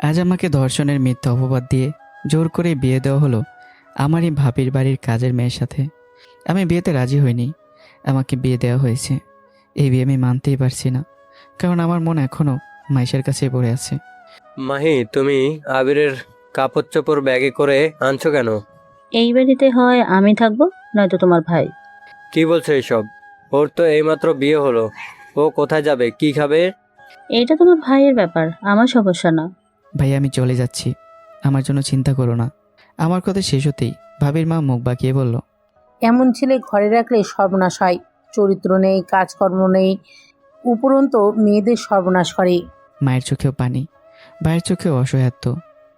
আজ আমাকে ধর্ষণের মিথ্যা অপবাদ দিয়ে জোর করে বিয়ে দেওয়া হলো আমারই ভাবির বাড়ির কাজের মেয়ের সাথে। আমি বিয়েতে রাজি হইনি, আমাকে বিয়ে দেওয়া হয়েছে। এই বিয়ে আমি মানতেই পারছি না, কারণ আমার মন এখনও মাইশার কাছেই পড়ে আছে। মাহি, তুমি আবিরের কাপড় চোপড় ব্যাগে করে আনছো কেন? এই বাড়িতে হয় আমি থাকবো, নয়তো তোমার ভাই। কি বলছো এসব? ওর তো এইমাত্র বিয়ে হলো, ও কোথায় যাবে, কি খাবে? এইটা তোমার ভাইয়ের ব্যাপার, আমার সমস্যা না। ভাই আমি চলে যাচ্ছি, আমার জন্য চিন্তা করো না। আমার কথা শেষ হতেই ভাবির মা মুখ বাঁকিয়ে বলল, এমন ছেলে ঘরে রাখলে সর্বনাশ হয়। চরিত্র নেই, কাজকর্ম নেই, উপরন্তু মেয়েদের সর্বনাশ করে। মায়ের চোখেও পানি, ভাইয়ের চোখেও অসহায়ত্ব,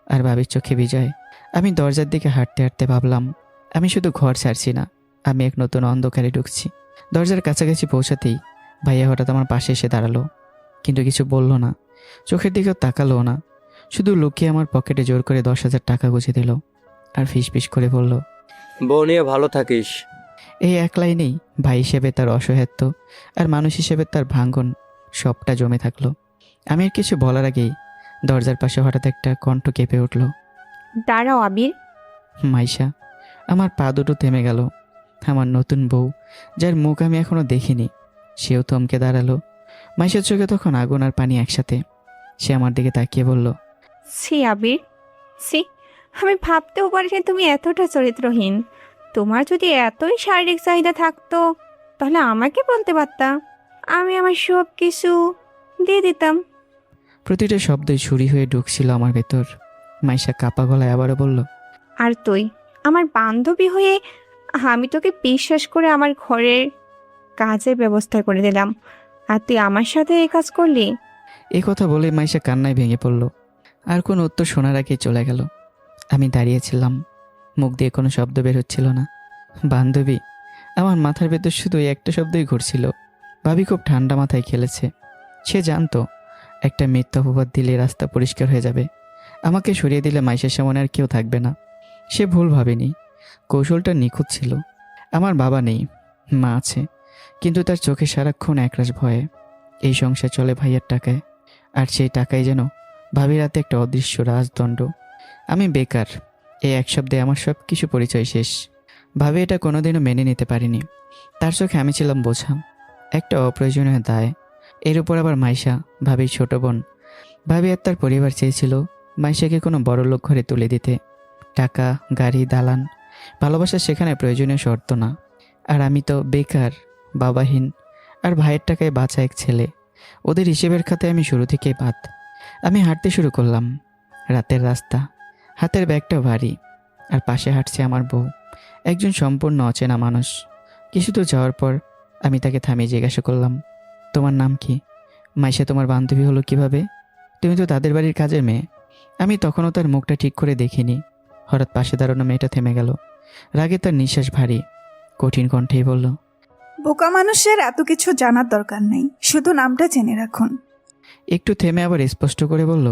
আর ভাবির চোখে বিজয়। আমি দরজার দিকে হাঁটতে হাঁটতে ভাবলাম, আমি শুধু ঘর ছাড়ছি না, আমি এক নতুন অন্ধকারে ঢুকছি। দরজার কাছাকাছি পৌঁছাতেই ভাইয়া হঠাৎ আমার পাশে এসে দাঁড়ালো, কিন্তু কিছু বলল না, চোখের দিকেও তাকালো না। শুধু লুকিয়ে আমার পকেটে জোর করে 10,000 টাকা গুঁজে দিল, আর ফিস করে বলল, বউ নিয়ে ভালো থাকিস। এই এক লাইনেই ভাই হিসেবে তার অসহায়ত্ব আর মানুষ হিসেবে তার ভাঙ্গন সবটা জমে থাকলো। আমি আর কিছু বলার আগেই দরজার পাশে হঠাৎ একটা কণ্ঠ কেঁপে উঠল, দাঁড়াও আবির। মাইশা। আমার পা দুটো থেমে গেল। আমার নতুন বউ, যার মুখ আমি এখনো দেখিনি, সেও থমকে দাঁড়ালো। মাইশার চোখে তখন আগুন আর পানি একসাথে। সে আমার দিকে তাকিয়ে বলল, ছি আবির, ছি। আমি ভাবতেও পারিনি তুমি এতটা চরিত্রহীন। তোমার যদি এতই শারীরিক চাহিদা থাকতো তাহলে আমাকে বলতে পারতা, আমি আমার সব কিছু দিয়ে দিতাম। প্রতিটা শব্দই ছুরি হয়ে ঢুকছিল আমার ভেতর। মাইশা কাপা গলায় আবারও বলল, আর তুই আমার বান্ধবী হয়ে আমি তোকে বিশ্বাস করে আমার ঘরের কাজের ব্যবস্থা করে দিলাম, আর তুই আমার সাথে এই কাজ করলি। এই কথা বলে মাইশা কান্নায় ভেঙে পড়ল। আর কোনো উত্তর শোনার আগেই চলে গেল। আমি দাঁড়িয়েছিলাম, মুখ দিয়ে কোনো শব্দ বের হচ্ছিল না। বান্ধবী, আমার মাথার ভেতর শুধু এই একটা শব্দই ঘুরছিল। ভাবি খুব ঠান্ডা মাথায় খেলেছে। সে জানতো একটা মিথ্যা অপবাদ দিলে রাস্তা পরিষ্কার হয়ে যাবে, আমাকে সরিয়ে দিলে মাইশের সামনে আর কেউ থাকবে না। সে ভুল ভাবেনি, কৌশলটা নিখুঁত ছিল। আমার বাবা নেই, মা আছে, কিন্তু তার চোখে সারাক্ষণ একরাশ ভয়ে। এই সংসার চলে ভাইয়ের টাকায়, আর সেই টাকাই যেন ভাবির হাতে একটা অদৃশ্য রাজদণ্ড। আমি বেকার, এই এক শব্দে আমার সব কিছু পরিচয় শেষ। ভাবি এটা কোনোদিনও মেনে নিতে পারিনি। তার চোখে আমি ছিলাম বোঝা, একটা অপ্রয়োজনীয় দায়। এর উপর আবার মাইশা, ভাবির ছোট বোন। ভাবি আর তার পরিবার চেয়েছিল মাইশাকে কোনো বড়লোক ঘরে তুলে দিতে। টাকা, গাড়ি, দালান, ভালোবাসা সেখানে প্রয়োজনীয় শর্ত না। আর আমি তো বেকার, বাবাহীন, আর ভাইয়ের টাকায় বাঁচা এক ছেলে। ওদের হিসেবের খাতায় আমি শুরু থেকেই বাদ। আমি হাঁটতে শুরু করলাম। রাতের রাস্তা, হাতের ব্যাগটা ভারী, আর পাশে হাঁটছে আমার বউ, একজন সম্পূর্ণ অচেনা মানুষ। কিছু দূর যাওয়ার পর আমি তাকে থামিয়ে জিজ্ঞাসা করলাম, তোমার নাম কি? মাইশা তোমার বান্ধবী হলো কিভাবে? তুমি তো তাদের বাড়ির কাজের মেয়ে। আমি তখনও তার মুখটা ঠিক করে দেখিনি। হঠাৎ পাশে দাঁড়ানো মেয়েটা থেমে গেল। রাগে তার নিঃশ্বাস ভারী, কঠিন কণ্ঠেই বলল, বোকা মানুষের এত কিছু জানার দরকার নেই, শুধু নামটা জেনে রাখুন। একটু থেমে আবার স্পষ্ট করে বলল,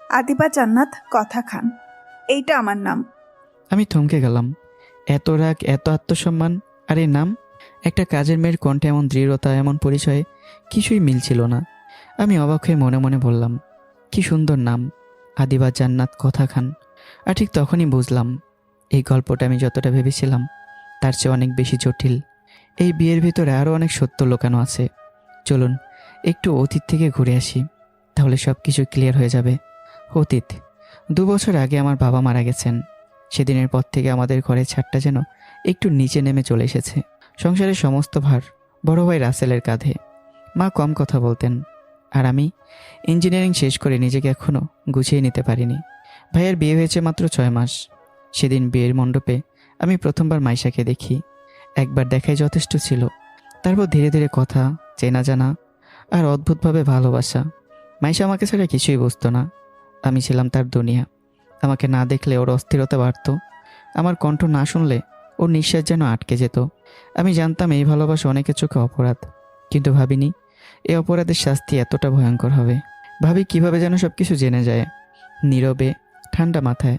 আদিবা জান্নাত কথা খান, এইটা আমার নাম। আমি থমকে গেলাম। এত রাগ, এত আত্মসম্মান, আর এই নাম! একটা কাজের মেয়ের কণ্ঠে এমন দৃঢ়তা, এমন পরিচয়ে কিছুই মিলছিল না। আমি অবাক হয়ে মনে মনে বললাম, কি সুন্দর নাম, আদিবা জান্নাত কথা খান। আর ঠিক তখনই বুঝলাম, এই গল্পটা আমি যতটা ভেবেছিলাম তার চেয়ে অনেক বেশি জটিল। এই বিয়ের ভিতরে আরও অনেক সত্য লুকানো আছে। চলুন একটু অতীত থেকে ঘুরে আসি, তাহলে সব কিছু ক্লিয়ার হয়ে যাবে। অতীত, 2 বছর আগে আমার বাবা মারা গেছেন। সেদিনের পর থেকে আমাদের ঘরের ছাদটা যেন একটু নিচে নেমে চলে এসেছে। সংসারের সমস্ত ভার বড় ভাই রাসেলের কাঁধে। মা কম কথা বলতেন, আর আমি ইঞ্জিনিয়ারিং শেষ করে নিজেকে এখনও গুছিয়ে নিতে পারিনি। ভাইয়ের বিয়ে হয়েছে মাত্র 6 মাস। সেদিন বিয়ের মণ্ডপে আমি প্রথমবার মাইশাকে দেখি। একবার দেখাই যথেষ্ট ছিল। তারপর ধীরে ধীরে কথা, চেনা জানা, আর অদ্ভুতভাবে ভালোবাসা। মাইশা আমাকে ছাড়া কিছুই বুঝতো না। আমি ছিলাম তার দুনিয়া। আমাকে না দেখলে ওর অস্থিরতা বাড়ত। আমার কণ্ঠ না শুনলে ওর নিঃশ্বাস যেন আটকে যেত। আমি জানতাম এই ভালোবাসা অনেকের চোখে অপরাধ, কিন্তু ভাবিনি এই অপরাধের শাস্তি এতটা ভয়ঙ্কর হবে। ভাবি কিভাবে যেন সব কিছু জেনে যায়, নীরবে, ঠান্ডা মাথায়।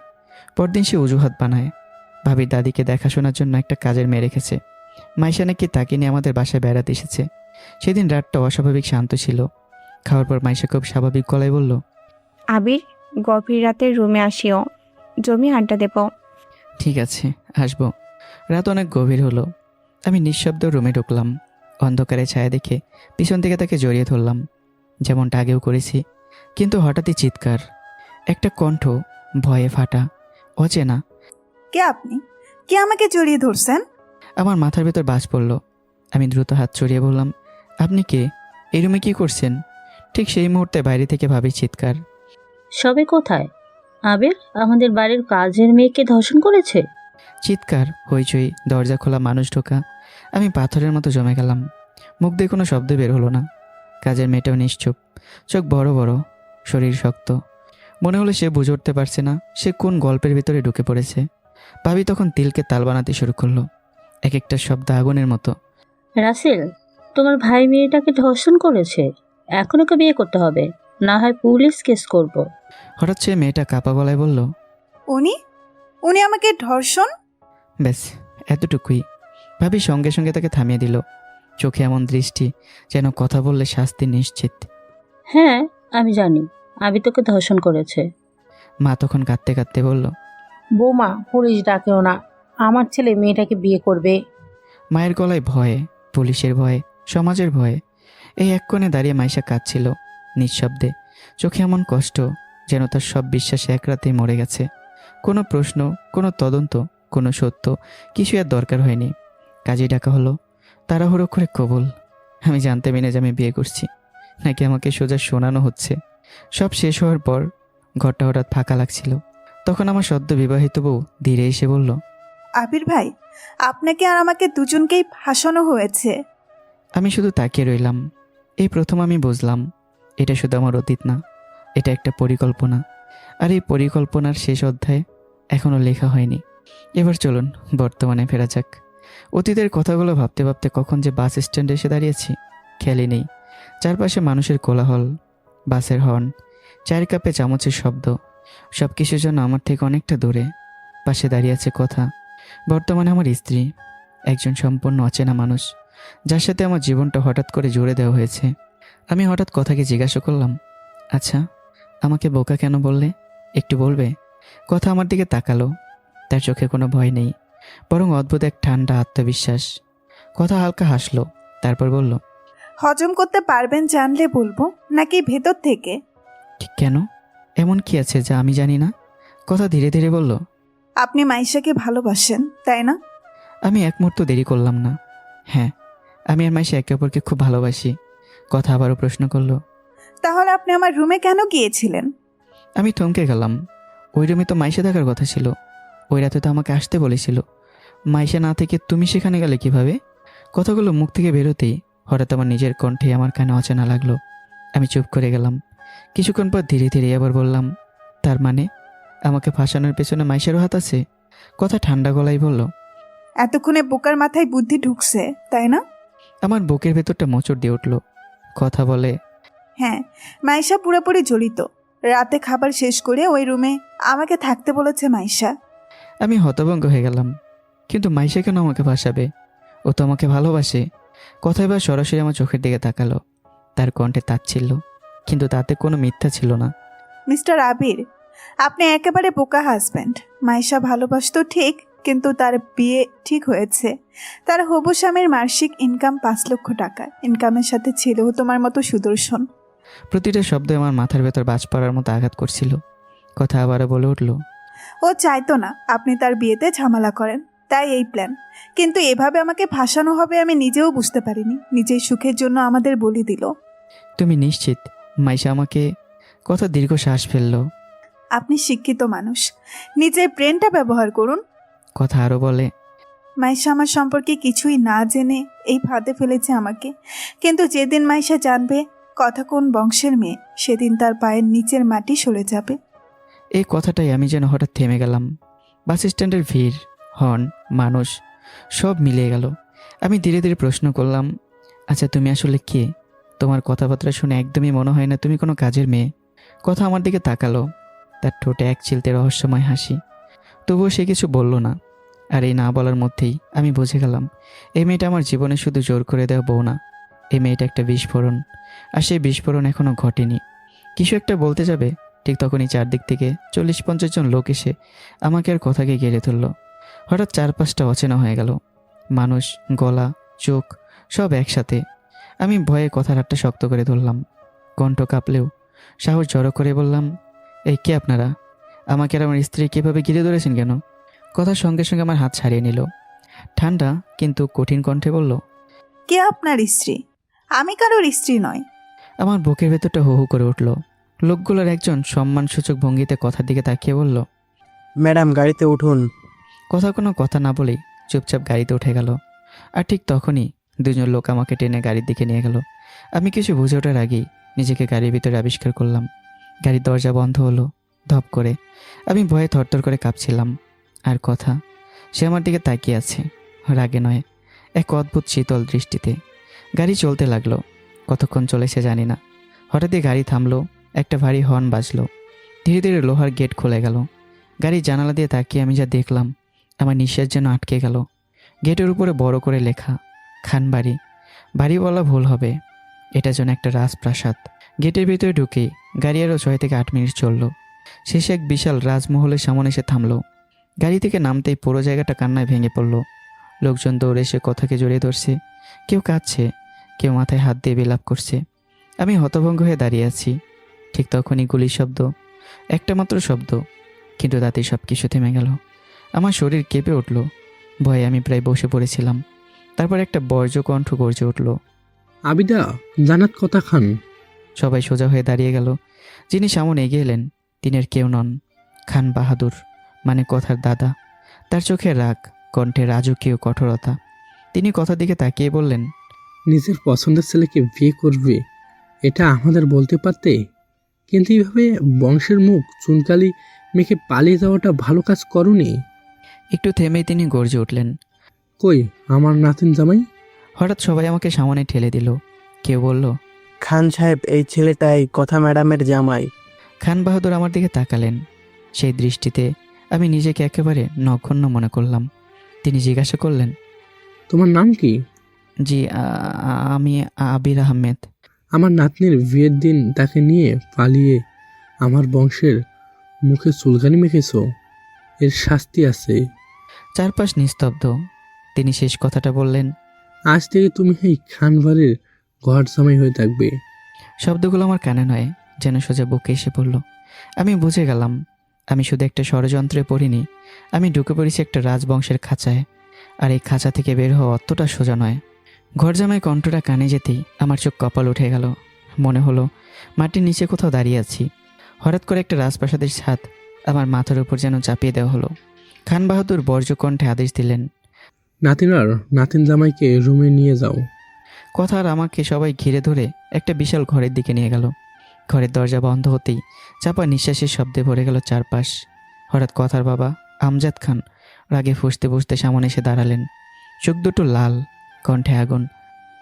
পরদিন সে অজুহাত বানায়, ভাবির দাদিকে দেখাশোনার জন্য একটা কাজের মেয়ে রেখেছে। মাইশা নাকি তাকে নিয়ে আমাদের বাসায় বেড়াতে এসেছে। সেদিন রাতটা অস্বাভাবিক শান্ত ছিল। খাওয়ার পর মাইশা খুব স্বাভাবিক গলায় বলল, আবির, গভীর রাতে রুমে আসিও, জমি আড্ডা দেব। ঠিক আছে, আসবো। রাত অনেক গভীর হলো। আমি নিঃশব্দ রুমে ঢুকলাম। অন্ধকারে ছায়া দেখে পিছন থেকে তাকে জড়িয়ে ধরলাম, যেমনটা আগেও করেছি। কিন্তু হঠাৎই চিৎকার, একটা কণ্ঠ, ভয়ে ফাটা, অচেনা। কে আপনি? কে আমাকে জড়িয়ে ধরছেন? আমার মাথার ভেতর বাজ পড়ল। আমি দ্রুত হাত ছড়িয়ে বললাম, আপনি কে? এই রুমে কী করছেন? ঠিক সেই মুহূর্তে বাইরে থেকে ভাবির চিৎকার। সবে কোথায়? আবির আমাদের বাড়ির কাজের মেয়েকে ধর্ষণ করেছে। চিৎকার, হইচই, দরজা খোলা, মানুষ ঢোকা। আমি পাথরের মতো জমে গেলাম। মুখ দিয়ে কোনো শব্দ বের হলো না। কাজের মেয়েটাও নিশ্চুপ, চোখ বড় বড়, শরীর শক্ত। মনে হলো সে বুঝে উঠতে পারছে না সে কোন গল্পের ভিতরে ঢুকে পড়েছে। ভাবি তখন তিলকে তাল বানাতে শুরু করলো, এক একটা শব্দ আগুনের মতো। রাসেল, তোমার ভাই মেয়েটাকে ধর্ষণ করেছে। এখন ওকে বিয়ে করতে হবে, না হয় পুলিশ কেস করব। হঠাৎ সে মেয়েটা কাপা গলায় বলল, উনি উনি আমাকে ধর্ষণ? ব্যাস এতটুকুই। ভাবি সঙ্গে সঙ্গে তাকে থামিয়ে দিল। চোখে এমন দৃষ্টি যেন কথা বললে শাস্তি নিশ্চিত। হ্যাঁ, আমি জানি আবির তোকে ধর্ষণ করেছে। মা তখন কাঁদতে কাঁদতে বলল, বৌমা, পুলিশ ডাকেও না, আমার ছেলে মেয়েটাকে বিয়ে করবে। মায়ের গলায় ভয়ে, পুলিশের ভয়ে, সমাজের ভয়ে। এই এক কোণে দাঁড়িয়ে মাইশা কাঁদছিল নিঃশব্দে, চোখে এমন কষ্ট যেন তার সব বিশ্বাসে এক রাতেই মরে গেছে। কোনো প্রশ্ন, কোনো তদন্ত, কোনো সত্য কিছু আর দরকার হয়নি। কাজে ডাকা হলো, তাড়াহুড়ো করে কবুল। আমি জানতে মেনে যে আমি বিয়ে করছি, নাকি আমাকে সোজা শোনানো হচ্ছে। সব শেষ হওয়ার পর ঘরটা হঠাৎ ফাঁকা লাগছিল। তখন আমার সদ্য বিবাহিত বউ ধীরে এসে বলল, আবির ভাই, আপনাকে আর আমাকে দুজনকেই ফাঁসানো হয়েছে। আমি শুধু তাকিয়ে রইলাম। এই প্রথম আমি বুঝলাম এটা শুধু আমার অতীত না, এটা একটা পরিকল্পনা। আর এই পরিকল্পনার শেষ অধ্যায় এখনও লেখা হয়নি। এবার চলুন বর্তমানে ফেরা যাক। অতীতের কথাগুলো ভাবতে ভাবতে কখন যে বাস স্ট্যান্ডে এসে দাঁড়িয়েছি খেয়ালই নেই। চারপাশে মানুষের কোলাহল, বাসের হর্ন, চায়ের কাপে চামচের শব্দ, সব কিছুর জন্য আমার থেকে অনেকটা দূরে পাশে দাঁড়িয়ে আছে কথা। বর্তমানে আমার স্ত্রী, একজন সম্পূর্ণ অচেনা মানুষ, যার সাথে আমার জীবনটা হঠাৎ করে জুড়ে দেওয়া হয়েছে। আমি হঠাৎ কথাকে জিজ্ঞাসা করলাম, আচ্ছা আমাকে বোকা কেন বললে, একটু বলবে? কথা আমার দিকে তাকালো। তার চোখে কোনো ভয় নেই, বরং অদ্ভুত এক ঠান্ডা আত্মবিশ্বাস। কথা হালকা হাসলো, তারপর বলল, হজম করতে পারবেন জানলে বলবো, নাকি ভেতর থেকে? ঠিক কেন? এমন কি আছে যা আমি জানি না? কথা ধীরে ধীরে বলল, আপনি মাইশাকে ভালোবাসেন, তাই না? আমি এক মুহূর্ত দেরি করলাম না। হ্যাঁ, আমি আর মাইশা একে অপরকে খুব ভালোবাসি। কথা আবারও প্রশ্ন করলো। তাহলে আপনি আমার রুমে কেন গিয়েছিলেন? আমি থমকে গেলাম। ওই রুমে তো মাইশা থাকার কথা ছিল। ওই রাতে তো আমাকে আসতে বলেছিল। মাইশা না থেকে তুমি সেখানে গেলে কিভাবে? কথাগুলো মুখ থেকে বেরোতেই হঠাৎ আমার নিজের কণ্ঠে আমার কানে অচেনা লাগলো। আমি চুপ করে গেলাম। কিছুক্ষণ পর ধীরে ধীরে আবার বললাম, তার মানে আমাকে ফাঁসানোর পেছনে মাইশারও হাত আছে? কথা ঠান্ডা গলায় বলল, এতক্ষণে বোকার মাথায় বুদ্ধি ঢুকছে, তাই না? আমার বুকের ভেতরটা মোচড় দিয়ে উঠল। কথা বলে, হ্যাঁ, মাইশা পুরোপুরি জড়িত। রাতে খাবার শেষ করে ওই রুমে আমাকে থাকতে বলেছে মাইশা। আমি হতভম্ব হয়ে গেলাম। কিন্তু মাইশা কেন আমাকে ফাঁসাবে? ও তো আমাকে ভালোবাসে। কথা এবার সরাসরি আমার চোখের দিকে তাকালো। তার কণ্ঠে তাচ্ছিল্য, কিন্তু তাতে কোনো মিথ্যা ছিল না। মিস্টার আবির, আপনি একেবারে বোকা হাজব্যান্ড। মাইশা ভালোবাসতো ঠিক, কিন্তু তার বিয়ে ঠিক হয়েছে। তার হবু স্বামীর মাসিক ইনকাম 5 লক্ষ টাকা। ইনকামের সাথে ছেলেও তোমার মতো সুদর্শন। প্রতিটা শব্দ আমার মাথার ভেতর বাজ পড়ার মতো আঘাত করছিল। কথা আবারও বলে উঠল, ও চাইতো না আপনি তার বিয়েতে ঝামেলা করেন, তাই এই প্ল্যান। কিন্তু এভাবে আমাকে ফাঁসানো হবে আমি নিজেও বুঝতে পারিনি। নিজের সুখের জন্য আমাদের বলি দিল। তুমি নিশ্চিত মাইশা আমাকে? কথা দীর্ঘ শ্বাস ফেলল। আপনি শিক্ষিত মানুষ, নিজের ব্রেনটা ব্যবহার করুন। কথা আরও বলে, মাইশা আমার সম্পর্কে কিছুই না জেনে এই ফাঁদে ফেলেছে আমাকে। কিন্তু যেদিন মাইশা জানবে কথা কোন বংশের মেয়ে, সেদিন তার পায়ের নিচের মাটি সরে যাবে। এই কথাটাই আমি যেন হঠাৎ থেমে গেলাম। বাস স্ট্যান্ডের ভিড়, হর্ন, মানুষ সব মিলিয়ে গেল। আমি ধীরে ধীরে প্রশ্ন করলাম, আচ্ছা তুমি আসলে কে? তোমার কথাবার্তা শুনে একদমই মনে হয় না তুমি কোনো কাজের মেয়ে। কথা আমার দিকে তাকালো, তার ঠোঁটে এক চিলতে রহস্যময় হাসি। তবুও সে কিছু বলল না। আর এই না বলার মধ্যেই আমি বুঝে গেলাম এই মেয়েটা আমার জীবনে শুধু জোর করে দেওয়া বউ না, এই মেয়েটা একটা বিস্ফোরণ। আর সেই বিস্ফোরণ এখনও ঘটেনি। কিছু একটা বলতে যাবে ঠিক তখনই চারদিক থেকে 40-50 জন লোক এসে আমাকে আর কথাকে ঘিরে ধরল। হঠাৎ চারপাশটা অচেনা হয়ে গেল, মানুষ, গলা, চোখ সব একসাথে। আমি ভয়ে কথার হাতটা শক্ত করে ধরলাম, কণ্ঠ কাঁপলেও সাহস জড়ো করে বললাম, এই কে আপনারা? আমাকে আর আমার স্ত্রী কীভাবে ঘিরে ধরেছেন কেন? কথার সঙ্গে সঙ্গে আমার হাত ছাড়িয়ে নিল। ঠান্ডা কিন্তু কঠিন কণ্ঠে বলল, কে আপনার স্ত্রী? আমি কারোর স্ত্রী নয়। আমার বুকের ভেতরটা হু হু করে উঠল। লোকগুলোর একজন সম্মানসূচক ভঙ্গিতে কথার দিকে তাকিয়ে বলল, ম্যাডাম গাড়িতে উঠুন। কোনো কথা না বলেই চুপচাপ গাড়িতে উঠে গেল। আর ঠিক তখনই দুজন লোক আমাকে টেনে গাড়ির দিকে নিয়ে গেল। আমি কিছু বুঝে ওঠার আগেই নিজেকে গাড়ির ভিতরে আবিষ্কার করলাম। গাড়ির দরজা বন্ধ হলো ধপ করে। আমি ভয়ে থরথর করে কাঁপছিলাম। আর কথা, সে আমার দিকে তাকিয়ে আছে, রাগে নয়, এক অদ্ভুত শীতল দৃষ্টিতে। গাড়ি চলতে লাগলো। কতক্ষণ চলেছে জানি না। হঠাৎই গাড়ি থামলো, একটা ভারী হর্ন বাজলো। ধীরে ধীরে লোহার গেট খুলে গেল। গাড়ির জানালা দিয়ে তাকিয়ে আমি যা দেখলাম, আমার নিঃশ্বাস যেন আটকে গেল। গেটের উপরে বড় করে লেখা, খানবাড়ি। বাড়ি বলা ভুল হবে, এটা যেন একটা রাজপ্রাসাদ। গেটের ভিতরে ঢুকেই গাড়ি আরও 6 থেকে 8 মিনিট চলল। শেষে এক বিশাল রাজমহলের সামনে এসে থামলো। গাড়ি থেকে নামতেই পুরো জায়গাটা কান্নায় ভেঙে পড়ল। লোকজন দৌড়ে এসে কথাকে জড়িয়ে ধরছে, কেউ কাঁদছে, কেউ মাথায় হাত দিয়ে বিলাপ করছে। আমি হতভঙ্গ হয়ে দাঁড়িয়ে আছি। ঠিক তখনই গুলির শব্দ, একটা মাত্র শব্দ, কিন্তু তাতেই সব কিছু থেমে গেল। আমার শরীর কেঁপে উঠল। ভয়ে আমি প্রায় বসে পড়েছিলাম। তারপর একটা বর্জ্য কণ্ঠ গর্জে উঠল, আবিদা, জান্নাত কথা খান। সবাই সোজা হয়ে দাঁড়িয়ে গেল। যিনি সামনে এগিয়ে এলেন তিনি আর কেউ নন, খান বাহাদুর, মানে কথার দাদা। তার চোখে রাগ, কণ্ঠে রাজকীয় কঠোরতা। তিনি কথার দিকে তাকিয়ে বললেন, নিজের পছন্দের ছেলেকে বিয়ে করবে, এটা আমাদের বলতে পারতে, কিন্তু এইভাবে বংশের মুখ চুনকালি মেখে পালিয়ে যাওয়াটা ভালো কাজ করনি। একটু থেমেই তিনি গর্জে উঠলেন, কই আমার নাতিন জামাই? হঠাৎ সবাই আমাকে সামনে ঠেলে দিল। কেউ বলল, খান সাহেব, এই ছেলেটাই কথা ম্যাডামের জামাই। খান বাহাদুর আমার দিকে তাকালেন। সেই দৃষ্টিতে আমি নিজেকে একেবারে নগণ্য মনে করলাম। তিনি জিজ্ঞাসা করলেন, তোমার নাম কি? জি, আমি আবির আহমেদ। আমার নাতনির বিয়ের দিন তাকে নিয়ে পালিয়ে আমার বংশের মুখে চুলকানি মেখেছ, এর শাস্তি আছে। চারপাশ নিস্তব্ধ। তিনি শেষ কথাটা বললেন, আজ থেকে তুমি এই খানবাড়ির ঘর জামাই হয়ে থাকবে। শব্দগুলো আমার কানে নয়, যেন সোজা বুকে এসে পড়ল। আমি বুঝে গেলাম আমি শুধু একটা ষড়যন্ত্রে পড়িনি, আমি ঢুকে পড়েছি একটা রাজবংশের খাঁচায়। আর এই খাঁচা থেকে বের হওয়া অতটা সোজা নয়। ঘরজামাই কণ্ঠটা কানে যেতেই আমার চোখ কপাল উঠে গেল। মনে হলো মাটির নিচে কোথাও দাঁড়িয়ে আছি। হঠাৎ করে একটা রাজপ্রাসাদের ছাদ আমার মাথার উপর যেন চাপিয়ে দেওয়া হলো। খান বাহাদুর বর্জ্য কণ্ঠে আদেশ দিলেন, নাতিনার নাতিন জামাইকে রুমে নিয়ে যাও। কথা আর আমাকে সবাই ঘিরে ধরে একটা বিশাল ঘরের দিকে নিয়ে গেল। ঘরের দরজা বন্ধ হতেই চাপা নিঃশ্বাসের শব্দে ভরে গেল চারপাশ। হঠাৎ কথার বাবা আমজাদ খান রাগে ফুঁসতে ফুঁসতে সামনে এসে দাঁড়ালেন। চোখ দুটো লাল, কণ্ঠে আগুন।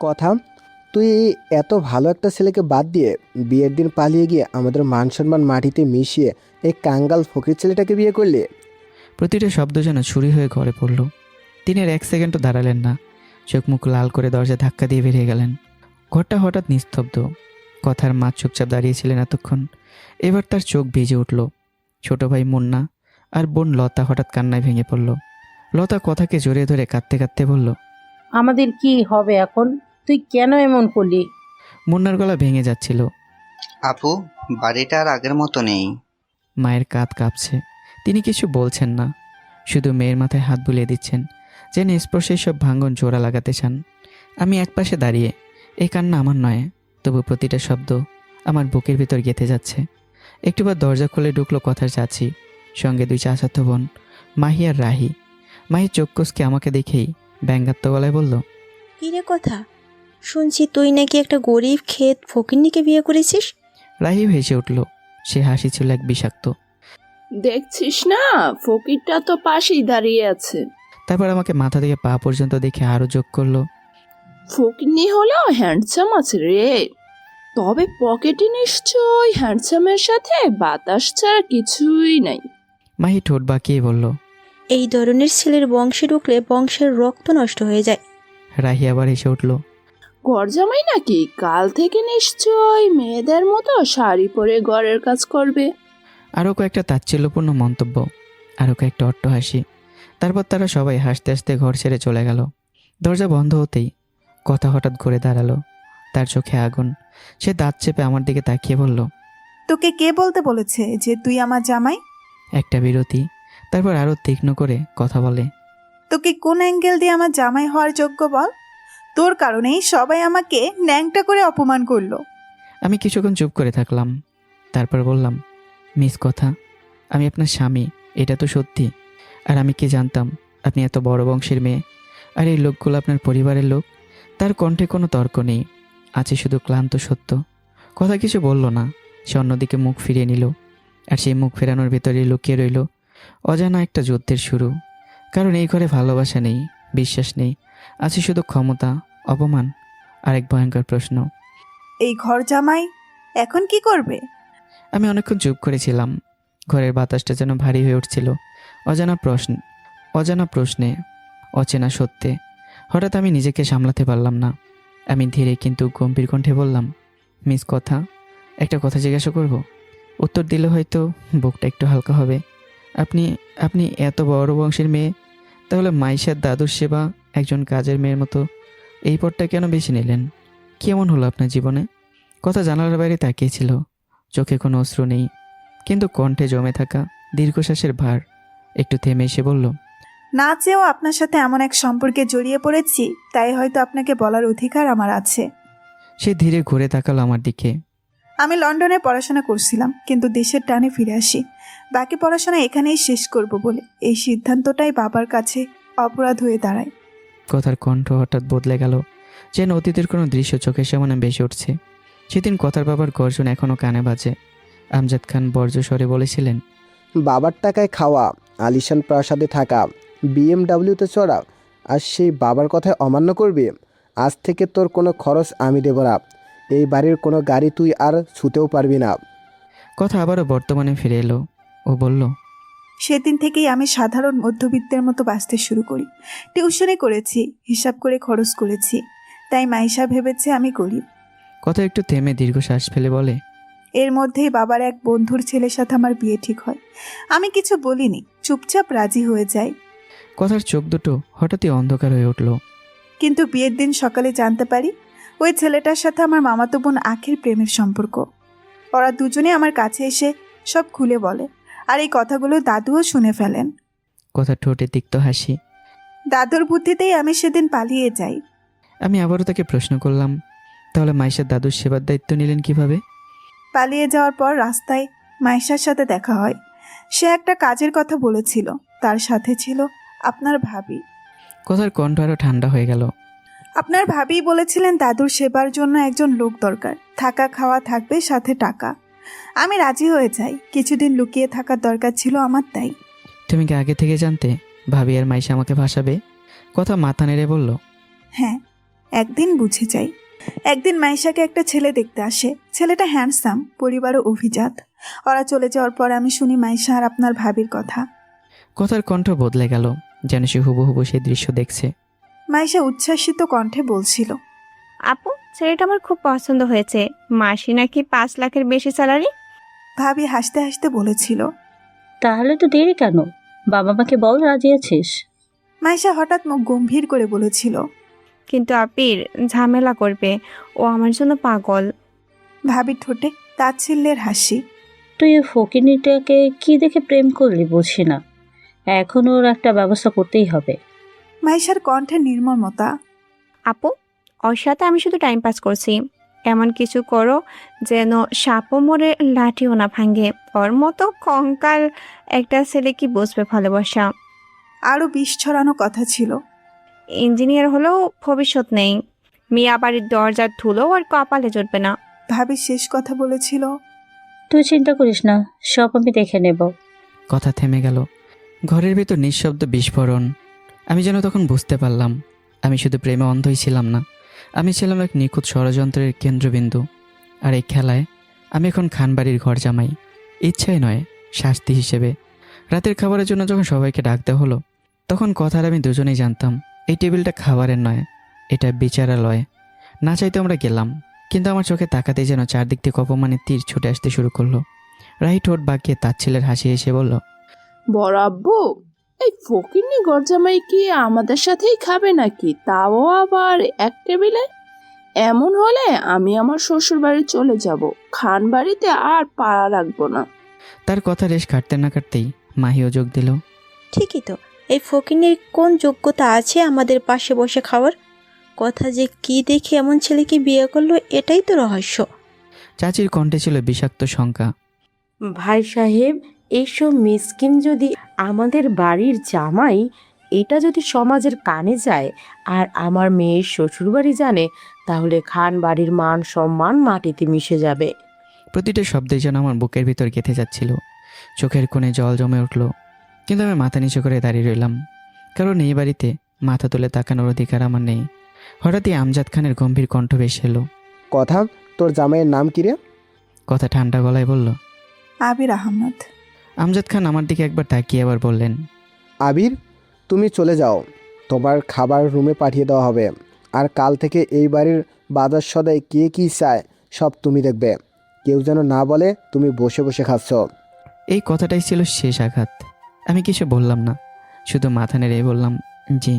কথা, তুই এত ভালো একটা ছেলেকে বাদ দিয়ে বিয়ের দিন পালিয়ে গিয়ে আমাদের মান সম্মান মাটিতে মিশিয়ে এই কাঙ্গাল ফকির ছেলেটাকে বিয়ে করলি? প্রতিটা শব্দ যেন ছুরি হয়ে ঘরে পড়ল। তিনি আর 1 সেকেন্ডও দাঁড়ালেন না, চোখ মুখ লাল করে দরজা ধাক্কা দিয়ে বেরিয়ে গেলেন। ঘরটা হঠাৎ নিস্তব্ধ। কথার মা চুপচাপ দাঁড়িয়েছিলেন এতক্ষণ। এবার তার চোখ ভিজে উঠল। ছোট ভাই মুন্না আর বোন লতা হঠাৎ কান্নায় ভেঙে পড়ল। লতা কথাকে জড়িয়ে ধরে কাঁদতে কাঁদতে বলল, আমাদের কি হবে এখন? তুই কেন এমন করলি? মুন্নার গলা ভেঙে যাচ্ছিল। আপু, বাড়িটা আর আগের মতো নেই। মায়ের কাঁধ কাঁপছে। তিনি কিছু বলছেন না, শুধু মেয়ের মাথায় হাত বুলিয়ে দিচ্ছেন, যেন স্পর্শে সব ভাঙন জোড়া লাগাতে চান। আমি একপাশে দাঁড়িয়ে, এই কান্না আমার নয়, তবু প্রতিটা শব্দ আমার বুকের ভিতর গেঁথে যাচ্ছে। একটুবার দরজা খুলে ঢুকলো কথার চাচি, সঙ্গে 2 চাচাতো বোন, মাহি আর রাহি। মাহি চোখ কষকে আমাকে দেখেই ব্যঙ্গাত্ম গলায় বলল, কিরে কথা, শুনছি তুই নাকি একটা গরিব ক্ষেত ফকিন্নিকে বিয়ে করেছিস? রাহি ভেসে উঠল। সে হাসি ছিল এক বিষাক্ত। দেখছিস না, ফকিরটা তো পাশেই দাঁড়িয়ে আছে। তারপর আমাকে মাথা থেকে পা পর্যন্ত দেখে আরো যোগ করলো, ফকিন্নি হলো হ্যান্ডসাম আছে রে, তবে পকেটে নিশ্চয় হ্যান্ডসামের সাথে বাতাস ছাড়া কিছুই নাই। মাহি ঠোঁট বাঁকিয়ে বলল, এই ধরনের ছেলের বংশে ঢুকলে বংশের রক্ত নষ্ট হয়ে যায়। রাহি আবার হেসে উঠল, ঘর জামাই নাকি কাল থেকে নিশ্চয় মেয়েদের মতো শাড়ি পরে ঘরের কাজ করবে। আরও কয়েকটা তাচ্ছিল্যপূর্ণ মন্তব্য, আরও কয়েকটা অট্টহাসি। তারপর তারা সবাই হাসতে হাসতে ঘর ছেড়ে চলে গেল। দরজা বন্ধ হতেই কথা হঠাৎ ঘুরে দাঁড়ালো। তার চোখে আগুন। সে দাঁত চেপে আমার দিকে তাকিয়ে বলল, তোকে কে বলতে বলেছে যে তুই আমার জামাই? একটা বিরতি, তারপর আরও তীক্ষ্ণ করে কথা বলে, তোকে কোন অ্যাঙ্গেল দিয়ে আমার জামাই হওয়ার যোগ্য বল? তোর কারণেই সবাই আমাকে ন্যাংটা করে অপমান করলো। আমি কিছুক্ষণ চুপ করে থাকলাম। তারপর বললাম, মিস কথা, আমি আপনার স্বামী, এটা তো সত্যি। আর আমি কি জানতাম আপনি এত বড় বংশের মেয়ে, আর এই লোকগুলো আপনার পরিবারের লোক। তার কণ্ঠে কোনো তর্ক নেই, আছে শুধু ক্লান্ত সত্য। কথা কিছু বলল না, সে অন্যদিকে মুখ ফিরিয়ে নিল। আর সেই মুখ ফেরানোর ভেতরে লুকিয়ে রইল অজানা একটা যুদ্ধের শুরু। কারণ এই ঘরে ভালোবাসা নেই, বিশ্বাস নেই, আছে শুধু ক্ষমতা, অপমান আর এক ভয়ঙ্কর প্রশ্ন। এই ঘর জামাই এখন কি করবে? আমি অনেকক্ষণ চুপ করেছিলাম। ঘরের বাতাসটা যেন ভারী হয়ে উঠছিল অজানা প্রশ্নে, অচেনা সত্যে। হঠাৎ আমি নিজেকে সামলাতে পারলাম না। আমি ধীরে কিন্তু গম্ভীর কণ্ঠে বললাম, মিস কথা, একটা কথা জিজ্ঞাসা করব? উত্তর দিলে হয়তো বুকটা একটু হালকা হবে। আপনি আপনি এত বড় বংশের মেয়ে, তাহলে মাইশার দাদুর সেবা একজন কাজের মেয়ের মতো এই পথটা কেন বেছে নিলেন? কেমন হলো আপনার জীবনে? কথা জানালার বাইরে তাকিয়েছিল। চোখে কোনো অশ্রু নেই, কিন্তু কণ্ঠে জমে থাকা দীর্ঘশ্বাসের ভার। একটু থেমে এসে বলল, না চেয়েও আপনার সাথে এমন এক সম্পর্কে জড়িয়ে পড়েছি, তাই হয়তো আপনাকে বলার অধিকার আমার আছে। সে ধীরে ঘুরে তাকালো আমার দিকে। আমি লন্ডনে পড়াশোনা করছিলাম, কিন্তু দেশের টানে ফিরে আসি। বাকি পড়াশোনা এখানেই শেষ করব বলে এই সিদ্ধান্তটাই বাবার কাছে অপরাধ হয়ে দাঁড়ায়। কথার কণ্ঠ হঠাৎ বদলে গেল, যেন অতীতের কোনো দৃশ্য চোখের সামনে ভেসে উঠছে। সেদিন কথার বাবার গর্জন এখনও কানে বাজে। আমজাদ খান বর্জ্য স্বরে বলেছিলেন, বাবার টাকায় খাওয়া, আলিশান প্রাসাদে থাকা, বিএমডাব্লিউতে চড়া, আর সেই বাবার কথায় অমান্য করবি? আজ থেকে তোর কোনো খরচ আমি দেব না। এই বাড়ির কোনো গাড়ি তুই আর ছুতেও পারবি না। কথা আবারও বর্তমানে ফিরে এলো। ও বলল, সেদিন থেকেই আমি সাধারণ মধ্যবিত্তের মতো বাঁচতে শুরু করি। টিউশনি করেছি, হিসাব করে খরচ করেছি, তাই মাইশা ভেবেছে আমি গরিব। কথা একটু থেমে দীর্ঘশ্বাস ফেলে বলে, এর মধ্যেই বাবার এক বন্ধুর ছেলের সাথে আমার বিয়ে ঠিক হয়। আমি কিছু বলিনি, চুপচাপ রাজি হয়ে যাই। কথার চোখ দুটো হঠাৎই অন্ধকার হয়ে উঠল। কিন্তু বিয়ের দিন সকালে জানতে পারি ওই ছেলেটার সাথে আমার মামাতো বোন আখির প্রেমের সম্পর্ক। ওরা দুজনে আমার কাছে এসে সব খুলে বলে, আর এই কথাগুলো দাদুও শুনে ফেলেন। কথা ঠোঁটে তিক্ত হাসি। দাদুর বুদ্ধিতেই আমি সেদিন পালিয়ে যাই। আমি আবারও তাকে প্রশ্ন করলাম, তাহলে মাইশার দাদুর সেবার দায়িত্ব নিলেন কিভাবে? পালিয়ে যাওয়ার পর রাস্তায় মাইশার সাথে দেখা হয়। সে একটা কাজের কথা বলেছিল, তার সাথে ছিল আপনার ভাবি। কথার কণ্ঠ আরও ঠান্ডা হয়ে গেল। আপনার ভাবি বলেছিলেন দাদুর সেবার জন্য একজন লোক দরকার, থাকা খাওয়া থাকবে, সাথে টাকা। আমি রাজি হয়ে যাই। কিছুদিন লুকিয়ে থাকার দরকার ছিল আমার, তাই। তুমি কি আগে থেকে জানতে ভাবি আর মাইশা আমাকে ভাসাবে? কথা মাথা নেড়ে বলল, হ্যাঁ, একদিন বুঝে যাই। একদিন মাইশাকে একটা ছেলে দেখতে আসে। ছেলেটা হ্যান্ডসাম, পরিবারও অভিজাত। ওরা চলে যাওয়ার পর আমি শুনি মাইশা আর আপনার ভাবির কথা। কথার কণ্ঠ বদলে গেল, যেন সে হুবহু সেই দৃশ্য দেখছে। মাইশা উচ্ছ্বাসিত কণ্ঠে বলছিল, আপু, ছেলেটা আমার খুব পছন্দ হয়েছে। মাসি নাকি 5 লাখের বেশি স্যালারি। ভাবি হাসতে হাসতে বলেছিল। তাহলে তো দেরি কেন? বাবা মাকে বল রাজি আছিস। মাইশা হঠাৎ মুখ গম্ভীর করে বলেছিল, কিন্তু আপির ঝামেলা করবে, ও আমার জন্য পাগল। ভাবির ঠোঁটে তাচ্ছিল্যের হাসি। তুই ওই ফকিনীটাকে কি দেখে প্রেম করলি বুঝি না। এখন ওর একটা ব্যবস্থা করতেই হবে। মাইশার কণ্ঠে নির্মমতা। আপু, ওর সাথে আমি শুধু টাইম পাস করছি। এমন কিছু করো যেন সাপও মরে লাঠিও না ভাঙে। ওর মতো কঙ্কাল একটা ছেলে কি বুঝবে ভালোবাসা? আরও বিষ ছড়ানো কথা ছিল। ইঞ্জিনিয়ার হলেও ভবিষ্যৎ নেই। মিয়া বাড়ির দরজার ধুলো আর কপালে জুটবে না। ভাবি শেষ কথা বলেছিল, তুই চিন্তা করিস না, সব আমি দেখে নেব। কথা থেমে গেল। ঘরের ভেতর নিঃশব্দ বিস্ফোরণ। আমি যেন তখন বুঝতে পারলাম, আমি শুধু প্রেমে অন্ধই ছিলাম না, আমি ছিলাম এক নিখুঁত ষড়যন্ত্রের কেন্দ্রবিন্দু। আর এই খেলায় আমি এখন খানবাড়ির ঘর জামাই, ইচ্ছাই নয়, শাস্তি হিসেবে। রাতের খাবারের জন্য যখন সবাইকে ডাকতে হলো, তখন কথার আমি দুজনেই জানতাম এই টেবিলটা খাবারের নয়, এটা বিচারালয়। না চাইতে আমরা গেলাম, কিন্তু আমার চোখে তাকাতেই যেন চারদিক থেকে অপমানের তীর ছুটে আসতে শুরু করলো। রাহি ঠোঁট বাঁকিয়ে তার ছেলের হাসি এসে বলল, বড় আব্বু, এই ফকিন্নি গরজামাই কি আমাদের সাথেই খাবে নাকি, তাও আবার এক টেবিলে? এমন হলে আমি আমার শ্বশুর বাড়ি চলে যাব, খান বাড়িতে আর পাড়া রাখবো না। তার কথা রেশ কাটতে না কাটতেই মাহিও যোগ দিল। ঠিকই তো, এই ফকিনের কোন যোগ্যতা আছে আমাদের পাশে বসে খাওয়ার? কথা যে কি দেখে এমন ছেলেকে বিয়ে করলো, এটাই তো রহস্য। চাচির কণ্ঠে ছিল বিষাক্ত শঙ্কা। ভাই সাহেব, এইসব মিসকিন যদি আমাদের বাড়ির জামাই, এটা যদি সমাজের কানে যায় আর আমার মেয়ের শ্বশুরবাড়ি জানে, তাহলে খান বাড়ির মান সম্মান মাটিতে মিশে যাবে। প্রতিটা শব্দে যেন আমার বুকের ভিতর গেঁথে যাচ্ছিল। চোখের কোণে জল জমে উঠল, কিন্তু আমি মাথা নিচু করে দাঁড়িয়ে রইলাম, কারণ এই বাড়িতে মাথা তুলে তাকানোর অধিকার আমার নেই। হঠাৎই আমজাদ খানের গম্ভীর কণ্ঠ ভেসে এলো। কথা, তোর জামাইয়ের নাম কি রে? কথা ঠান্ডা গলায় বলল, আবির আহমদ। আমজাদ খান আমার দিকে একবার তাকিয়ে আবার বললেন, আবির, তুমি চলে যাও, তোমার খাবার রুমে পাঠিয়ে দেওয়া হবে। আর কাল থেকে এই বাড়ির বাজার সদায় কে কী চায় সব তুমি দেখবে। কেউ যেন না বলে তুমি বসে বসে খাচ্ছ। এই কথাটাই ছিল শেষ আঘাত। আমি কিছু বললাম না, শুধু মাথা নেড়ে বললাম জি,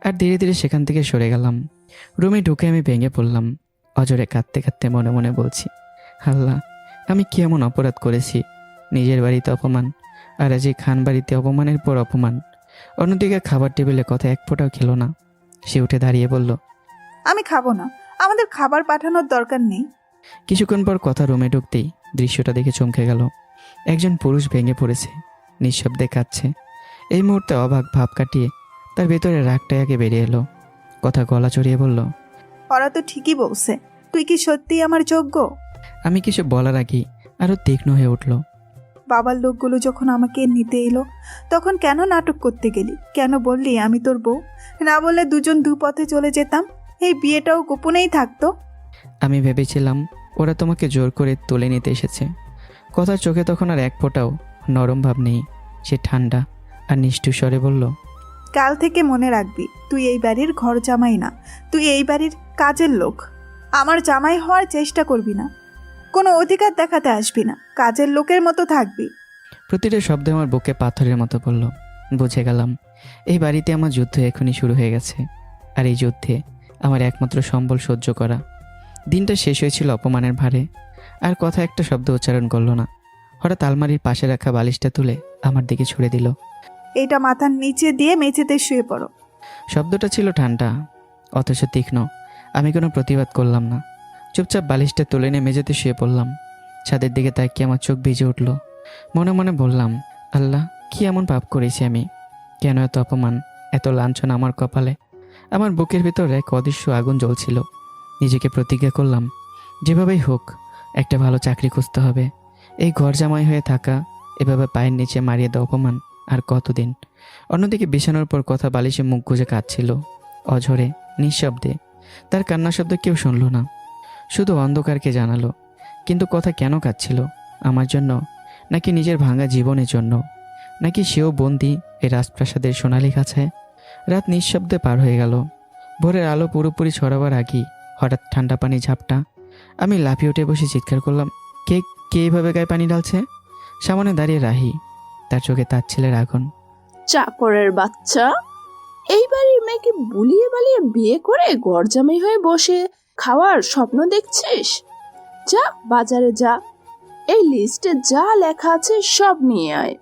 আর ধীরে ধীরে সেখান থেকে সরে গেলাম। রুমে ঢুকে আমি ভেঙে পড়লাম, অজরে কাঁদতে কাঁদতে মনে মনে বলছি, আল্লাহ, আমি কি এমন অপরাধ করেছি? নিজের বাড়িতে অপমান, আর আজ এই খান বাড়িতে অপমানের পর অপমান। অন্যদিকে খাবার টেবিলে কথা এক ফোঁটাও খেলো না। সে উঠে দাঁড়িয়ে বলল, আমি খাবো না, আমাদের খাবার পাঠানোর দরকার নেই। কিছুক্ষণ পর কথা রুমে ঢুকতেই দৃশ্যটা দেখে চমকে গেল। একজন পুরুষ ভেঙে পড়েছে, নিঃশব্দে কাঁদছে। এই মুহূর্তে অবাক ভাব কাটিয়ে তার ভেতরে রাগটাই আগে বেরিয়ে এলো। কথা গলা চড়িয়ে বলল, ওরা তো ঠিকই বলছে, তুই কি সত্যিই আমার যোগ্য? আমি কিছু বলার আগেই আরও তীক্ষ্ণ হয়ে উঠল। বাবার লোকগুলো যখন আমাকে নিতে এলো, তখন কেন নাটক করতে গেলি? কেন বললি আমি তোর বউ? না বললে দুজন দুপথে চলে যেতাম, এই বিয়েটাও গোপনেই থাকতো। আমি ভেবেছিলাম ওরা তোমাকে জোর করে তুলে নিতে এসেছে। কথার চোখে তখন আর এক ফোঁটাও নরম ভাব নেই। সে ঠান্ডা আর নিষ্ঠুর স্বরে বলল, কাল থেকে মনে রাখবি, তুই এই বাড়ির ঘর জামাই না, তুই এই বাড়ির কাজের লোক। আমার জামাই হওয়ার চেষ্টা করবি না, কোনো অধিকার দেখাতে আসবি না, কাজের লোকের মতো থাকবি। প্রতিটা শব্দে আমার বুকে পাথরের মতো পড়ল। বুঝে গেলাম এই বাড়িতে আমার যুদ্ধ এখনই শুরু হয়ে গেছে, আর এই যুদ্ধে আমার একমাত্র সম্বল সহ্য করা। দিনটা শেষ হয়েছিল অপমানের ভারে। আর কথা একটা শব্দ উচ্চারণ করলো না। হঠাৎ আলমারির পাশে রাখা বালিশটা তুলে আমার দিকে ছুড়ে দিল। এইটা মাথার নিচে দিয়ে মেঝেতে শুয়ে পড়ো। শব্দটা ছিল ঠান্ডা অথচ তীক্ষ্ণ। আমি কোনো প্রতিবাদ করলাম না, চুপচাপ বালিশটা তুলে নিয়ে মেঝেতে শুয়ে পড়লাম। ছাদের দিকে তাকিয়ে আমার চোখ ভিজে উঠল। মনে মনে বললাম, আল্লাহ, কি এমন পাপ করেছি আমি? কেন এত অপমান, এত লাঞ্ছনা আমার কপালে? আমার বুকের ভিতর এক অদৃশ্য আগুন জ্বলছিল। নিজেকে প্রতিজ্ঞা করলাম, যেভাবেই হোক একটা ভালো চাকরি খুঁজতে হবে। এই ঘর জামাই হয়ে থাকা, এভাবে পায়ের নিচে মারিয়ে দেওয়া অপমান আর কতদিন? অন্যদিকে বিছানোর পর কথা বালিশে মুখ গুজে কাঁদছিল, অঝরে, নিঃশব্দে। তার কান্নার শব্দ কেউ শুনল না, শুধু অন্ধকারকে জানালো। কিন্তু কথা কেন কাঁদছিল? আমার জন্য, নাকি নিজের ভাঙা জীবনের জন্য, নাকি সেও বন্দি এই রাজপ্রাসাদের সোনালি গাছায়? রাত নিঃশব্দে পার হয়ে গেল। ভোরের আলো পুরোপুরি ছড়াবার আগেই হঠাৎ ঠান্ডা পানি ঝাপটা। আমি লাফিয়ে উঠে বসে চিৎকার করলাম, কে কে এইভাবে গায়ে পানি ঢালছে? সামনে দাঁড়িয়ে রাহি, তার চোখে তার ছেলের আগুন। চাকরের বাচ্চা, এই বাড়ির মেয়েকে বুলিয়ে বালিয়ে বিয়ে করে গরজামাই হয়ে বসে খাওয়ার স্বপ্ন দেখছিস? যা বাজারে যা, এই লিস্টে যা লেখা আছে সব নিয়ে আয়।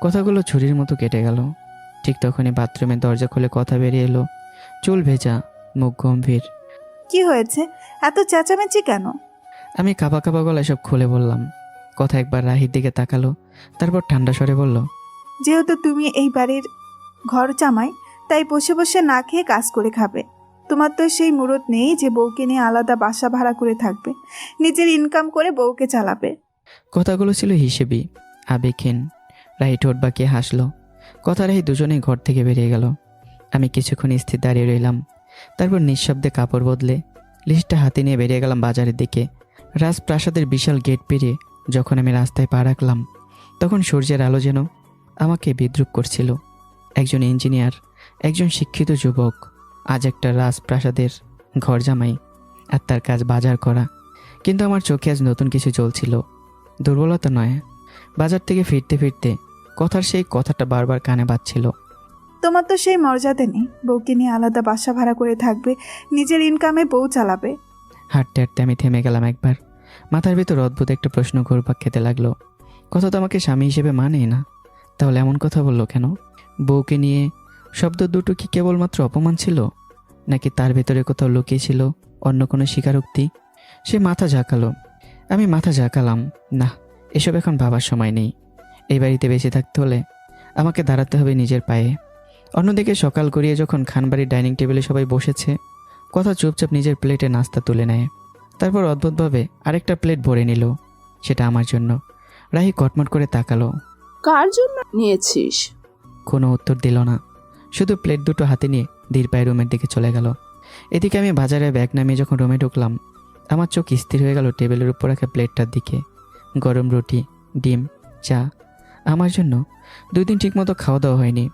কথাগুলো ছুরির মতো কেটে গেল। ঠিক তখনই বাথরুমের দরজা খুলে কথা বেরিয়ে এলো, চুল ভেজা, মুখ গম্ভীর। কি হয়েছে, এত চেঁচামেচি কেন? আমি কাঁপা কাঁপা গলায় সব খুলে বললাম। কথা একবার রাহির দিকে তাকালো, তারপর ঠান্ডা স্বরে বলল, যেহেতু তুমি এই বাড়ির ঘর জামাই, তাই বসে বসে না খেয়ে কাজ করে খাবে। তোমার তো সেই মুরত নেই যে বউকে নিয়ে আলাদা বাসা ভাড়া করে থাকবে, নিজের ইনকাম করে বউকে চালাবে। কথাগুলো ছিল হিসেবি, আবেগহীন। রাহি ঠোঁট বাঁকিয়ে হাসলো। কথা রাহি দুজনেই ঘর থেকে বেরিয়ে গেল। আমি কিছুক্ষণ স্থির দাঁড়িয়ে রইলাম, তারপর নিঃশব্দে কাপড় বদলে লিস্টটা হাতে নিয়ে বেরিয়ে গেলাম বাজারের দিকে। রাজপ্রাসাদের বিশাল গেট পেরিয়ে যখন আমি রাস্তায় পা রাখলাম, তখন সূর্যের আলো যেন আমাকে বিদ্রুপ করছিল। একজন ইঞ্জিনিয়ার, একজন শিক্ষিত যুবক, আজ একটা রাজপ্রাসাদের ঘর জামাই, আর তার কাজ বাজার করা। কিন্তু আমার চোখে আজ নতুন কিছু চলছিল। দুর্বলতা নয়, বাজার থেকে ফিরতে ফিরতে কথার সেই কথাটা বারবার কানে বাজছিল। তোমার তো সেই মর্যাদা নেই, বউকে নিয়ে আলাদা বাসা ভাড়া করে থাকবে, নিজের ইনকামে বউ চালাবে। হাঁটতে হাঁটতে আমি থেমে গেলাম একবার। মাথার ভিতর অদ্ভুত একটা প্রশ্ন ঘুরপাক খেতে লাগলো। কথা তো আমাকে স্বামী হিসেবে মানেই না, তাহলে এমন কথা বললো কেন? বউকে নিয়ে শব্দ দুটো কি কেবলমাত্র অপমান ছিল, নাকি তার ভেতরে কোথাও লুকিয়ে ছিল অন্য কোনো স্বীকারোক্তি? সে মাথা ঝাঁকালো, আমি মাথা ঝাঁকালাম। না, এসব এখন ভাবার সময় নেই। এই বাড়িতে বেঁচে থাকতে হলে আমাকে দাঁড়াতে হবে নিজের পায়ে। অন্যদিকে সকাল গড়িয়ে যখন খানবাড়ির ডাইনিং টেবিলে সবাই বসেছে, কথা চুপচাপ নিজের প্লেটে নাস্তা তুলে নেয়। তারপর অদ্ভুতভাবে আরেকটা প্লেট ভরে নিল, সেটা আমার জন্য। রাহি কটমট করে তাকালো। কার জন্য নিয়েছিস? কোনো উত্তর দিল না, শুধু প্লেট দুটো হাতে নিয়ে ধীর পায়ে রুমের দিকে চলে গেল। এদিকে আমি বাজারে ব্যাগ নামিয়ে যখন রুমে ঢুকলাম, আমার চোখ স্থির হয়ে গেল টেবিলের উপর রাখা প্লেটটার দিকে। গরম রুটি, ডিম, চা। আমার জন্য 2 দিন ঠিকমতো খাওয়া দাওয়া হয়নি।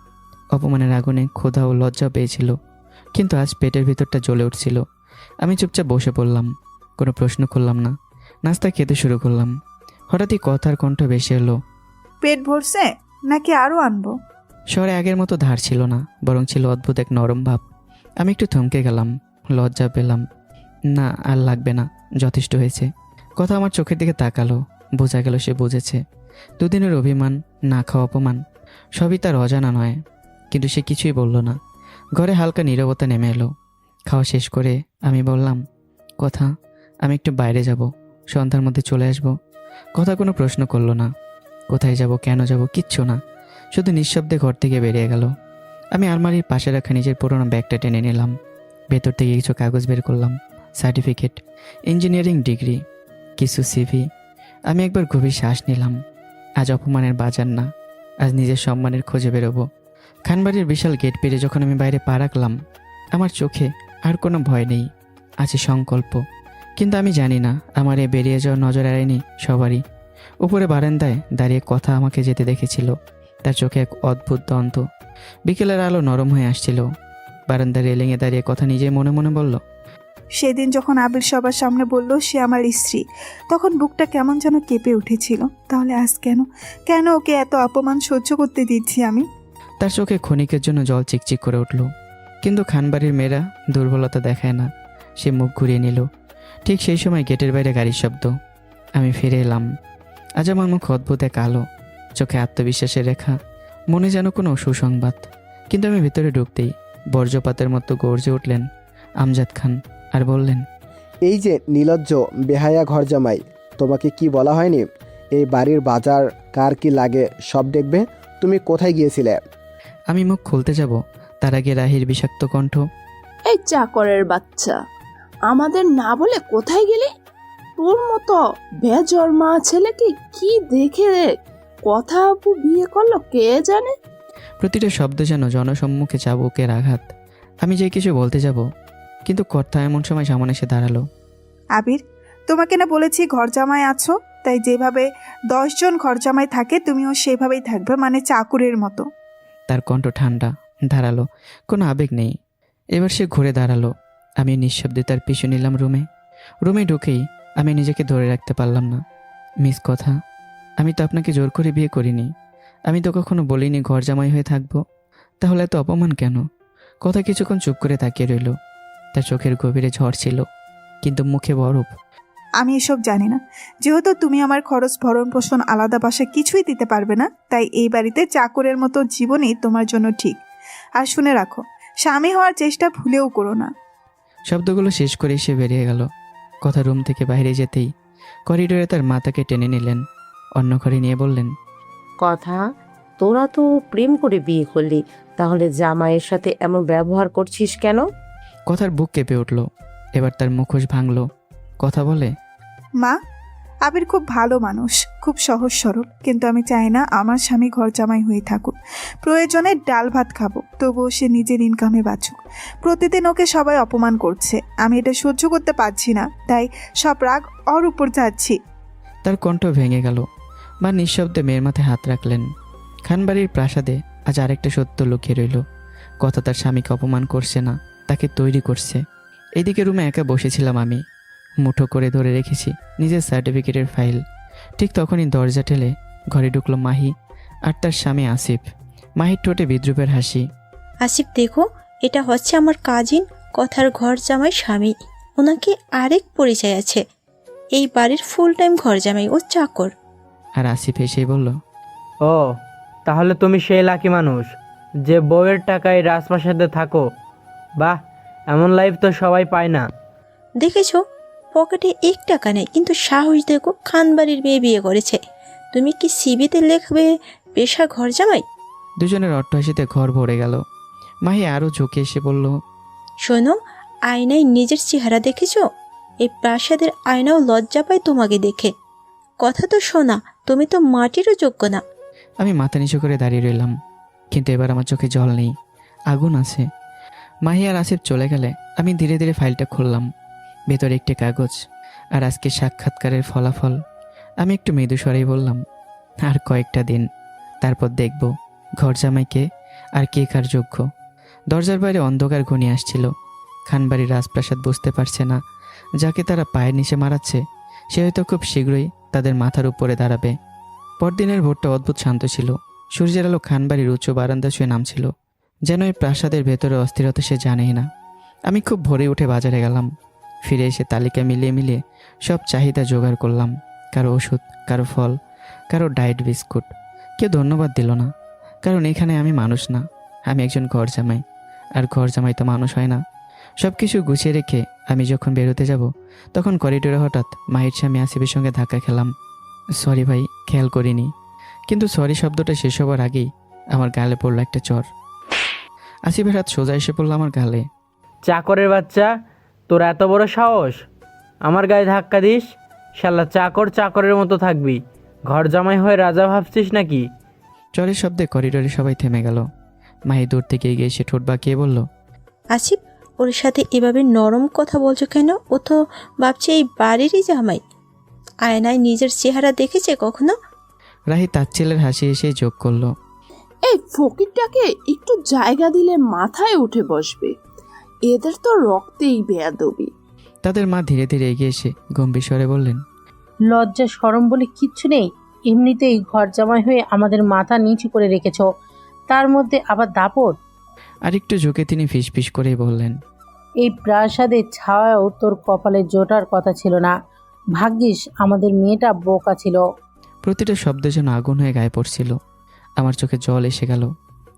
অপমানের আগুনে ক্ষুধা ও লজ্জা পেয়েছিল, কিন্তু আজ পেটের ভিতরটা জ্বলে উঠছিল। আমি চুপচাপ বসে পড়লাম, কোনো প্রশ্ন করলাম না। নাস্তা খেতে শুরু করলাম। হঠাৎই কথার কণ্ঠ ভেসে এলো। পেট ভরছে নাকি আরো আনবো? শহরে আগের মতো ধার ছিল না, বরং ছিল অদ্ভুত এক নরম ভাব। আমি একটু থমকে গেলাম, লজ্জা পেলাম। না, আর লাগবে না, যথেষ্ট হয়েছে। কথা আমার চোখের দিকে তাকালো, বোঝা গেল সে বুঝেছে। 2 দিনের অভিমান, না খাওয়া অপমান, সবই তার অজানা নয়। কিন্তু সে কিছুই বলল না। ঘরে হালকা নীরবতা নেমে এলো। খাওয়া শেষ করে আমি বললাম, কথা, আমি একটু বাইরে যাব, সন্ধ্যার মধ্যে চলে আসব। কথা কোনো প্রশ্ন করলো না। কোথায় যাব, কেন যাব, কিচ্ছু না, শুধু নিঃশব্দে ঘর থেকে বেরিয়ে গেল। আমি আলমারির পাশে রাখা নিজের পুরোনো ব্যাগটা টেনে নিলাম। ভেতর থেকে কিছু কাগজ বের করলাম, সার্টিফিকেট, ইঞ্জিনিয়ারিং ডিগ্রি, কিছু সিভি। আমি একবার গভীর শ্বাস নিলাম। আজ অপমানের বাজার না, আজ নিজের সম্মানের খোঁজে বেরোবো। খানবাড়ির বিশাল গেট পেরিয়ে যখন আমি বাইরে পা রাখলাম, আমার চোখে আর কোনো ভয় নেই, আছে সংকল্প। কিন্তু আমি জানি না আমার এ বেরিয়ে যাওয়া নজর এড়ায়নি সবারই। উপরে বারান্দায় দাঁড়িয়ে কথা আমাকে যেতে দেখেছিল। তার চোখে এক অদ্ভুত দ্বন্দ্ব। বিকেলের আলো নরম হয়ে আসছিল। বারান্দার রেলিংয়ে দাঁড়িয়ে কথা নিজেই মনে মনে বলল, সেদিন যখন আবির সবার সামনে বলল সে আমার স্ত্রী, তখন বুকটা কেমন যেন কেঁপে উঠেছিল। তাহলে আজ কেন ওকে এত অপমান সহ্য করতে দিচ্ছি আমি? তার চোখে ক্ষণিকের জন্য জল চিকচিক করে উঠল। কিন্তু খানবাড়ির মেয়েরা দুর্বলতা দেখায় না। সে মুখ ঘুরিয়ে নিল। ঠিক সেই সময় গেটের বাইরে গাড়ির শব্দ। আমি ফিরে এলাম। আজ আমার মুখ অদ্ভুত এক আলো, চোখে আত্মবিশ্বাসের রেখা, মনে যেন কোনো সুসংবাদ। কিন্তু আমি ভিতরে ঢুকতেই বর্জ্যপাতের মতো গর্জে উঠলেন আমজাদ খান আর বললেন, এই যে নির্লজ্জ বেহায়া ঘর জামাই, তোমাকে কি বলা হয়নি এই বাড়ির বাজার কার কি লাগে সব দেখবে? তুমি কোথায় গিয়েছিলে? আমি মুখ খুলতে যাব, তার আগে রাহির বিষাক্ত কণ্ঠ, এই চাকরের বাচ্চা, আমাদের না বলে কোথায় গেলি? তোর মতো বেজন্মা ছেলেকে কি দেখে কথা আপু বিয়ে করলো কে জানে? প্রতিটা শব্দ যেন জনসম্মুখে চাবুকের আঘাত। আমি যে কিছু বলতে যাব, কিন্তু কর্তা এমন সময় সামনে এসে দাঁড়ালো। আবির, তোমাকে না বলেছি ঘর জামাই আছো, তাই যেভাবে 10 জন ঘর জামাই থাকে তুমিও সেভাবেই থাকবে, মানে চাকুরের মতো। তার কণ্ঠ ঠান্ডা, ধারালো, কোনো আবেগ নেই। এবার সে ঘুরে দাঁড়ালো। আমি নিঃশব্দে তার পিছু নিলাম রুমে ঢুকেই আমি নিজেকে ধরে রাখতে পারলাম না। মিস কথা, আমি তো আপনাকে জোর করে বিয়ে করিনি। আমি তো কখনো বলিনি ঘর জামাই হয়ে থাকবো। তাহলে এত অপমান কেন? কথা কিছুক্ষণ চুপ করে তাকিয়ে রইল। তার চোখের গভীরে ঝড় ছিল, কিন্তু মুখে বরফ। আমি এসব জানি না। যেহেতু তুমি আমার খরচ ভরণ পোষণ আলাদা বাসা কিছুই দিতে পারবে না, তাই এই বাড়িতে চাকরের মতো জীবনই তোমার জন্য ঠিক। আর শুনে রাখো, স্বামী হওয়ার চেষ্টা ভুলেও করো না। শব্দগুলো শেষ করে সে বেরিয়ে গেল। কথা রুম থেকে বাইরে যেতেই করিডোরে তার মাতাকে টেনে নিলেন, অন্য ঘরে নিয়ে বললেন, কথা, তোরা তো প্রেম করে বিয়ে করলি, তাহলে জামাইয়ের সাথে এমন ব্যবহার করছিস কেন? কথার বুক কেঁপে উঠল। এবার তার মুখোশ ভাঙল। কথা বলে, মা, আবির খুব ভালো মানুষ, খুব সহজ সরল, কিন্তু আমি চাই না আমার স্বামী ঘর জামাই হয়ে থাকুক। প্রয়োজনে ডাল ভাত খাবো, তবুও সে নিজের ইনকামে বাঁচুক। প্রতিদিন ওকে সবাই অপমান করছে, আমি এটা সহ্য করতে পারছি না, তাই সব রাগ ওর উপর যাচ্ছি। তার কণ্ঠ ভেঙে গেল। বা নিঃশব্দে মেয়ের মাথায় হাত রাখলেন। খানবাড়ির প্রাসাদে আজ আরেকটা সত্য লুকিয়ে রইল। কথা তার স্বামীকে অপমান করছে না, তাকে তৈরি করছে। এদিকে রুমে একা বসেছিলাম আমি, মুঠো করে ধরে রেখেছি নিজের সার্টিফিকেটের ফাইল। ঠিক তখনই দরজা ঠেলে ঘরে ঢুকলো মাহি আর তার স্বামী আসিফ। মাহির ঠোঁটে বিদ্রুপের হাসি। আসিফ দেখো, এটা হচ্ছে আমার কাজিন, কথার ঘর জামাই স্বামী। ওনাকে আরেক পরিচয় আছে, এই বাড়ির ফুল টাইম ঘর জামাই, ও চাকর। আর আসিফ এসেই বলল, ও তাহলে তুমি সেই লাকি মানুষ যে বউয়ের টাকায় রাজপ্রাসাদে থাকো। বাহ, এমন লাইফ তো সবাই পায় না। দেখেছো, পকেটে 1 টাকা নেই, কিন্তু সাহস দেখো, খানবাড়ির মেয়ে বিয়ে করেছে। তুমি কি সিবিতে লিখবে পেশা ঘর জামাই? দুজনের অট্টহাসিতে ঘর ভরে গেল। মাহি আরও ঝুঁকে এসে বলল, শোনো, আয়নায় নিজের চেহারা দেখেছো? এই প্রাসাদের আয়নাও লজ্জা পায় তোমাকে দেখে। কথা তো শোনা, তুমি তো মাটিরও যোগ্য না। আমি মাথা নিচু করে দাঁড়িয়ে রইলাম, কিন্তু এবার আমার চোখে জল নেই, আগুন আছে। মাহি আর আসিফ চলে গেলে আমি ধীরে ধীরে ফাইলটা খুললাম। ভেতরে একটি কাগজ আর আজকে সাক্ষাৎকারের ফলাফল। আমি একটু মৃদু স্বরেই বললাম, আর কয়েকটা দিন, তারপর দেখব ঘর জামাইকে আর কে কার যোগ্য। দরজার বাইরে অন্ধকার ঘনিয়ে আসছিল। খানবাড়ির রাজপ্রাসাদ বুঝতে পারছে না, যাকে তারা পায়ের নিচে মারাচ্ছে সে হয়তো খুব শীঘ্রই তাদের মাথার উপরে দাঁড়াবে। পরদিনের ভোরটা অদ্ভুত শান্ত ছিল। সূর্যের আলো খানবাড়ির উঁচু বারান্দা ছুঁয়ে নামছিল, যেন এই প্রাসাদের ভেতরে অস্থিরতা সে জানেই না। আমি খুব ভোরে উঠে বাজারে গেলাম। ফিরে এসে তালিকা মিলিয়ে মিলিয়ে সব চাহিদা জোগাড় করলাম। কারো ওষুধ, কারো ফল, কারো ডায়েট বিস্কুট। কেউ ধন্যবাদ দিল না, কারণ এখানে আমি মানুষ না, আমি একজন ঘর জামাই। আর ঘর জামাই তো মানুষ হয় না। সব কিছু গুছিয়ে রেখে আমি যখন বেরোতে যাব, তখন করিডোরে হঠাৎ মাহির স্বামী আসিফের সঙ্গে ধাক্কা খেলাম। সরি ভাই, খেয়াল করিনি। কিন্তু সরি শব্দটা শেষ হবার আগেই আমার গালে পড়লো একটা চর। আসিফের হাত সোজা এসে পড়লো আমার গালে। চাকরের বাচ্চা, তোর এত বড় সাহস আমার গায়ে ধাক্কা দিস? শালা চাকর চাকরের মতো থাকবি, ঘর জামাই হয়ে রাজা ভাবছিস নাকি? চরের শব্দে করিডোরে সবাই থেমে গেল। মাহি দূর থেকে এগিয়ে এসে ঠোঁট বাঁকিয়ে বলল, আসিফ, ওর সাথে এভাবে নরম কথা বলছো কেন? ও তো ভাবছে এই বাড়িরই জামাই। আয়নায় নিজের চেহারা দেখেছে কখনো? রাহি তাচ্ছিলের হাসি এসে যোগ করলো, এই ফকিরটাকে একটু জায়গা দিলে মাথায় উঠে বসবে। এদের তো রক্তেই বেয়াদবি। তাদের মা ধীরে ধীরে এগিয়ে এসে গম্ভীর স্বরে বললেন, লজ্জা শরম বলে কিচ্ছু নেই। এমনিতেই ঘর জামাই হয়ে আমাদের মাথা নিচু করে রেখেছো, তার মধ্যে আবার দাপট। আর একটু ঝুঁকে তিনি ফিস ফিস করেই বললেন, এই প্রাসাদের ছায়াও তোর কপালে জোটার কথা ছিল না। ভাগ্যিস আমাদের মেয়েটা বোকা ছিল। প্রতিটা শব্দ যেন আগুন হয়ে গায়ে পড়ছিল। আমার চোখে জল এসে গেল,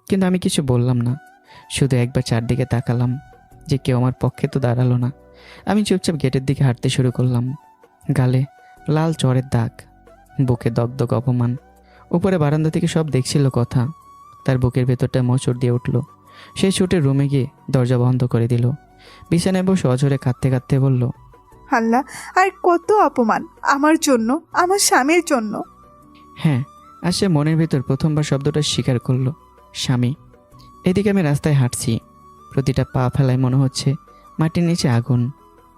কিন্তু আমি কিছু বললাম না। শুধু একবার চারদিকে তাকালাম, যে কেউ আমার পক্ষে তো দাঁড়ালো না। আমি চুপচাপ গেটের দিকে হাঁটতে শুরু করলাম। গালে লাল চরের দাগ, বুকে দগদগ অপমান। উপরে বারান্দা থেকে সব দেখছিল কথা। তার বুকের ভেতরটা মোচড় দিয়ে উঠল। সে ছুটে রুমে গিয়ে দরজা বন্ধ করে দিল। বিছানায় বসে অঝরে কাঁদতে কাঁদতে বলল, আল্লাহ, আর কত অপমান আমার জন্য, আমার স্বামীর জন্য। হ্যাঁ, আর সে মনের ভেতর প্রথমবার শব্দটা স্বীকার করলো, স্বামী। এদিকে আমি রাস্তায় হাঁটছি। প্রতিটা পা ফেলায় মনে হচ্ছে মাটির নিচে আগুন।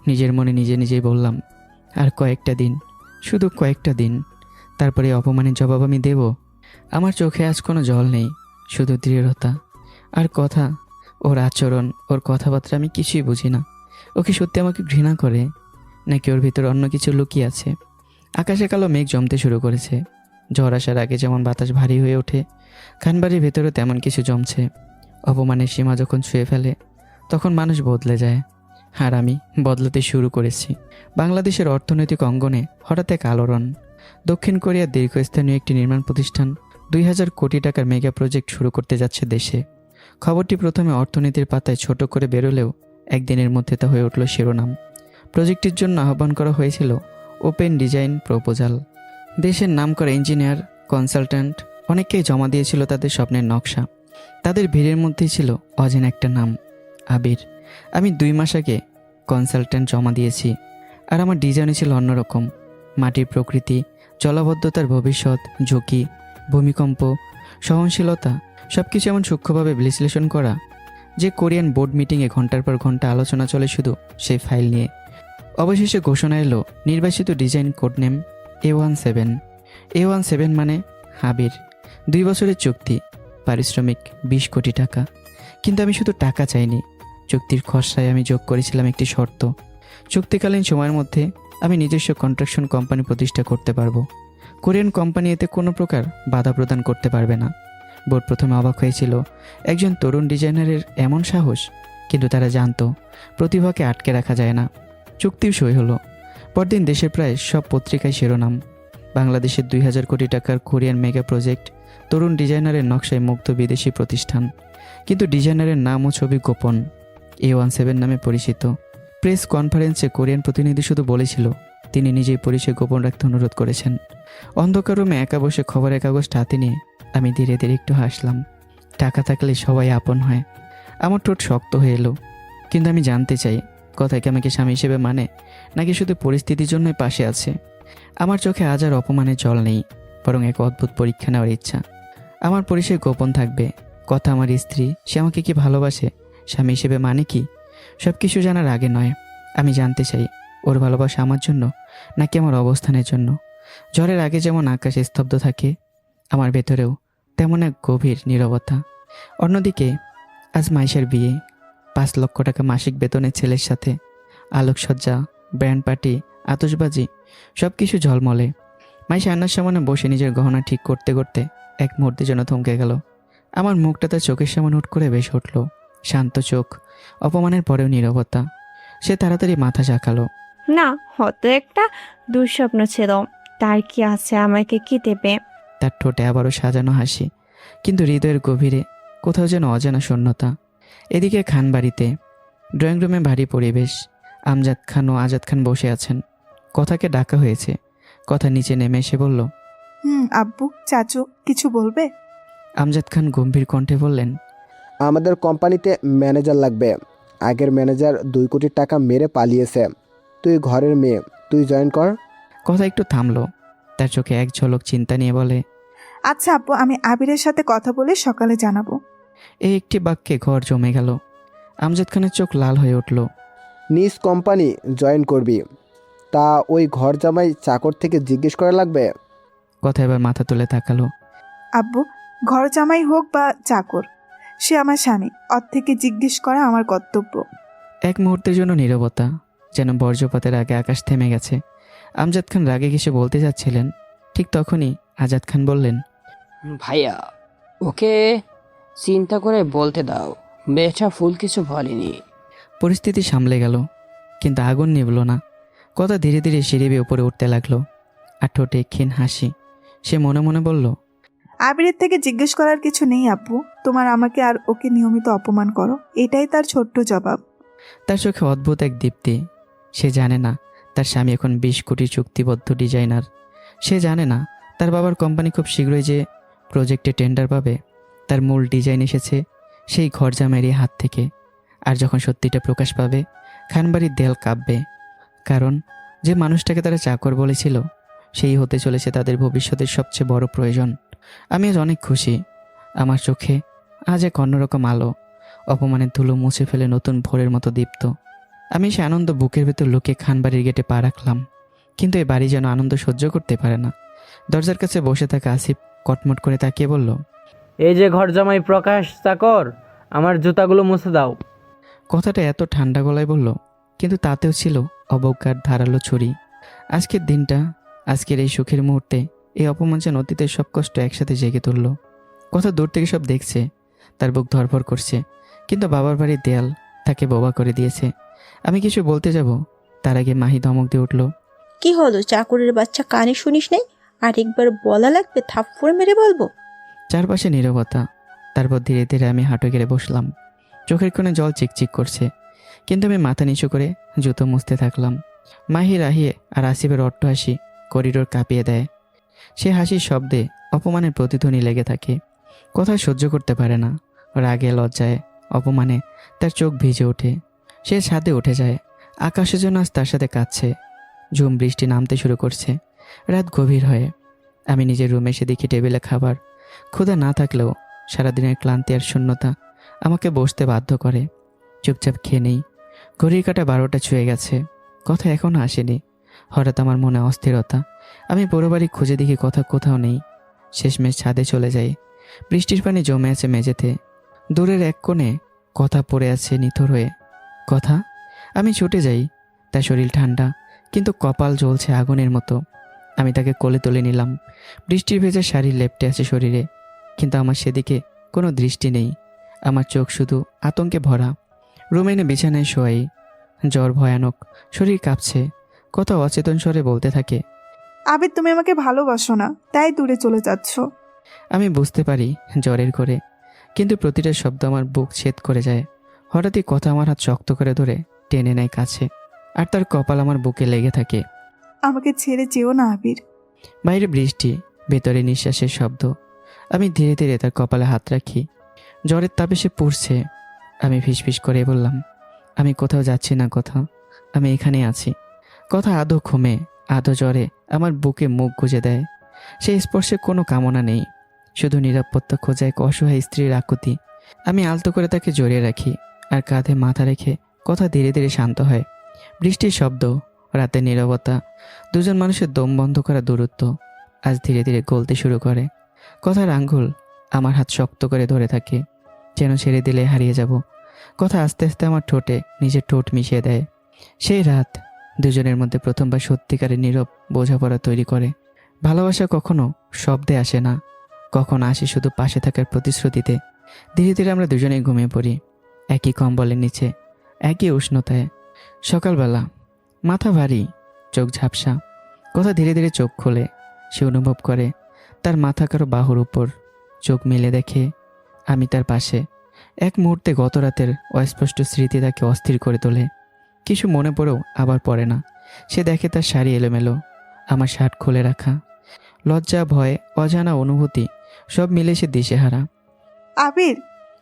নিজের মনে নিজে নিজেই বললাম, আর কয়েকটা দিন, শুধু কয়েকটা দিন, তারপরে অপমানের জবাব আমি দেব। আমার চোখে আজ কোনো জল নেই, শুধু দৃঢ়তা আর কথা। ওর আচরণ, ওর কথাবার্তা আমি কিছুই বুঝি না। ও কি সত্যি আমাকে ঘৃণা করে, নাকি ওর ভিতর অন্য কিছু লুকিয়ে আছে? আকাশে কালো মেঘ জমতে শুরু করেছে। ঝড় আসার আগে যেমন বাতাস ভারী হয়ে ওঠে, খানবাড়ির ভেতরেও তেমন কিছু জমছে। অপমানের সীমা যখন ছুঁয়ে ফেলে, তখন মানুষ বদলে যায়। আর আমি বদলাতে শুরু করেছি। বাংলাদেশের অর্থনৈতিক অঙ্গনে হঠাৎ এক আলোড়ন। দক্ষিণ কোরিয়ার দীর্ঘস্থানীয় একটি নির্মাণ প্রতিষ্ঠান 2000 কোটি টাকার মেগা প্রজেক্ট শুরু করতে যাচ্ছে দেশে। খবরটি প্রথমে অর্থনীতির পাতায় ছোট করে বেরোলেও একদিনের মধ্যে তা হয়ে উঠল শিরোনাম। প্রজেক্টটির জন্য আহ্বান করা হয়েছিল ওপেন ডিজাইন প্রপোজাল। দেশের নামকরা ইঞ্জিনিয়ার, কনসালট্যান্ট অনেকেই জমা দিয়েছিল তাদের স্বপ্নের নকশা। তাদের ভিড়ের মধ্যেই ছিল অজানা একটা নাম, আবির। আমি 2 মাস আগে কনসালট্যান্ট জমা দিয়েছি, আর আমার ডিজাইনই ছিল অন্যরকম। মাটির প্রকৃতি, জলাবদ্ধতার ভবিষ্যৎ, ঝুঁকি, ভূমিকম্প, সহনশীলতা সব কিছু এমন সূক্ষ্মভাবে বিশ্লেষণ করা যে কোরিয়ান বোর্ড মিটিংয়ে ঘন্টার পর ঘন্টা আলোচনা চলে শুধু সেই ফাইল নিয়ে। অবশেষে ঘোষণা এলো নির্বাচিত design code name A17। A17 মানে আবির। 2 বছরের চুক্তি, পারিশ্রমিক 20 কোটি টাকা। কিন্তু আমি শুধু টাকা চাইনি, চুক্তির খসড়ায় আমি যোগ করেছিলাম একটি শর্ত। চুক্তিকালীন সময়ের মধ্যে আমি নিজস্ব কনস্ট্রাকশন কোম্পানি প্রতিষ্ঠা করতে পারবো। কোরিয়ান কোম্পানি এতে কোনো প্রকার বাধা প্রদান করতে পারবে না। বোর্ড প্রথমে অবাক হয়েছিল একজন তরুণ ডিজাইনারের এমন সাহস, কিন্তু তারা জানতো প্রতিভাকে আটকে রাখা যায় না। চুক্তিও সই হলো। পরদিন দেশের প্রায় সব পত্রিকায় শিরোনাম, বাংলাদেশের 2000 কোটি টাকার কোরিয়ান মেগা প্রজেক্ট, তরুণ ডিজাইনারের নকশায় মুগ্ধ বিদেশি প্রতিষ্ঠান। কিন্তু ডিজাইনারের নাম ও ছবি গোপন, A17 নামে পরিচিত। প্রেস কনফারেন্সে কোরিয়ান প্রতিনিধি শুধু বলেছিল তিনি নিজেই পরিচয় গোপন রাখতে অনুরোধ করেছেন। অন্ধকার রুমে একা বসে খবরের কাগজটা হাতে নিয়ে আমি ধীরে ধীরে একটু হাসলাম। টাকা থাকলে সবাই আপন হয়। আমার ঠোঁট শক্ত হয়ে এলো, কিন্তু আমি জানতে চাই কথায় কি আমাকে স্বামী হিসেবে মানে, নাকি শুধু পরিস্থিতির জন্যই পাশে আছে। আমার চোখে আজ আর অপমানের জল নেই, বরং এক অদ্ভুত পরীক্ষা নেওয়ার ইচ্ছা। আমার পরিচয় গোপন থাকবে, কথা আমার স্ত্রী, সে আমাকে কি ভালোবাসে, স্বামী হিসেবে মানে কি, সব কিছু জানার আগে নয়। আমি জানতে চাই ওর ভালোবাসা আমার জন্য নাকি আমার অবস্থানের জন্য। ঝড়ের আগে যেমন আকাশ স্তব্ধ থাকে, আমার ভেতরেও তেমন এক গভীর নীরবতা। অন্যদিকে আজ মাইশার বিয়ে, 5 লক্ষ টাকা মাসিক বেতনের ছেলের সাথে, আলোকসজ্জা, ব্যান্ড পার্টি, আতশবাজি, সব কিছু ঝলমলে। মাইশা আয়নার সামনে বসে নিজের গহনা ঠিক করতে করতে এক মুহূর্তে যেন থমকে গেল। আমার মুখটা তার চোখের সামনে হুট করে বেশ উঠল। শান্ত চোখ, অপমানের পরেও নীরবতা। সে তাড়াতাড়ি মাথা ঝাঁকালো। না, হয়তো একটা দুঃস্বপ্ন ছিল। তার কি আছে, আমাকে কি দেবে? তার ঠোঁটে আবারও সাজানো হাসি, কিন্তু হৃদয়ের গভীরে কোথাও যেন অজানা শূন্যতা। এদিকে খান বাড়িতে ড্রয়িং রুমে ভারী পরিবেশ। আমজাদ খান ও আজাদ খান বসে আছেন। কথাকে ডাকা হয়েছে। কথা নিচে নেমে এসে বলল, আব্বু, চাচু কিছু বলবে? আমজাদ খান গম্ভীর কণ্ঠে বললেন, আমাদের কোম্পানিতে ম্যানেজার লাগবে। আগের ম্যানেজার 2 কোটি টাকা মেরে পালিয়েছে। তুই ঘরের মেয়ে, তুই জয়েন কর। কথা একটু থামলো। তার চোখে এক ঝলক চিন্তা নিয়ে বলে, আচ্ছা আব্বু, আমি আবিরের সাথে কথা বলে সকালে জানাবো। এই একটি বাক্যে ঘর জমে গেল। আমজাদ খানের চোখ লাল হয়ে উঠল। নিজ কোম্পানি জয়েন করবি, তা ওই ঘর জামাই চাকর থেকে জিজ্ঞেস করা লাগবে? কথা এবার মাথা তুলে তাকালো। আব্বু, ঘর জামাই হোক বা চাকর, সে আমার স্বামী, ওর থেকে জিজ্ঞেস করা আমার কর্তব্য। এক মুহূর্তের জন্য নীরবতা, যেন বজ্রপাতের আগে আকাশ থেমে গেছে। আমজাদ খান রাগে কিছু বলতে যাচ্ছিলেন, ঠিক তখনই আজাদ খান বললেন, ভাইয়া, ওকে চিন্তা করে বলতে দাও, মেয়েটা ফুল কিছু বলেনি। পরিস্থিতি সামলে গেল, কিন্তু আগুন নিভল না। কথা ধীরে ধীরে সিঁড়ি বেয়ে উপরে উঠতে লাগলো, আর ঠোঁটে ক্ষীণ হাসি। সে মনে মনে বলল, আবিরের থেকে জিজ্ঞেস করার কিছু নেই আব্বু, তোমার আমাকে আর ওকে নিয়মিত অপমান করো, এটাই তার ছোট্ট জবাব। তার চোখে অদ্ভুত এক দীপ্তি। সে জানে না তার স্বামী এখন 20 কোটি চুক্তিবদ্ধ ডিজাইনার। সে জানে না তার বাবার কোম্পানি খুব শীঘ্রই যে প্রজেক্টে টেন্ডার পাবে, তার মূল ডিজাইন এসেছে সেই ঘর জামাইয়েরই হাত থেকে। আর যখন সত্যিটা প্রকাশ পাবে, খানবাড়ির দেয়াল কাঁপবে। কারণ যে মানুষটাকে তারা চাকর বলেছিল, সেই হতে চলেছে তাদের ভবিষ্যতের সবচেয়ে বড় প্রয়োজন। আমি আজ অনেক খুশি। আমার চোখে আজ এক অন্যরকম আলো, অপমানের ধুলো মুছে ফেলে নতুন ভোরের মতো দীপ্ত। আমি সে আনন্দ বুকের ভেতর লুকিয়ে খানবাড়ির গেটে পা রাখলাম, কিন্তু এই বাড়ি যেন আনন্দ সহ্য করতে পারে না। দরজার কাছে বসে থাকা আসিফ কটমট করে তাকিয়ে বলল, এই যে ঘর জামাই প্রকাশ চাকর, আমার জুতাগুলো মুছে দাও। কথাটা এত ঠান্ডা গলায় বলল, কিন্তু তাতেও ছিল অবজ্ঞার ধারালো ছুরি। আজকের দিনটা, আজকের এই সুখের মুহূর্তে, এই অপমান যেন অতীতের সব কষ্ট একসাথে জেগে তুলল। কথা দূর থেকে সব দেখছে, তার বুক ধরফর করছে, কিন্তু বাবার বাড়ির দেয়াল তাকে বোবা করে দিয়েছে। আমি কিছু বলতে যাব, তার আগে মাহি ধমক দিয়ে উঠল, কি হলো, চাকরের বাচ্চা, কানে শুনিস নাই? আরেকবার বলা লাগবে, থাপ্পড় মেরে বলবো। চারপাশে নীরবতা। তারপর ধীরে ধীরে আমি হাঁটু গেড়ে বসলাম। চোখের কোণে জল চিকচিক করছে, কিন্তু আমি মাথা নিচু করে জুতো মুছতে থাকলাম। মাহি, রাহিয়ে আর আসিফের অট্ট হাসি করিডোর কাঁপিয়ে দেয়। সে হাসির শব্দে অপমানের প্রতিধ্বনি লেগে থাকে। কোথায় সহ্য করতে পারে না, রাগে, লজ্জায়, অপমানে তার চোখ ভিজে ওঠে। সে ছাদে উঠে যায়। আকাশের জন্য আজ তার সাথে কাঁদছে। ঝুম বৃষ্টি নামতে শুরু করছে। রাত গভীর হয়। আমি নিজের রুমে এসে দেখি টেবিলে খাবার। ক্ষুধা না থাকলেও সারাদিনের ক্লান্তি আর শূন্যতা আমাকে বসতে বাধ্য করে। চুপচাপ খেয়ে নেই। ঘড়ির কাঁটা 12টা ছুঁয়ে গেছে। কথা এখনও আসেনি। হঠাৎ আমার মনে অস্থিরতা। আমি পুরো বাড়ি খুঁজে দেখি কথা কোথাও নেই। শেষমেশ ছাদে চলে যাই। বৃষ্টির পানি জমে আছে মেঝেতে। দূরের এক কোণে কথা পড়ে আছে নিথর হয়ে। কথা। আমি ছুটে যাই। তার শরীর ঠান্ডা, কিন্তু কপাল জ্বলছে আগুনের মতো। আমি তাকে কোলে তুলে নিলাম। বৃষ্টির ভেজা শাড়ি লেপ্টে আছে শরীরে, কিন্তু আমার সেদিকে কোনো দৃষ্টি নেই। আমার চোখ শুধু আতঙ্কে ভরা। রুমে এনে বিছানায় শোয়াই। জ্বর ভয়ানক, শরীর কাঁপছে। কত অচেতন স্বরে বলতে থাকে, আবির তুমি আমাকে ভালোবাসো না, তাই দূরে চলে যাচ্ছ। আমি বুঝতে পারি জ্বরের করে, কিন্তু প্রতিটা শব্দ আমার বুক ছেদ করে যায়। হঠাৎই কথা আমার হাত শক্ত করে ধরে টেনে নেয় কাছে, আর তার কপাল আমার বুকে লেগে থাকে। আমাকে ছেড়ে যেও না আবির। বাইরে বৃষ্টি, ভেতরে নিঃশ্বাসের শব্দ। আমি ধীরে ধীরে তার কপালে হাত রাখি। জ্বরের তাপে সে পুড়ছে। আমি ফিসফিস করে বললাম, আমি কোথাও যাচ্ছি না কথা, আমি এখানে আছি। কথা আধো ঘুমে আধো জ্বরে আমার বুকে মুখ গুজে দেয়। সেই স্পর্শে কোনো কামনা নেই, শুধু নিরাপত্তা খোঁজা এক অসহায় স্ত্রীর আকুতি। আমি আলতো করে তাকে জড়িয়ে রাখি, আর কাঁধে মাথা রেখে কথা ধীরে ধীরে শান্ত হয়। বৃষ্টির শব্দ, রাতের নীরবতা, দুজন মানুষের দম বন্ধ করা দূরত্ব আজ ধীরে ধীরে গলতে শুরু করে। কথার আঙ্গুল আমার হাত শক্ত করে ধরে থাকে, যেন ছেড়ে দিলে হারিয়ে যাব। কথা আস্তে আস্তে আমার ঠোঁটে নিজের ঠোঁট মিশিয়ে দেয়। সেই রাত দুজনের মধ্যে প্রথমবার সত্যিকারের নীরব বোঝাপড়া তৈরি করে। ভালোবাসা কখনো শব্দে আসে না, কখনো আসে শুধু পাশে থাকার প্রতিশ্রুতিতে। ধীরে ধীরে আমরা দুজনেই ঘুমিয়ে পড়ি, একই কম্বলের নিচে, একই উষ্ণতায়। সকালবেলা মাথা ভারী, চোখ ঝাপসা। কথা ধীরে ধীরে চোখ খোলে। সে অনুভব করে তার মাথা কারো বাহুর উপর। চোখ মেলে দেখে আমি তার পাশে। এক মুহূর্তে গত রাতের অস্পষ্ট স্মৃতি তাকে অস্থির করে তোলে। কিছু মনে পড়েও আবার পড়ে না। সে দেখে তার শাড়ি এলোমেলো, আমার শার্ট খুলে রাখা। লজ্জা, ভয়, অজানা অনুভূতি সব মিলে সে দিশেহারা। আবির,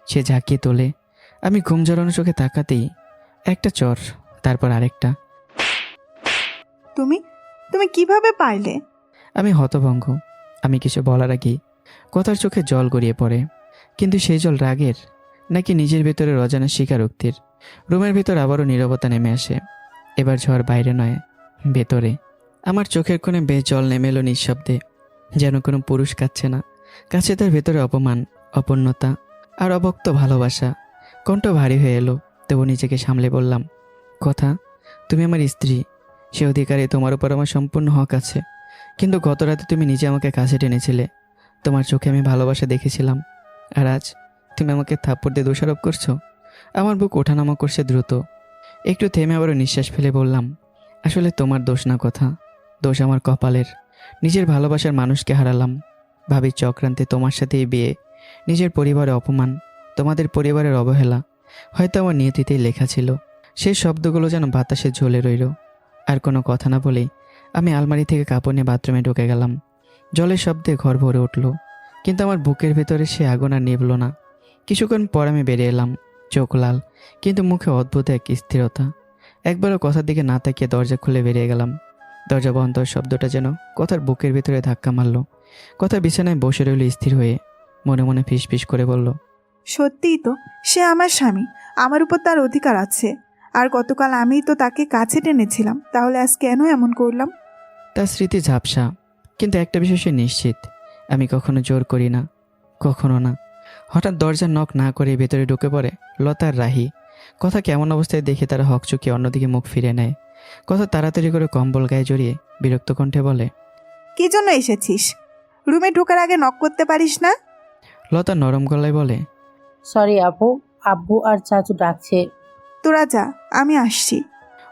সে ঝাঁকিয়ে তোলে। আমি ঘুম জড়ানো চোখে তাকাতেই একটা চর, তারপর আরেকটা। তুমি তুমি কিভাবে পাইলে? আমি হতভম্ব। আমি কিছু বলার আগেই কথার চোখে জল গড়িয়ে পড়ে, কিন্তু সেই জল রাগের নাকি নিজের ভেতরের অজানা স্বীকারোক্তির। রুমের ভেতর আবারও নীরবতা নেমে আসে। এবার ঝড় বাইরে নয়, ভেতরে। আমার চোখের কোণে বেশ জল নেমে এলো নিঃশব্দে, যেন কোনো পুরুষ কাচ্ছে না। কাছে তার ভেতরে অপমান, অপূর্ণতা আর অবক্ত ভালোবাসা। কণ্ঠ ভারী হয়ে এলো, তবু নিজেকে সামলে বললাম, কথা, তুমি আমার স্ত্রী, সে অধিকারে তোমার উপর আমার সম্পূর্ণ হক আছে। কিন্তু গত রাতে তুমি নিজে আমাকে কাছে টেনেছিলে। তোমার চোখে আমি ভালোবাসা দেখেছিলাম, আর আজ তুমি আমাকে থাপ্পড় দিয়ে দোষারোপ করছো। আমার বুক ওঠানামা করছে দ্রুত। একটু থেমে আবারও নিঃশ্বাস ফেলে বললাম, আসলে তোমার দোষ না কথা, দোষ আমার কপালের। নিজের ভালোবাসার মানুষকে হারালাম। ভাবি চক্রান্তে তোমার সাথে এই বিয়ে, নিজের পরিবারের অপমান, তোমাদের পরিবারের অবহেলা হয়তো আমার নিয়তিতেই লেখা ছিল। সেই শব্দগুলো যেন বাতাসে ঝুলে রইল। আর কোনো কথা না বলেই আমি আলমারি থেকে কাপড় নিয়ে বাথরুমে ঢুকে গেলাম। জলের শব্দে ঘর ভরে উঠল, কিন্তু আমার বুকের ভেতরে সে আগুন আর নিভল না। কিছুক্ষণ পর আমি বেরিয়ে এলাম, চোখ লাল, কিন্তু মুখে অদ্ভুত এক স্থিরতা। একবারও কথার দিকে না তাকিয়ে দরজা খুলে বেরিয়ে গেলাম। দরজা বন্ধ শব্দটা যেন কথার বুকের ভেতরে ধাক্কা মারল। কথা বিছানায় বসে রইল স্থির হয়ে, মনে মনে ফিস ফিস করে বলল, সত্যিই তো, সে আমার স্বামী, আমার উপর তার অধিকার আছে। আর গতকাল আমিই তো তাকে কাছে টেনেছিলাম, তাহলে আজ কেন এমন করলাম? তার স্মৃতি ঝাপসা, কিন্তু একটা বিষয় সে নিশ্চিত, আমি কখনো জোর করি না, কখনো না। হঠাৎ দরজার নক না করে ভেতরে ঢুকে পড়ে লতার রাহি। কথা কেমন অবস্থায় দেখে তারা হকচকিয়ে অন্যদিকে মুখ ফিরে নেয়। কথা তাড়াতাড়ি করে কম্বল গায়ে জড়িয়ে বিরক্ত কণ্ঠে বলে, কি জন্য এসেছিস? রুমে ঢোকার আগে নক করতে পারিস না? লতা নরম গলায় বলে, সরি আপু, আব্বু আর চাচু ডাকছে। তোরা যা, আমি আসছি।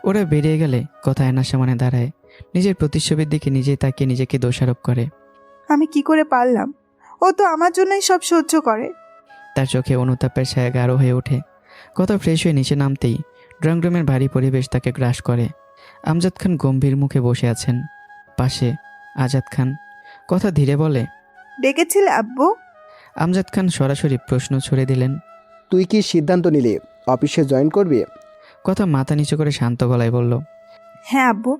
ওরা বেরিয়ে গেলে কথা আয়নার সামনে দাঁড়ায়, নিজের প্রতিচ্ছবির দিকে নিজেই তাকিয়ে নিজেকে দোষারোপ করে। আমি কি করে পারলাম? ও তো আমার জন্যই সব সহ্য করে। তার চোখে অনুতাপের ছায়া গাঢ় হয়ে ওঠে। কথা ফ্রেশ হয়ে নিচে নামতেই ড্রয়িং রুমের ভারী পরিবেশ তাকে গ্রাস করে। আমজাদ খান গম্ভীর মুখে বসে আছেন, পাশে আজাদ খান। কথা ধীরে বলে, ডেকেছিলে আব্বু? আমজাদ খান সরাসরি প্রশ্ন ছুড়ে দিলেন, তুই কি সিদ্ধান্ত নিলি অফিসে জয়েন করবি? কথা মাথা নিচু করে শান্ত গলায় বলল, হ্যাঁ আব্বু,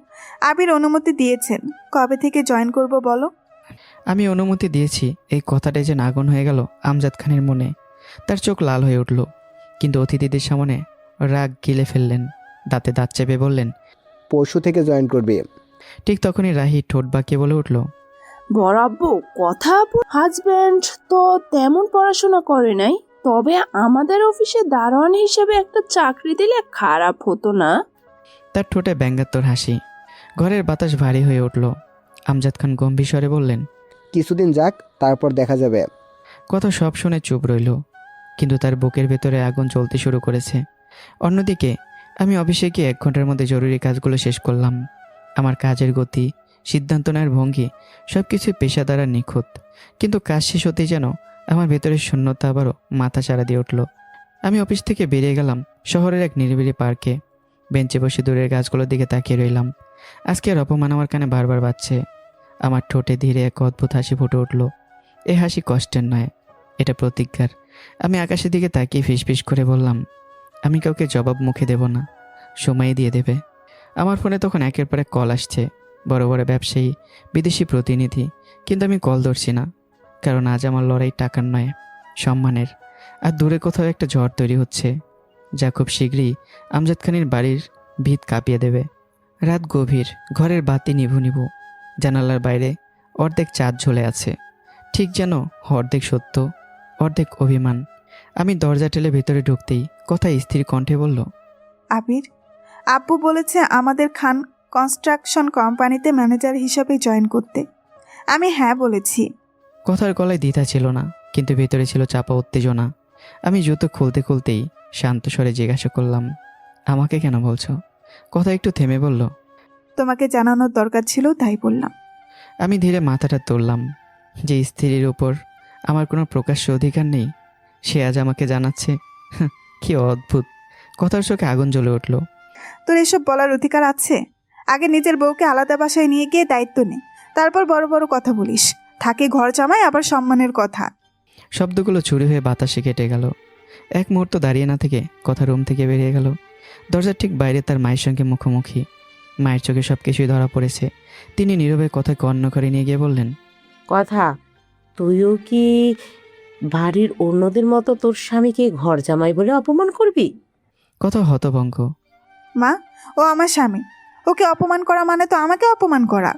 আবির অনুমতি দিয়েছেন। কবে থেকে জয়েন করব বলো? আমি অনুমতি দিয়েছি। এই কথাটাই যেন আগুন হয়ে গেল আমজাদ খানের মনে। তার চোখ লাল হয়ে উঠল, কিন্তু অতিথিদের সামনে রাগ গিলে ফেললেন। দাঁতে দাঁত চেপে বললেন, পরশু থেকে জয়েন করবি। ঠিক তখনই রাহি ঠোঁট বাঁকিয়ে বলে উঠল, বড় আব্বু, কথা আপু হাজব্যান্ড তো তেমন পড়াশোনা করে নাই, তবে আমাদের অফিসে দারোয়ান হিসেবে একটা চাকরি দিলে খারাপ হতো না। তার ঠোঁটে ব্যঙ্গাত্মক হাসি। ঘরের বাতাস ভারী হয়ে উঠল। আমজাদ খান গম্ভীর স্বরে বললেন, কিছুদিন যাক, তারপর দেখা যাবে। কথা সব শুনে চুপ রইল, কিন্তু তার বুকের ভেতরে আগুন জ্বলতে শুরু করেছে। অন্যদিকে আমি অফিসে গিয়ে 1 ঘন্টার মধ্যে জরুরি কাজগুলো শেষ করলাম। আমার কাজের গতি, সিদ্ধান্ত নেওয়ার ভঙ্গি সব কিছুই পেশাদার আর নিখুঁত, কিন্তু কাজ শেষ হতেই যেন আমার ভেতরের শূন্যতা আবারও মাথা চাড়া দিয়ে উঠল। আমি অফিস থেকে বেরিয়ে গেলাম শহরের এক নিরিবিলি পার্কে। বেঞ্চে বসে দূরের গাছগুলোর দিকে তাকিয়ে রইলাম। আজকে আর অপমান আমার কানে বারবার বাজছে। আমার ঠোঁটে ধীরে এক অদ্ভুত হাসি ফুটে উঠল। এই হাসি কষ্টের নয়, এটা প্রতিজ্ঞার। আমি আকাশের দিকে তাকিয়ে ফিসফিস করে বললাম, আমি কাউকে জবাব মুখে দেব না, সময় দিয়ে দেবে। আমার ফোনে তখন একের পর এক কল আসছে, বড় বড় ব্যবসায়ী, বিদেশি প্রতিনিধি, কিন্তু আমি কল ধরছি না, কারণ আজ আমার লড়াই টাকার নয়, সম্মানের। আর দূরে কোথাও একটা ঝড় তৈরি হচ্ছে, যা খুব শীঘ্রই আমজাদ খানের বাড়ির ভিত কাঁপিয়ে দেবে। রাত গভীর, ঘরের বাতি নিভু নিভু, জানালার বাইরে অর্ধেক চাঁদ ঝুলে আছে, ঠিক যেন অর্ধেক সত্য অর্ধেক অভিমান। আমি দরজা ঠেলে ভেতরে ঢুকতেই কথা স্থির কণ্ঠে বলল, আবির, আব্বু বলেছে আমাদের খান কনস্ট্রাকশন কোম্পানিতে ম্যানেজার হিসাবে জয়েন করতে। আমি হ্যাঁ বলেছি। কথার গলায় দ্বিধা ছিল না, কিন্তু ভেতরে ছিল চাপা উত্তেজনা। আমি জুতো খুলতে খুলতেই শান্ত স্বরে জিজ্ঞাসা করলাম, আমাকে কেন বলছো? কথা একটু থেমে বলল, তোমাকে জানানোর দরকার ছিল, তাই বললাম। আমি ধীরে মাথাটা তুললাম। যে স্ত্রীর উপর আমার কোনো প্রকাশ্য অধিকার নেই, সে আজ আমাকে জানাচ্ছে। কি অদ্ভুত! কথার চোখে আগুন জ্বলে উঠল। তোর এসব বলার অধিকার আছে? আগে নিজের বউকে আলাদা বাসায় নিয়ে গিয়ে দায়িত্ব নে, তারপর বড় বড় কথা বলিস। থাকে ঘর জামাই, আবার সম্মানের কথা। শব্দগুলো ছুরি হয়ে বাতাসে কেটে গেল। এক মুহূর্ত দাঁড়িয়ে না থেকে কথা রুম থেকে বেরিয়ে গেল। দরজার ঠিক বাইরে তার মায়ের সঙ্গে মুখোমুখি। মায়ের চোখে সব কিছুই ধরা পড়েছে। তিনি নীরবে কথাকে অন্য করে নিয়ে গিয়ে বললেন, কথা, তুইও কি বাড়ির অন্যদের মতো তোর স্বামীকে ঘর জামাই বলে অপমান করবি? কথা হতভঙ্গ। মা, ও আমার স্বামী, ওকে অপমান করা মানে তো আমাকে অপমান করা।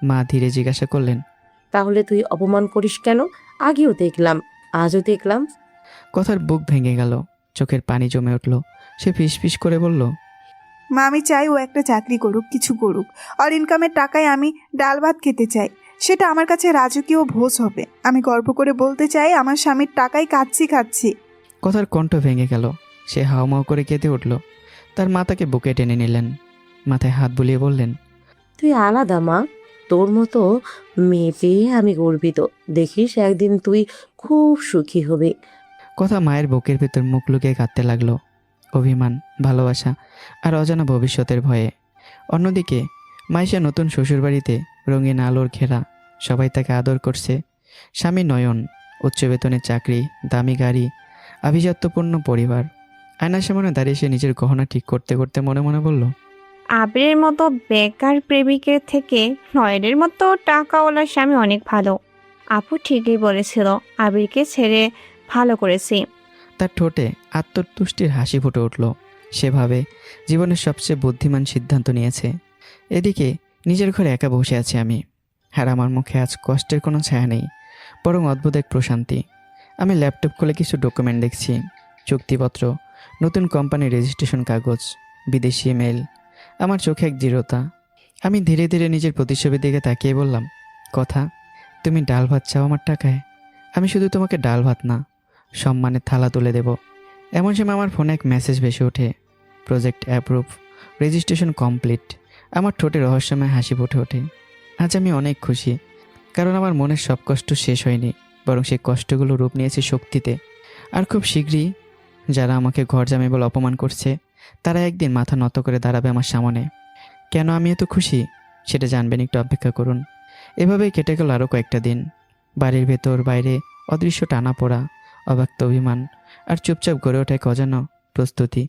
মা ধীরে জিজ্ঞাসা করলেন, তাহলে তুই অপমান করিস কেন? আগেও দেখলাম, আজও দেখলাম। কথার বুক ভেঙে গেল, চোখের পানি জমে উঠল। সে ফিসফিস করে বলল, মা, আমি চাই ও একটা চাকরি করুক, কিছু করুক। আর ইনকামের টাকায় আমি ডাল ভাত খেতে চাই। সেটা আমার কাছে রাজকীয় ভোজ হবে। আমি গর্ব করে বলতে চাই, আমার স্বামীর টাকায় খাচ্ছি। কথার কণ্ঠ ভেঙে গেল। সে হাওমাও করে কেঁদে উঠল। তার মা তাকে বুকে টেনে নিলেন, মাথায় হাত বুলিয়ে বললেন, তুই আলাদা মা, তোর মতো মেয়ে পেয়ে আমি গর্বিত। দেখিস একদিন তুই খুব সুখী হবি। কথা মায়ের বুকের ভেতর মুখ লুকিয়ে কাঁদতে লাগলো। অভিমান, ভালোবাসা আর অজানা ভবিষ্যতের ভয়ে। অন্যদিকে মাইশা নতুন শ্বশুরবাড়িতে রঙিন আলোর ঘেরা। সবাই তাকে আদর করছে। স্বামী নয়ন, উচ্চ বেতনের চাকরি, দামি গাড়ি, আভিজাত্যপূর্ণ পরিবার। আয়নার সামনে দাঁড়িয়ে সে নিজের গহনা ঠিক করতে করতে মনে মনে বলল, আবিরের মতো বেকার প্রেমিকের থেকে নয়নের মতো টাকাওয়ালার স্বামী অনেক ভালো। আপু ঠিকই বলেছিল, আবিরকে ছেড়ে ভালো করেছি। তার ঠোঁটে আত্মতুষ্টির হাসি ফুটে উঠল। সেভাবে জীবনের সবচেয়ে বুদ্ধিমান সিদ্ধান্ত নিয়েছে। এদিকে নিজের ঘরে একা বসে আছি আমি, আর আমার মুখে আজ কষ্টের কোনো ছায়া নেই, বরং অদ্ভুত এক প্রশান্তি। আমি ল্যাপটপ খুলে কিছু ডকুমেন্ট দেখছি, চুক্তিপত্র, নতুন কোম্পানির রেজিস্ট্রেশন কাগজ, বিদেশি ইমেল। আমার চোখে এক দৃঢ়তা। আমি ধীরে ধীরে নিজের প্রতিচ্ছবির দিকে তাকিয়ে বললাম, কথা, তুমি ডাল ভাত চাও আমার টাকায়? আমি শুধু তোমাকে ডাল ভাত না, সম্মানের থালা তুলে দেব। এমন সময় আমার ফোনে এক মেসেজ ভেসে ওঠে, প্রজেক্ট অ্যাপ্রুভ, রেজিস্ট্রেশন কমপ্লিট। আমার ঠোঁটে রহস্যময় হাসি ফুটে ওঠে। আজ আমি অনেক খুশি, কারণ আমার মনের সব কষ্ট শেষ হয়নি, বরং সেই কষ্টগুলো রূপ নিয়েছে শক্তিতে। আর খুব শীঘ্রই যারা আমাকে ঘর জামাই বলে অপমান করছে, তারা একদিন মাথা নত করে দাঁড়াবে আমার সামনে। কেন আমি এত খুশি সেটা জানবেন, একটু অপেক্ষা করুন। এভাবেই কেটে গেল আরও কয়েকটা দিন। বাড়ির ভেতর বাইরে অদৃশ্য টানাপোড়া, অব্যক্ত অভিমান আর চুপচাপ গড়ে ওঠা এক অজানা প্রস্তুতি।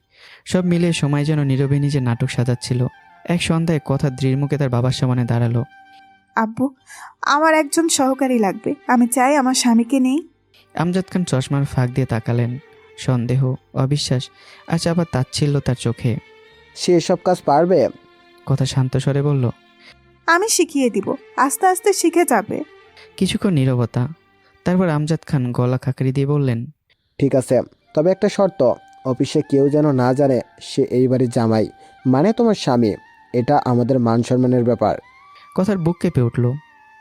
সব মিলিয়ে সময় যেন নীরবে নিজের নাটক সাজাচ্ছিল। এক সন্ধ্যায় কথা দৃঢ়মুখে তার বাবার সামনে দাঁড়ালো। আব্বু, আমার একজন সহকারী লাগবে। আমি চাই আমার স্বামীকে নেই। আমজাদ খান চশমার ফাঁক দিয়ে তাকালেন। সন্দেহ, অবিশ্বাস আর চাপা তাচ্ছিল্য তার চোখে। সে এসব কাজ পারবে? কথা শান্ত স্বরে বলল, আমি শিখিয়ে দিব, আস্তে আস্তে শিখে যাবে। কিছুক্ষণ নীরবতা। তারপর আমজাদ খান গলা খাকড়ি দিয়ে বললেন, ঠিক আছে, তবে একটা শর্ত, অফিসে কেউ যেন না জানে সে এই বাড়ির জামাই, মানে তোমার স্বামী। এটা আমাদের মান সম্মানের ব্যাপার। কথার বুক কেঁপে উঠল,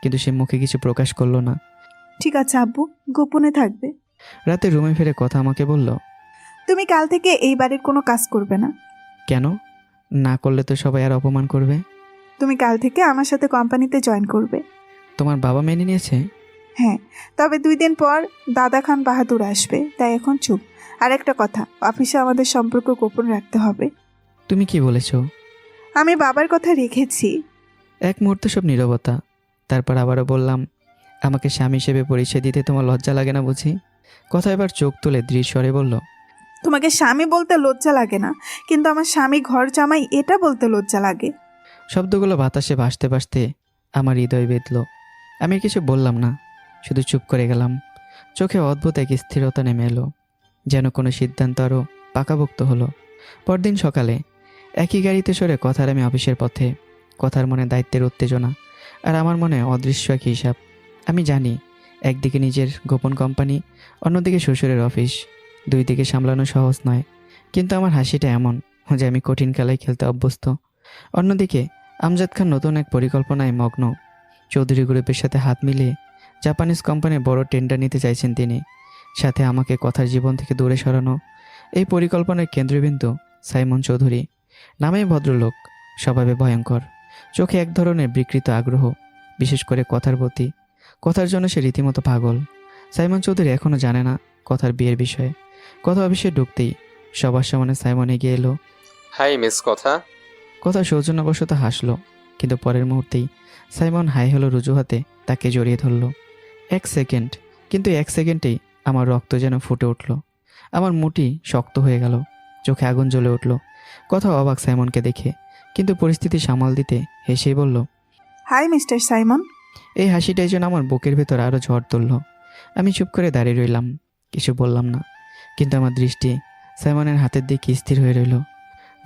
কিন্তু সে মুখে কিছু প্রকাশ করলো না। ঠিক আছে আব্বু, গোপনে থাকবে। রাতে রুমে ফিরে কথা আমাকে বলল, তুমি কাল থেকে এই বাড়ির কোনো কাজ করবে না। কেন? না করলে তো সবাই আর অপমান করবে। তুমি কাল থেকে আমার সাথে কোম্পানিতে জয়েন করবে। তোমার বাবা মেনে নিয়েছে? হ্যাঁ, তবে 2 দিন পর দাদা খান বাহাদুর আসবে, তাই এখন চুপ। আর একটা কথা, অফিসে আমাদের সম্পর্ক গোপন রাখতে হবে। তুমি কি বলেছো? আমি বাবার কথা রেখেছি। এক মুহূর্তে সব নীরবতা। তারপর আবারও বললাম, আমাকে স্বামী হিসেবে পরিচয় দিতে তোমার লজ্জা লাগে না বুঝি? কথা এবার চোখ তুলে দৃঢ় স্বরে বলল, তোমাকে স্বামী বলতে লজ্জা লাগে না, কিন্তু আমার স্বামী ঘর জামাই এটা বলতে লজ্জা লাগে। শব্দগুলো বাতাসে ভাসতে ভাসতে আমার হৃদয় বেঁধল। আমি কিছু বললাম না, শুধু চুপ করে গেলাম। চোখে অদ্ভুত এক স্থিরতা নেমে এলো, যেন কোনো সিদ্ধান্ত আরও পাকাভুক্ত হলো। পরদিন সকালে একই গাড়িতে সরে কথার আমি অফিসের পথে। কথার মনে দায়িত্বের উত্তেজনা, আর আমার মনে অদৃশ্য এক হিসাব। আমি জানি, একদিকে নিজের গোপন কোম্পানি, অন্যদিকে শ্বশুরের অফিস। 2 দিকে সামলানো সহজ নয়, কিন্তু আমার হাসিটা এমন যে আমি কঠিন খেলায় খেলতে অভ্যস্ত। অন্যদিকে আমজাদ খান নতুন এক পরিকল্পনায় মগ্ন। চৌধুরী গ্রুপের সাথে হাত মিলিয়ে জাপানিজ কোম্পানির বড় টেন্ডার নিতে চাইছেন তিনি। সাথে আমাকে কথার জীবন থেকে দূরে সরানো। এই পরিকল্পনার কেন্দ্রবিন্দু সাইমন চৌধুরী, নামেই ভদ্রলোক, স্বভাবে ভয়ঙ্কর, চোখে এক ধরনের বিকৃত আগ্রহ, বিশেষ করে কথার প্রতি। কথার জন্য সে রীতিমতো পাগল। সাইমন চৌধুরী এখনও জানে না কথার বিয়ের বিষয়ে। কথা অফিসে ঢুকতেই সবার সামনে সাইমন এগিয়ে এলো। হাই মিস কথা। কথা সৌজন্যবশত হাসলো, কিন্তু পরের মুহূর্তেই সাইমন হাই হলো রুজুহাতে তাকে জড়িয়ে ধরল। 1 সেকেন্ড, কিন্তু 1 সেকেন্ডেই আমার রক্ত যেন ফুটে উঠল। আমার মুঠি শক্ত হয়ে গেল, চোখে আগুন জ্বলে উঠল। কথা অবাক সাইমনকে দেখে, কিন্তু পরিস্থিতি সামাল দিতে হেসেই বলল, হাই মিস্টার সাইমন। এই হাসিটাই যেন আমার বুকের ভেতর আরও ঝড় তুলল। আমি চুপ করে দাঁড়িয়ে রইলাম, কিছু বললাম না, কিন্তু আমার দৃষ্টি সাইমনের হাতের দিকে স্থির হয়ে রইল,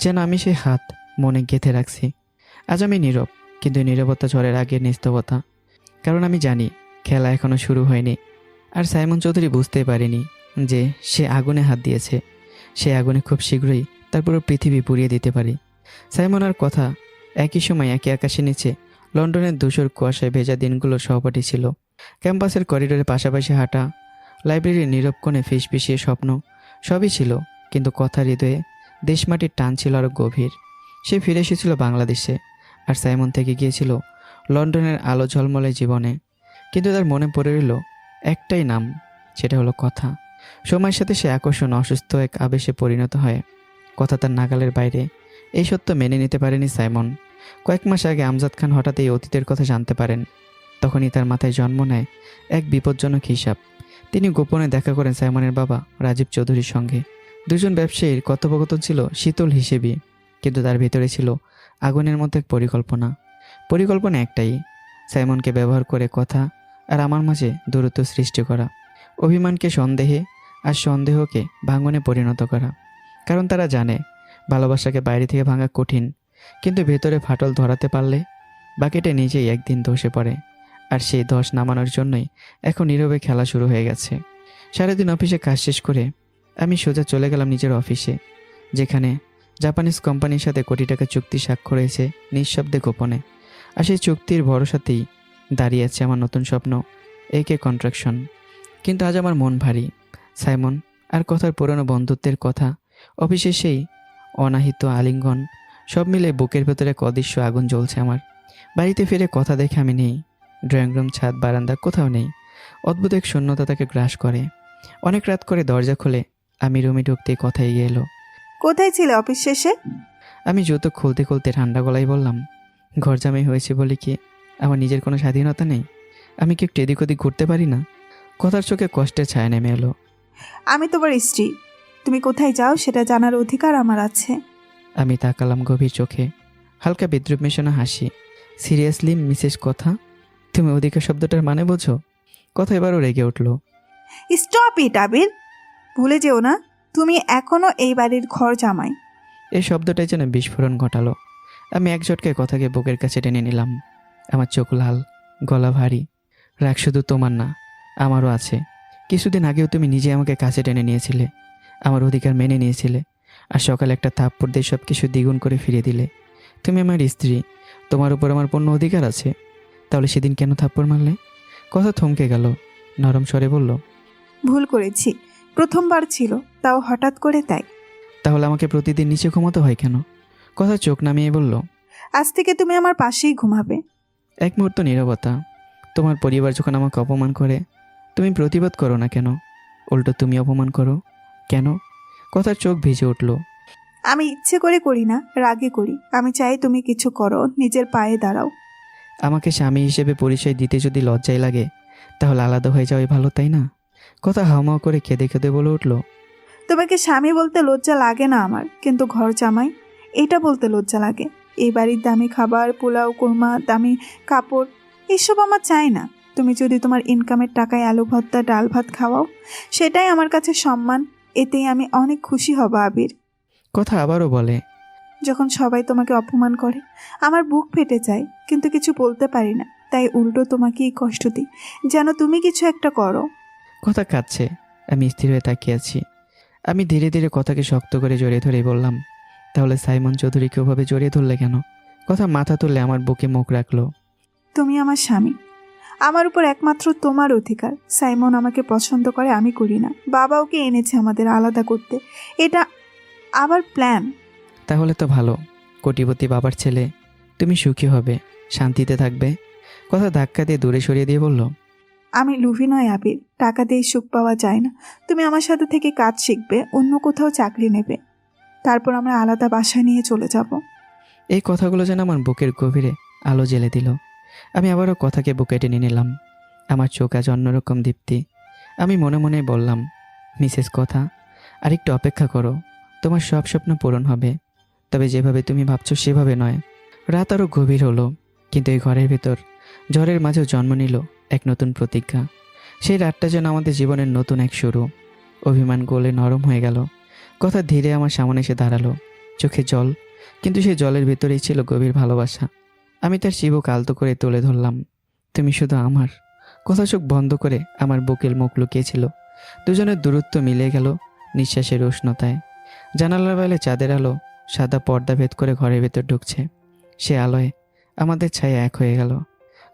যেন আমি সেই হাত মনে গেঁথে রাখছি। আজ আমি নীরব, কিন্তু নীরবতা ঝড়ের আগের নিস্তবতা। কারণ আমি জানি খেলা এখনও শুরু হয়নি। আর সাইমন চৌধুরী বুঝতেই পারেনি যে সে আগুনে হাত দিয়েছে। সে আগুনে খুব শীঘ্রই তার পুরো পৃথিবী পুড়িয়ে দিতে পারে। সাইমন আর কথা একই সময় একই আকাশের নিচে লন্ডনের ধূসর কুয়াশায় ভেজা দিনগুলোর সহপাঠী ছিল। ক্যাম্পাসের করিডোরে পাশাপাশি হাঁটা, লাইব্রেরির নীরব কোণে ফিসফিসিয়ে স্বপ্ন, সবই ছিল, কিন্তু কথার হৃদয়ে দেশমাটির টান ছিল আরও গভীর। সে ফিরে এসেছিল বাংলাদেশে, আর সাইমন থেকে গিয়েছিল লন্ডনের আলো ঝলমলে জীবনে। কিন্তু তার মনে পড়ে রইল একটাই নাম, সেটা হলো কথা। সময়ের সাথে সে আকর্ষণ অসুস্থ এক আবেশে পরিণত হয়। কথা তার নাগালের বাইরে। এই সত্য মেনে নিতে পারেনি সাইমন। কয়েক মাস আগে আমজাদ খান হঠাৎ এই অতীতের কথা জানতে পারেন। তখনই তার মাথায় জন্ম নেয় এক বিপজ্জনক হিসাব। তিনি গোপনে দেখা করেন সাইমনের বাবা রাজীব চৌধুরীর সঙ্গে। দুজন ব্যবসায়ীর কথোপকথন ছিল শীতল হিসেবে, কিন্তু তার ভিতরে ছিল আগুনের মতো এক পরিকল্পনা একটাই, সাইমনকে ব্যবহার করে কথা আর আমার মাঝে দূরত্ব সৃষ্টি করা, অভিমানকে সন্দেহে আর সন্দেহকে ভাঙনে পরিণত করা। কারণ তারা জানে ভালোবাসাকে বাইরে থেকে ভাঙা কঠিন, কিন্তু ভেতরে ফাটল ধরাতে পারলে বাকিটা নিজেই একদিন ধসে পড়ে। আর সেই ধস নামানোর জন্যই এখন নীরবে খেলা শুরু হয়ে গেছে। সারাদিন অফিসে কাজ শেষ করে আমি সোজা চলে গেলাম নিজের অফিসে, যেখানে জাপানিজ কোম্পানির সাথে কোটি টাকা চুক্তি স্বাক্ষর হয়েছে নিঃশব্দে গোপনে। আর সেই চুক্তির ভরসাতেই দাঁড়িয়ে আছে আমার নতুন স্বপ্ন, একে কন্ট্রাকশন। কিন্তু আজ আমার মন ভারী। সাইমন আর কথার পুরনো বন্ধুত্বের কথা, অফিসে সেই অনাহিত আলিঙ্গন, সব মিলে বুকের ভেতরে এক অদৃশ্য আগুন জ্বলছে আমার। বাড়িতে ফিরে কথা দেখে আমি নেই। ড্রয়িং রুম, ছাদ, বারান্দা, কোথাও নেই। অদ্ভুত এক শূন্যতা তাকে গ্রাস করে। অনেক রাত করে দরজা খুলে আমি রুমে ঢুকতেই কথা এগিয়ে এলো। কোথায় ছিলে অফিস শেষে? আমি জুতো খুলতে খুলতে ঠান্ডা গলায় বললাম, ঘর জামাই হয়েছে বলে কি আমার নিজের কোনো স্বাধীনতা নেই? আমি কি একটু এদিক ওদিক ঘুরতে পারি না? কথার চোখে কষ্টের ছায়া নেমে এলো। আমি তোমার স্ত্রী, তুমি কোথায় যাও সেটা জানার অধিকার আমার আছে। আমি তাকালাম গভীর চোখে, হালকা বিদ্রুপ মেশানো হাসি। সিরিয়াসলি মিসেস কথা, তুমি অধিকার শব্দটার মানে বোঝো? কথা এবারও রেগে উঠল। স্টপ ইট আবির, ভুলে যেও না তুমি এখনো এই বাড়ির ঘর জামাই। এই শব্দটাই যেন বিস্ফোরণ ঘটালো। আমি এক ঝটকায় কথাকে বুকের কাছে টেনে নিলাম। আমার চোখ লাল, গলা ভারী। রাগ শুধু তোমার না, আমারও আছে। কিছুদিন আগেও তুমি নিজে আমাকে কাছে টেনে নিয়েছিলে, আমার অধিকার মেনে নিয়েছিলে, আর সকালে একটা থাপ্পড় দিয়ে সব কিছু দ্বিগুণ করে ফিরিয়ে দিলে। তুমি আমার স্ত্রী, তোমার উপর আমার পূর্ণ অধিকার আছে। তাহলে সেদিন কেন থাপ্পড় মারলে? কথা থমকে গেল, নরম স্বরে বলল, ভুল করেছি, প্রথমবার ছিল, তাও হঠাৎ করে তাই। তাহলে আমাকে প্রতিদিন নিচে ঘুমাতে হয় কেন? কথা চোখ নামিয়ে বলল, আজ থেকে তুমি আমার পাশেই ঘুমাবে। এক মুহূর্ত নীরবতা। তোমার পরিবার যখন আমাকে অপমান করে, তুমি প্রতিবাদ করো না কেন? উল্টো তুমি অপমান করো কেন? কথার চোখ ভিজে উঠল। আমি ইচ্ছে করে করি না, রাগে করি। আমি চাই তুমি কিছু করো, নিজের পায়ে দাঁড়াও। আমাকে স্বামী হিসেবে পরিচয় দিতে যদি লজ্জায় লাগে, তাহলে আলাদা হয়ে যাওয়াই ভালো, তাই না? কথা হাওমাও করে কেঁদে কেঁদে বলে উঠল, তোমাকে স্বামী বলতে লজ্জা লাগে না আমার, কিন্তু ঘর জামাই এটা বলতে লজ্জা লাগে। এই বাড়ির দামি খাবার, পোলাও কোরমা, দামি কাপড়, এসব আমার চাই না। তুমি যদি তোমার ইনকামের টাকায় আলু ভর্তা, ডাল ভাত খাওয়াও, সেটাই আমার কাছে সম্মান। এতেই আমি অনেক খুশি হব আবির। কথা আবারও বলে, যখন সবাই তোমাকে অপমান করে, আমার বুক ফেটে যায়, কিন্তু কিছু বলতে পারি না। তাই উল্টো তোমাকেই কষ্ট দিই, যেন তুমি কিছু একটা করো। কথা কাঁদছে। আমি স্থির হয়ে তাকিয়ে আছি। আমি ধীরে ধীরে কথাকে শক্ত করে জড়িয়ে ধরে বললাম, তাহলে সাইমন চৌধুরীকে ওভাবে জড়িয়ে ধরলে কেন? কথা মাথা তুললে আমার বুকে মুখ রাখলো। তুমি আমার স্বামী, আমার উপর একমাত্র তোমার অধিকার। সাইমন আমাকে পছন্দ করে, আমি করি না। বাবা ওকে এনেছে আমাদের আলাদা করতে, এটা আবার প্ল্যান। তাহলে তো ভালো, কোটিপতি বাবার ছেলে, তুমি সুখী হবে, শান্তিতে থাকবে। কথা ধাক্কা দিয়ে দূরে সরিয়ে দিয়ে বলল, আমি লুভি নয় আবির, টাকা দিয়ে সুখ পাওয়া যায় না। তুমি আমার সাথে থেকে কাজ শিখবে, অন্য কোথাও চাকরি নেবে, তারপর আমরা আলাদা বাসা নিয়ে চলে যাব। এই কথাগুলো যেন আমার বুকের গভীরে আলো জ্বেলে দিল। আমি আবারও কথাকে বুকে টেনে নিলাম। আমার চোখ আজ অন্যরকম দীপ্তি। আমি মনে মনে বললাম, মিসেস কথা, আরেকটু অপেক্ষা করো, তোমার সব স্বপ্ন পূরণ হবে, তবে যেভাবে তুমি ভাবছো সেভাবে নয়। রাত আরও গভীর হলো, কিন্তু এই ঘরের ভেতর ঝড়ের মাঝেও জন্ম নিল এক নতুন প্রতিজ্ঞা। সেই রাতটা যেন আমাদের জীবনের নতুন এক শুরু। অভিমান গলে নরম হয়ে গেল। কথা ধীরে আমার সামনে এসে দাঁড়ালো, চোখে জল, কিন্তু সেই জলের ভেতরেই ছিল গভীর ভালোবাসা। আমি তার চিবুক আলতো করে তুলে ধরলাম, তুমি শুধু আমার। কথা চোখ বন্ধ করে আমার বুকের মুখ লুকিয়েছিল। দুজনের দূরত্ব মিলে গেল নিঃশ্বাসের উষ্ণতায়। জানালার বাইরে চাঁদের আলো সাদা পর্দা ভেদ করে ঘরের ভেতর ঢুকছে। সে আলোয় আমাদের ছায়া এক হয়ে গেল।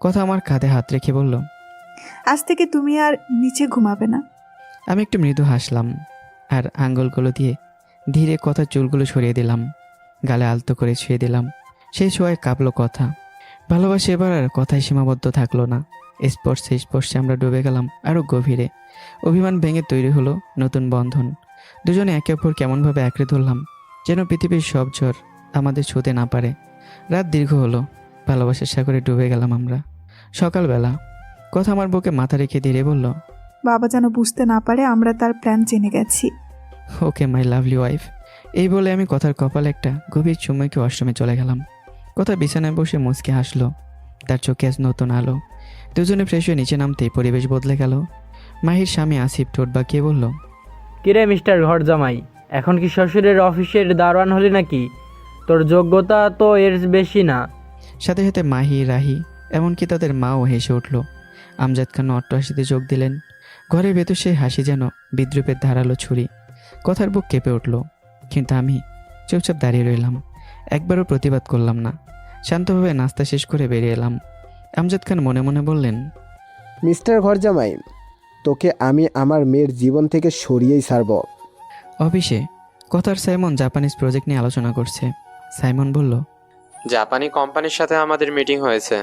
কথা আমার কাঁধে হাত রেখে বলল, আজ থেকে তুমি আর নিচে ঘুমাবে না। আমি একটু মৃদু হাসলাম আর আঙ্গুলগুলো দিয়ে ধীরে কথার চুলগুলো সরিয়ে দিলাম, গালে আলতো করে ছুঁয়ে দিলাম। সেই ছোঁয়ায় কাঁপলো কথা। ভালোবাসা এবার আর কথায় সীমাবদ্ধ থাকলো না। স্পর্শে স্পর্শে আমরা ডুবে গেলাম আরও গভীরে। অভিমান ভেঙে তৈরি হলো নতুন বন্ধন। দুজনে একে অপর কেমনভাবে আঁকড়ে ধরলাম, যেন পৃথিবীর সব ঝড় আমাদের ছুঁতে না পারে। রাত দীর্ঘ হলো, ভালোবাসার সাগরে ডুবে গেলাম আমরা। সকালবেলা কথা আমার বুকে মাথা রেখে ধীরে বলল, বাবা যেন বুঝতে না পারে আমরা তার প্ল্যান জেনে গেছি। ওকে মাই লাভলি ওয়াইফ। এই বলে আমি কথার কপালে একটা গভীর চুমুকে অষ্টমে চলে গেলাম। কথা বিছানায় বসে মুচকে হাসলো, তার চোখে আজ নতুন আলো। দুজনে ফ্রেশ হয়ে নিচে নামতেই পরিবেশ বদলে গেল। মাহির স্বামী আসিফ ঠোঁট বাঁকিয়ে বলল, কিরে মিস্টার ঘর জামাই, এখন কি শ্বশুরের অফিসের দারোয়ান হলি নাকি? তোর যোগ্যতা তো এর বেশি না। সাথে সাথে মাহি, রাহি, এমনকি তাদের মাও হেসে উঠল। আমজাদ খান অট্টহাসিতে যোগ দিলেন। ঘরের ভেতর সেই হাসি যেন বিদ্রুপের ধারালো ছুরি। কথার বুক কেঁপে উঠল, কিন্তু আমি চুপচাপ দাঁড়িয়ে রইলাম। একবারও প্রতিবাদ করলাম না। শান্তভাবে নাস্তা শেষ করে বেরিয়ে এলাম। আমজাদ খান মনে মনে বললেন, মিস্টার ঘরজামাই, তোকে আমি আমার মেয়ের জীবন থেকে সরিয়েই ছাড়ব। অফিসে কথার সাইমন জাপানিজ প্রজেক্ট নিয়ে আলোচনা করছে। সাইমন বলল, জাপানি কোম্পানির সাথে আমাদের মিটিং হয়েছে,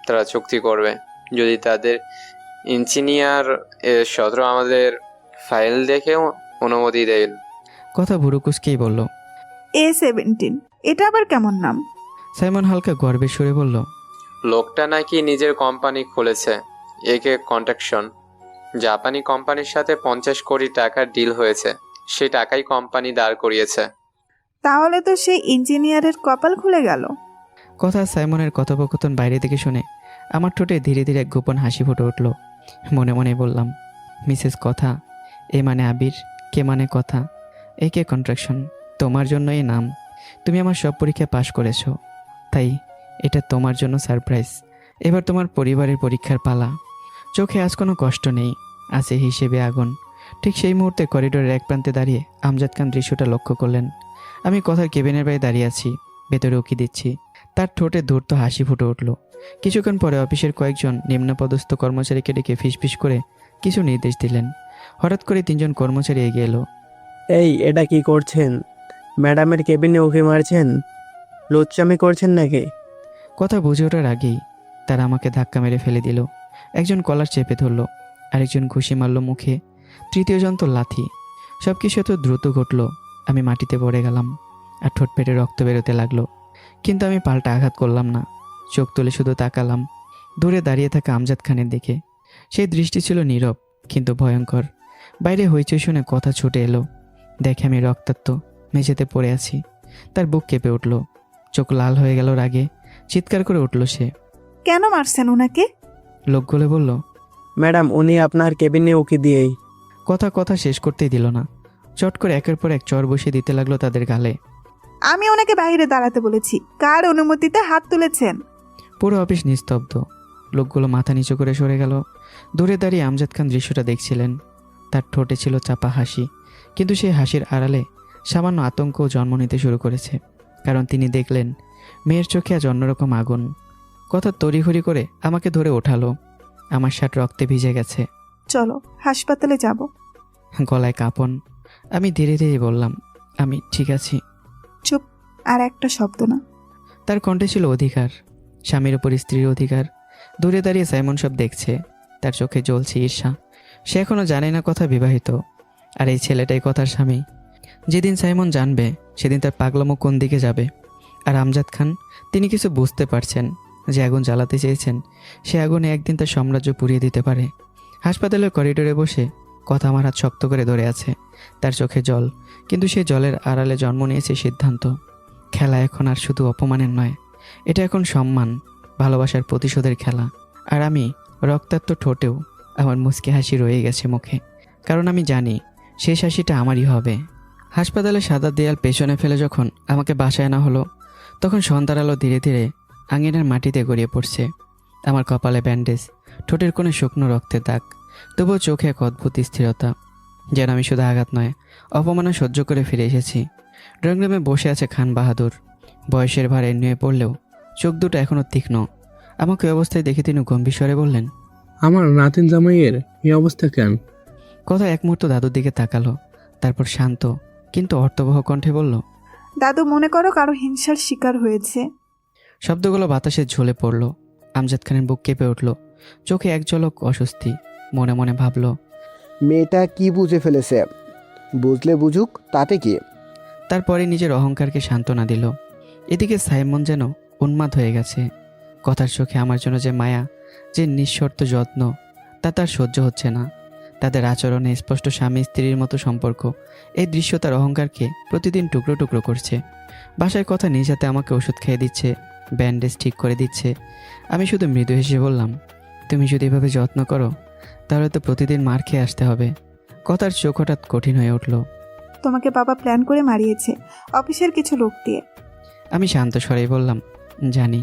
তারা চুক্তি করবে যদি তাদের ইঞ্জিনিয়ার এর সদর আমাদের ফাইল দেখে অনুমতি দেয়। কথা বুড়ুকুসকেই বলল, A17, এটা আবার কেমন নাম? সাইমন হালকা গর্বের সুরে বলল, লোকটা নাকি নিজের কোম্পানি খুলেছে, একে কন্ট্রাকশন। জাপানি কোম্পানির সাথে 50 কোটি টাকার ডিল হয়েছে, সেই টাকাই কোম্পানি দাঁড় করিয়েছে। তাহলে তো সেই ইঞ্জিনিয়ারের কপাল খুলে গেল। কথা সাইমনের কথোপকথন বাইরে থেকে শুনে আমার ঠোঁটে ধীরে ধীরে এক গোপন হাসি ফুটে উঠল। মনে মনে বললাম, মিসেস কথা, এ মানে আবির, কে মানে কথা, একে কন্ট্রাকশন। তোমার জন্য এই নাম। তুমি আমার সব পরীক্ষায় পাশ করেছো, তাই এটা তোমার জন্য সারপ্রাইজ। এবার তোমার পরিবারের পরীক্ষার পালা। চোখে আজ কোনো কষ্ট নেই, আছে হিসেবে আগুন। ঠিক সেই মুহূর্তে করিডোরের এক প্রান্তে দাঁড়িয়ে আমজাদ খান দৃশ্যটা লক্ষ্য করলেন। আমি কথার কেবিনের বাইরে দাঁড়িয়ে আছি, ভেতরে উকি দিচ্ছি। তার ঠোঁটে ধূর্ত হাসি ফুটে উঠল। কিছুক্ষণ পরে অফিসের কয়েকজন নিম্নপদস্থ কর্মচারীকে ডেকে ফিসফিস করে কিছু নির্দেশ দিলেন। হঠাৎ করে 3জন কর্মচারী এগিয়ে এলো। এই এটা কি করছেন? ম্যাডামের কেবিনে উঁকি মারছেন? লুচ্চামি করছেন নাকি? কথা বুঝে ওঠার আগেই তারা আমাকে ধাক্কা মেরে ফেলে দিল। একজন কলার চেপে ধরল, আরেকজন ঘুষি মারল মুখে, তৃতীয় জন তো লাথি। সব কিছু এত দ্রুত ঘটল, আমি মাটিতে পড়ে গেলাম আর ঠোঁট পেটে রক্ত বেরোতে লাগলো। কিন্তু আমি পাল্টা আঘাত করলাম না, চোখ তুলে শুধু তাকালাম দূরে দাঁড়িয়ে থাকা আমজাদ খানের দিকে। সেই দৃষ্টি ছিল নীরব কিন্তু ভয়ঙ্কর। বাইরে হইচই শুনে কথা ছুটে এলো। দেখে আমি রক্তাক্ত মেঝেতে পড়ে আছি। তার বুক কেঁপে উঠল, চোখ লাল হয়ে গেল রাগে, চিৎকার করে উঠল সে। কেন মারছেন ওনাকে? লোকগুলো বলল, ম্যাডাম উনি আপনার কেবিনে উঁকি দিয়েই। কথা শেষ করতেই দিল না, চট করে একের পর এক চর বসিয়ে দিতে লাগলো তাদের গালে। আমি ওনাকে বাইরে দাঁড়াতে বলেছি, কার অনুমতিতে হাত তুলেছেন? পুরো অফিস নিস্তব্ধ। লোকগুলো মাথা নিচু করে সরে গেল। দূরে দাঁড়িয়ে আমজাদ খান দৃশ্যটা দেখছিলেন। তার ঠোঁটে ছিল চাপা হাসি, কিন্তু সেই হাসির আড়ালে সামান্য আতঙ্কও জন্ম নিতে শুরু করেছে। কারণ তিনি দেখলেন মেয়ের চোখে আজ অন্যরকম আগুন। কথা তড়িঘড়ি করে আমাকে ধরে ওঠালো। আমার শার্ট রক্তে ভিজে গেছে। চলো হাসপাতালে যাব। গলায় কাঁপন। আমি ধীরে ধীরে বললাম, আমি ঠিক আছি। চুপ, আর একটা শব্দ না। তার কণ্ঠে ছিল অধিকার, স্বামীর উপর স্ত্রীর অধিকার। দূরে দাঁড়িয়ে সাইমন সব দেখছে, তার চোখে জ্বলছে ঈর্ষা। সে এখনও জানে না কথা বিবাহিত, আর এই ছেলেটাই কথার স্বামী। যেদিন সাইমন জানবে সেদিন তার পাগলামো কোন দিকে যাবে। আর আমজাদ খান, তিনি কিছু বুঝতে পারছেন যে আগুন জ্বালাতে চেয়েছেন, সে আগুনে একদিন তার সাম্রাজ্য পুড়িয়ে দিতে পারে। হাসপাতালের করিডোরে বসে কথা আমার হাত শক্ত করে ধরে আছে। তার চোখে জল, কিন্তু সেই জলের আড়ালে জন্ম নিয়েছে সিদ্ধান্ত। খেলা এখন আর শুধু অপমানের নয়, এটা এখন সম্মান, ভালোবাসার প্রতিশোধের খেলা। আর আমি রক্তাক্ত ঠোঁটেও আমার মুচকি হাসি রয়ে গেছে মুখে, কারণ আমি জানি শেষ হাসিটা আমারই হবে। হাসপাতালে সাদা দেয়াল পেছনে ফেলে যখন আমাকে বাসায় আনা হলো, তখন সন্ধ্যার আলো ধীরে ধীরে আঙিনার মাটিতে গড়িয়ে পড়ছে। আমার কপালে ব্যান্ডেজ, ঠোঁটের কোনো শুকনো রক্তের দাগ, তবুও চোখে এক অদ্ভুত স্থিরতা, যেন আমি শুধু আঘাত নয় অপমানও সহ্য করে ফিরে এসেছি। ড্রয়িং রুমে বসে আছে খান বাহাদুর। বয়সের ভারে নুয়ে পড়লেও চোখ দুটো এখনও তীক্ষ্ণ। আমাকে ওই অবস্থায় দেখে তিনি গম্ভীর স্বরে বললেন, আমার নাতিন জামাইয়ের এই অবস্থা কেন? কথা এক মুহূর্ত দাদুর দিকে তাকালো, তারপর শান্ত কিন্তু অর্থবহ কণ্ঠে বলল, দাদু মনে করো কারো হিংসার শিকার হয়েছে। শব্দগুলো বাতাসে ঝলে পড়ল। আমজাদ খানের বুক কেঁপে উঠল, চোখে এক ঝলক অস্বস্তি। মনে মনে ভাবল, মেয়েটা কি বুঝে ফেলেছে, বুঝলে বুঝুক, তাতে কি। তারপরে নিজের অহংকারকে সান্ত্বনা দিল। এদিকে সাইমন যেন উন্মাদ হয়ে গেছে। কথার চোখে আমার জন্য যে মায়া, যে নিঃশর্ত যত্ন, তা তার সহ্য হচ্ছে না। তাদের আচরণে স্পষ্ট স্বামী স্ত্রীর মতো সম্পর্ক। এই দৃশ্য তার অহংকারকে প্রতিদিন টুকরো টুকরো করছে। বাসায় কথা নিজ হাতে আমাকে ওষুধ খেয়ে দিচ্ছে, ব্যান্ডেজ ঠিক করে দিচ্ছে। আমি শুধু মৃদু হেসে বললাম, তুমি যদি এভাবে যত্ন করো তাহলে তো প্রতিদিন মার খেয়ে আসতে হবে। কথার চোখ হঠাৎ কঠিন হয়ে উঠল। তোমাকে বাবা প্ল্যান করে মারিয়েছে, অফিসের কিছু লোক দিয়ে। আমি শান্ত স্বরেই বললাম, জানি।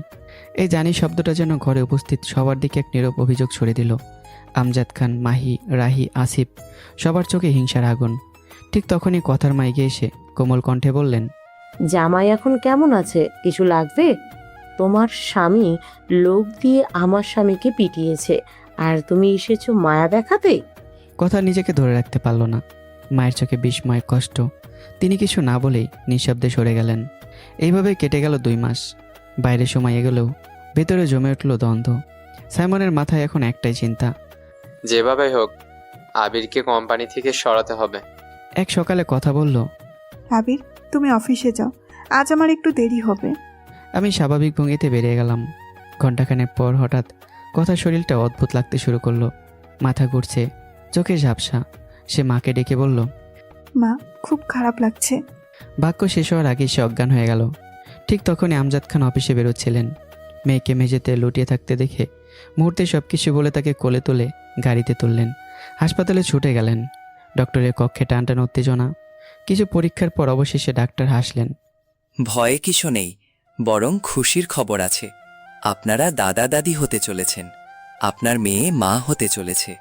এই জানি শব্দটা যেন ঘরে উপস্থিত সবার দিকে এক নীরব অভিযোগ ছড়ে দিল। আমজাদ খান, মাহি, রাহি, আসিফ, সবার চোখে হিংসার আগুন। ঠিক তখনই কথার মাইকে এসে কোমল কণ্ঠে বললেন, জামাই এখন কেমন আছে? কিছু লাগবে? তোমার স্বামী লোক দিয়ে আমার স্বামীকে পিটিয়েছে, আর তুমি এসেছো মায়া দেখাতে? কথা নিজেকে ধরে রাখতে পারল না। মায়ের চোখে বিস্ময়, কষ্ট। তিনি কিছু না বলেই নিঃশব্দে সরে গেলেন। এইভাবে কেটে গেল 2 মাস। বাইরে সময় এগোলেও ভেতরে জমে উঠল দ্বন্দ্ব। সাইমনের মাথায় এখন একটাই চিন্তা, যেভাবেই হোক আবিরকে কোম্পানি থেকে সরাতে হবে। এক সকালে কথা বলল, আবির তুমি অফিসে যাও, আজ আমার একটু দেরি হবে। আমি স্বাভাবিক ভঙ্গিতে বেরিয়ে গেলাম। ঘণ্টাখানেক পর হঠাৎ কথার শরীরটা অদ্ভুত লাগতে শুরু করলো। মাথা ঘুরছে, চোখে ঝাপসা। সে মাকে ডেকে বলল, মা খুব খারাপ লাগছে। বাক্য শেষ হওয়ার আগেই সে অজ্ঞান হয়ে গেল। ঠিক তখনই আমজাদ খান অফিসে বেরোচ্ছিলেন। মেয়েকে মেঝেতে লুটিয়ে থাকতে দেখে মুহূর্তে সব কিছু বলে তাকে কোলে তুলে গাড়িতে তুললেন। হাসপাতালে ছুটে গেলেন। ডক্টরের কক্ষে টানটান উত্তেজনা। কিছু পরীক্ষার পর অবশেষে ডাক্তার হাসলেন। ভয়ে কিছু নেই, বরং খুশির খবর আছে। আপনারা দাদা দাদি হতে চলেছেন, আপনার মেয়ে মা হতে চলেছে।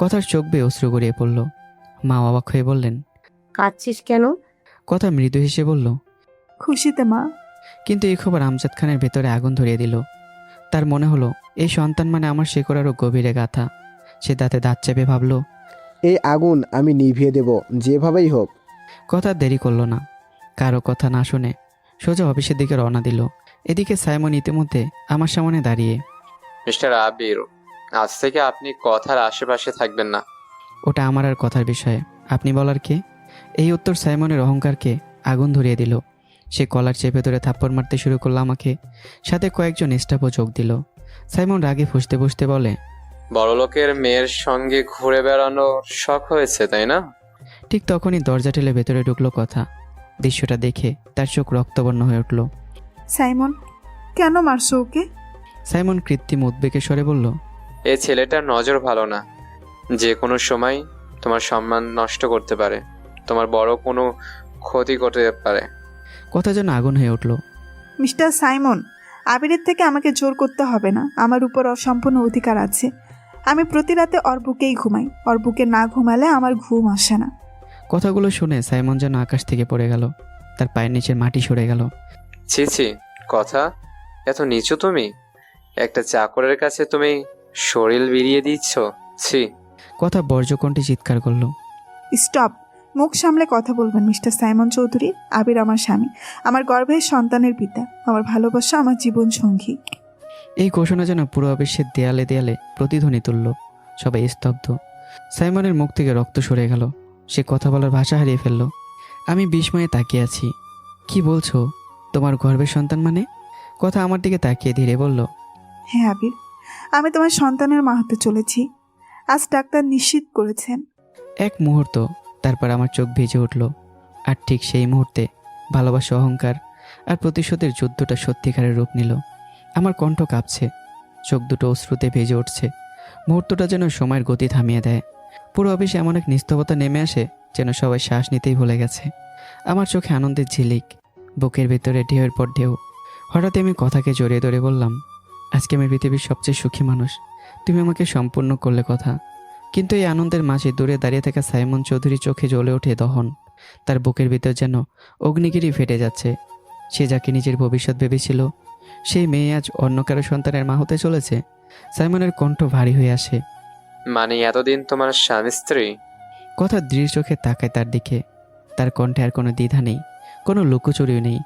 কথার চোখ বেয়ে অশ্রু গড়িয়ে পড়ল। মা অবাক হয়ে বললেন, কাঁদছিস কেন? কথা মৃদু হেসে বলল, খুশিতে মা। কিন্তু এই খবর আমজাদ খানের ভেতরে আগুন ধরিয়ে দিল। তার মনে হলো এই সন্তান মানে আমার শেকড় আরও গভীরে গাথা। সে দাঁতে দাঁত চেপে ভাবল, এই আগুন আমি নিভিয়ে দেব যেভাবেই হোক। কথা দেরি করলো না। কারো কথা না শুনে সোজা অফিসের দিকে রওনা দিল। এদিকে সাইমন ইতিমধ্যে আমার সামনে দাঁড়িয়ে। মিস্টার আবির, আজ থেকে আপনি কথার আশেপাশে থাকবেন না। ওটা আমার আর কথার বিষয়ে, আপনি বলার কে? এই উত্তর সাইমনের অহংকারকে আগুন ধরিয়ে দিল। সে কলার চেপে ধরে থাপ্পড় মারতে শুরু করলো আমাকে। সাথে কয়েকজন স্টাফও যোগ দিল। সাইমন রাগে ফুঁসতে ফুঁসতে বলে, বড়লোকের মেয়ের সঙ্গে ঘুরে বেড়ানোর শখ হয়েছে তাই না? ঠিক তখনই দরজা ঠেলে ভেতরে ঢুকলো কথা। দৃশ্যটা দেখে তার চোখ রক্তবর্ণ হয়ে উঠল। সাইমন, কেন মারছো ওকে? সাইমন কৃত্রিম উদ্বেগের স্বরে বলল, এই ছেলেটার নজর ভালো না। যে কোনো সময় তোমার সম্মান নষ্ট করতে পারে, তোমার বড় কোনো ক্ষতি করতে পারে। কথা যেন আগুন হয়ে উঠল। মিস্টার সাইমন, আবিরের থেকে আমাকে জোর করতে হবে না। আমার উপর অসম্পূর্ণ অধিকার আছে। আমি প্রতি রাতে ওর বুকেই ঘুমাই। ওর বুকে না ঘুমালে আমার ঘুম আসে না। কথাগুলো শুনে সাইমন যেন আকাশ থেকে পড়ে গেল। তার পায়ের নিচের মাটি সরে গেল। ছি ছি, কথা এত নিচু তুমি? একটা চাকরের কাছে তুমি শরীর বিলিয়ে দিচ্ছ, ছি। কথা বর্জ্যকণ্ঠে চিৎকার করলো। স্টপ! মুখ সামলে কথা বলবেন মিস্টার সাইমন চৌধুরী। আবির আমার স্বামী, আমার গর্ভের সন্তানের পিতা, আমার ভালোবাসা, আমার জীবন সঙ্গী। এই ঘোষণা যেন পুরো অফিসের দেয়ালে দেয়ালে প্রতিধ্বনি তুলল। সবাই স্তব্ধ। সাইমনের মুখ থেকে রক্ত সরে গেল। সে কথা বলার ভাষা হারিয়ে ফেলল। আমি বিস্ময়ে তাকিয়ে আছি। কি বলছো? তোমার গর্ভের সন্তান মানে? কথা আমার দিকে তাকিয়ে ধীরে বলল, হ্যাঁ আবির, আমি তোমার সন্তানের মা হতে চলেছি। আজ ডাক্তার নিশ্চিত করেছেন। এক মুহূর্ত, তারপর আমার চোখ ভিজে উঠল। আর ঠিক সেই মুহূর্তে ভালোবাসা, অহংকার আর প্রতিশোধের যুদ্ধটা সত্যিকারের রূপ নিল। আমার কণ্ঠ কাঁপছে, চোখ দুটো অশ্রুতে ভেজে উঠছে। মুহূর্তটা যেন সময়ের গতি থামিয়ে দেয়। পুরো অফিসে এমন এক নিস্তবতা নেমে আসে যেন সবাই শ্বাস নিতেই ভুলে গেছে। আমার চোখে আনন্দের ঝিলিক, বুকের ভেতরে ঢেউয়ের পর ঢেউ। হঠাৎ আমি কথাকে জড়িয়ে ধরে বললাম, আজকে আমি পৃথিবীর সবচেয়ে সুখী মানুষ। তুমি আমাকে সম্পূর্ণ করলে কথা। কিন্তু এই আনন্দের মাঝে দূরে দাঁড়িয়ে থাকা সাইমন চৌধুরী চোখে জ্বলে ওঠে দহন। তার বুকের ভিতর যেন অগ্নিগিরি ফেটে যাচ্ছে। সে যাকে নিজের ভবিষ্যৎ ভেবেছিল, সেই মেয়ে আজ অন্য কারো সন্তানের মা হতে চলেছে। সাইমনের কণ্ঠ ভারী হয়ে আসে। মানে এতদিন তোমার স্বামী স্ত্রী? কথা দৃঢ় চোখে তাকায় তার দিকে। তার কণ্ঠে আর কোনো দ্বিধা নেই, কোনো লুকোচুরিও নেই।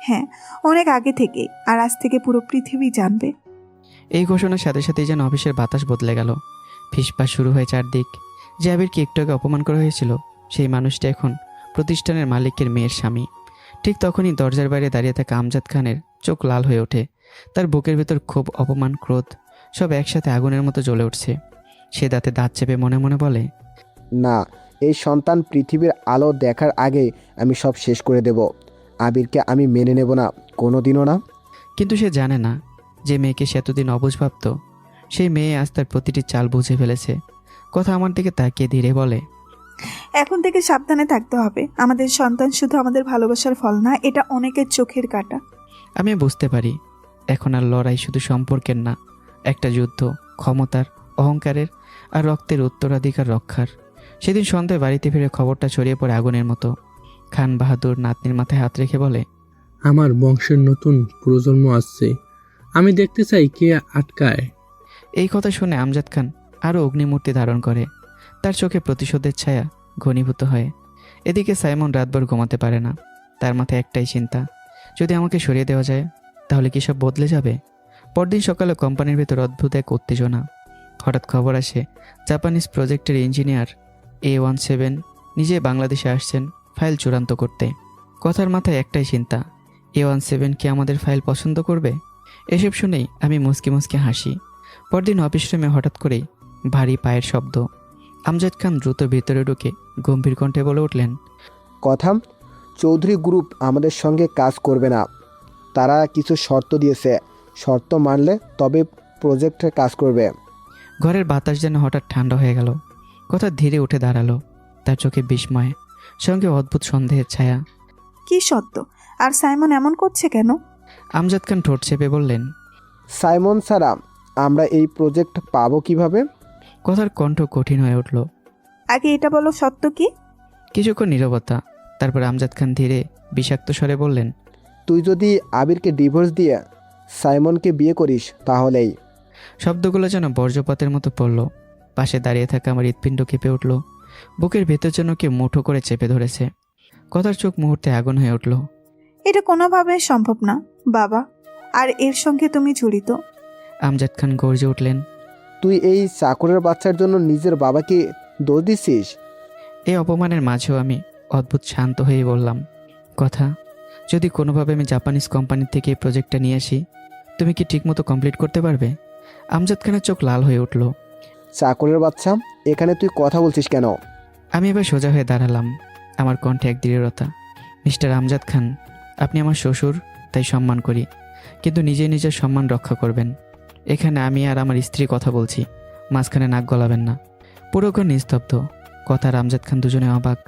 হ্যাঁ, অনেক আগে থেকে, আর আজ থেকে পুরো পৃথিবী জানবে। এই ঘোষণার সাথে সাথেই যেন অফিসের বাতাস বদলে গেল। ফিসফাস শুরু হয়ে চারদিক। যে আবিরকে একটু আগে অপমান করা হয়েছিল, সেই মানুষটা এখন প্রতিষ্ঠানের মালিকের মেয়ের স্বামী। ঠিক তখনই দরজার বাইরে দাঁড়িয়ে থাকা আমজাদ খানের চোখ লাল হয়ে ওঠে। তার বুকের ভেতর ক্ষোভ, অপমান, ক্রোধ সব একসাথে আগুনের মতো জ্বলে উঠছে। সে দাঁতে দাঁত চেপে মনে মনে বলে, না, এই সন্তান পৃথিবীর আলো দেখার আগে আমি সব শেষ করে দেব। আবিরকে আমি মেনে নেব না, কোনোদিনও না। কিন্তু সে জানে না যে মেয়েকে সে এতদিন অবুঝ ভাবত, সেই মেয়ে আজ তার প্রতিটি চাল বুঝে ফেলেছে। কথা আমার দিকে তাকিয়ে ধীরে বলে, এখন থেকে সাবধানে থাকতে হবে। আমাদের সন্তান শুধু আমাদের ভালোবাসার ফল না, এটা অনেকের চোখের কাঁটা। আমি বুঝতে পারি এখন আর লড়াই শুধু সম্পর্কের না, একটা যুদ্ধ ক্ষমতার, অহংকারের আর রক্তের উত্তরাধিকার রক্ষার। সেদিন সন্ধ্যায় বাড়িতে ফিরে খবরটা ছড়িয়ে পড়ে আগুনের মতো। খান বাহাদুর নাতনির মাথায় হাত রেখে বলে, আমার বংশের নতুন প্রজন্ম আসছে, আমি দেখতে চাই কে আটকায়। এই কথা শুনে আমজাদ খান আরও অগ্নিমূর্তি ধারণ করে। তার চোখে প্রতিশোধের ছায়া ঘনীভূত হয়। এদিকে সাইমন রাতভর ঘুমাতে পারে না। তার মাথায় একটাই চিন্তা, যদি আমাকে সরিয়ে দেওয়া যায় তাহলে কি সব বদলে যাবে? পরদিন সকালে কোম্পানির ভেতর অদ্ভুত এক উত্তেজনা। হঠাৎ খবর আসে জাপানিজ প্রজেক্টের ইঞ্জিনিয়ার A17 নিজে বাংলাদেশে আসছেন ফাইল চূড়ান্ত করতে। কথার মাথায় একটাই চিন্তা, A17 কি আমাদের ফাইল পছন্দ করবে? এসব শুনেই আমি মুচকি মুচকি হাসি। পরদিন অফিস রুমে হঠাৎ করেই ভারী পায়ের শব্দ। আমজাদ খান দ্রুত ভিতরে ঢুকে গম্ভীর কণ্ঠে বলে উঠলেন, কথা, চৌধুরী গ্রুপ আমাদের সঙ্গে কাজ করবে না। তারা কিছু শর্ত দিয়েছে, শর্ত মানলে তবে প্রজেক্টে কাজ করবে। ঘরের বাতাস যেন হঠাৎ ঠান্ডা হয়ে গেল। কথা ধীরে উঠে দাঁড়ালো। তার চোখে বিস্ময়, সঙ্গে অদ্ভুত সন্দেহের ছায়া। কি সত্য? আর সাইমন এমন করছে কেন? আমজাদ খান ঠোঁট চেপে বললেন, সাইমন ছাড়া আমরা এই প্রজেক্ট পাবো কিভাবে? কথার কণ্ঠ কঠিন হয়ে উঠল। আগে এটা বলো, সত্য কি? কিছুক্ষণ নীরবতা। তারপর আমজাদ খান ধীরে বিষাক্ত স্বরে বললেন, তুই যদি আবিরকে ডিভোর্স দিয়ে সাইমনকে বিয়ে করিস তাহলেই। শব্দগুলো যেন বর্জ্যপাতের মতো পড়ল। পাশে দাঁড়িয়ে থাকা আমার হৃৎপিণ্ড কেঁপে উঠল। বুকের ভেতর যেন কেউ মুঠো করে চেপে ধরেছে। কথার চোখ মুহূর্তে আগুন হয়ে উঠল। এটা কোনোভাবে সম্ভব না বাবা, আর এর সঙ্গে তুমি জড়িত। আমজাদ খান গর্জে উঠলেন। তুই এই চাকরের বাচ্চার জন্য নিজের বাবাকে দোষ দিছিস? এই অপমানের মাঝেও আমি অদ্ভুত শান্ত হয়ে বললাম, কথা, যদি কোনোভাবে আমি জাপানিজ কোম্পানি থেকে এই প্রজেক্টটা নিয়ে আসি, তুমি কি ঠিকমতো কমপ্লিট করতে পারবে? আমজাদ খানের চোখ লাল হয়ে উঠল। চাকরের বাচ্চা, এখানে তুই কথা বলছিস কেন? আমি এবার সোজা হয়ে দাঁড়ালাম, আমার কণ্ঠে এক দৃঢ়তা। মিস্টার আমজাদ খান, আপনি আমার শ্বশুর, তাই সম্মান করি, কিন্তু নিজে নিজের সম্মান রক্ষা করবেন। এখানে আমি আর আমার স্ত্রী কথা বলছি, মাঝখানে নাক গলাবেন না। পুরোক্ষণ নিস্তব্ধ। কথা আমজাদ খান দুজনে অবাক।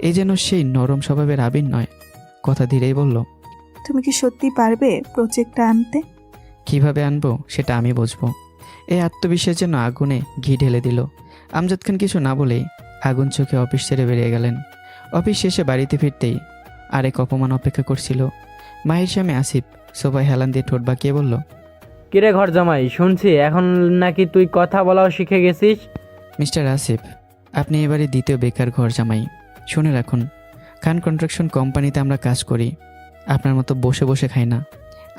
এই যেন সেই নরম স্বভাবের আবির নয়। কথা ধীরেই বলল, তুমি কি সত্যি পারবে প্রজেক্টটা আনতে? কিভাবে আনবো সেটা আমি বুঝবো। এই আত্মবিশ্বাস যেন আগুনে ঘি ঢেলে দিল। আমজাদ খান কিছু না বলেই আগুন চোখে অফিস ছেড়ে বেরিয়ে গেলেন। অফিস শেষে বাড়িতে ফিরতেই আরেক অপমান অপেক্ষা করছিল। মাহির স্বামী আসিফ সোফায় হেলান দিয়ে ঠোঁট বাঁকিয়ে বলল, কিরে ঘর জামাই, শুনছি এখন নাকি তুই কথা বলাও শিখে গেছিস। মিস্টার আসিফ, আপনি এবারে দ্বিতীয় বেকার ঘর জামাই। শুনে রাখুন, খান কনস্ট্রাকশন কোম্পানিতে আমরা কাজ করি, আপনার মতো বসে বসে খাই না।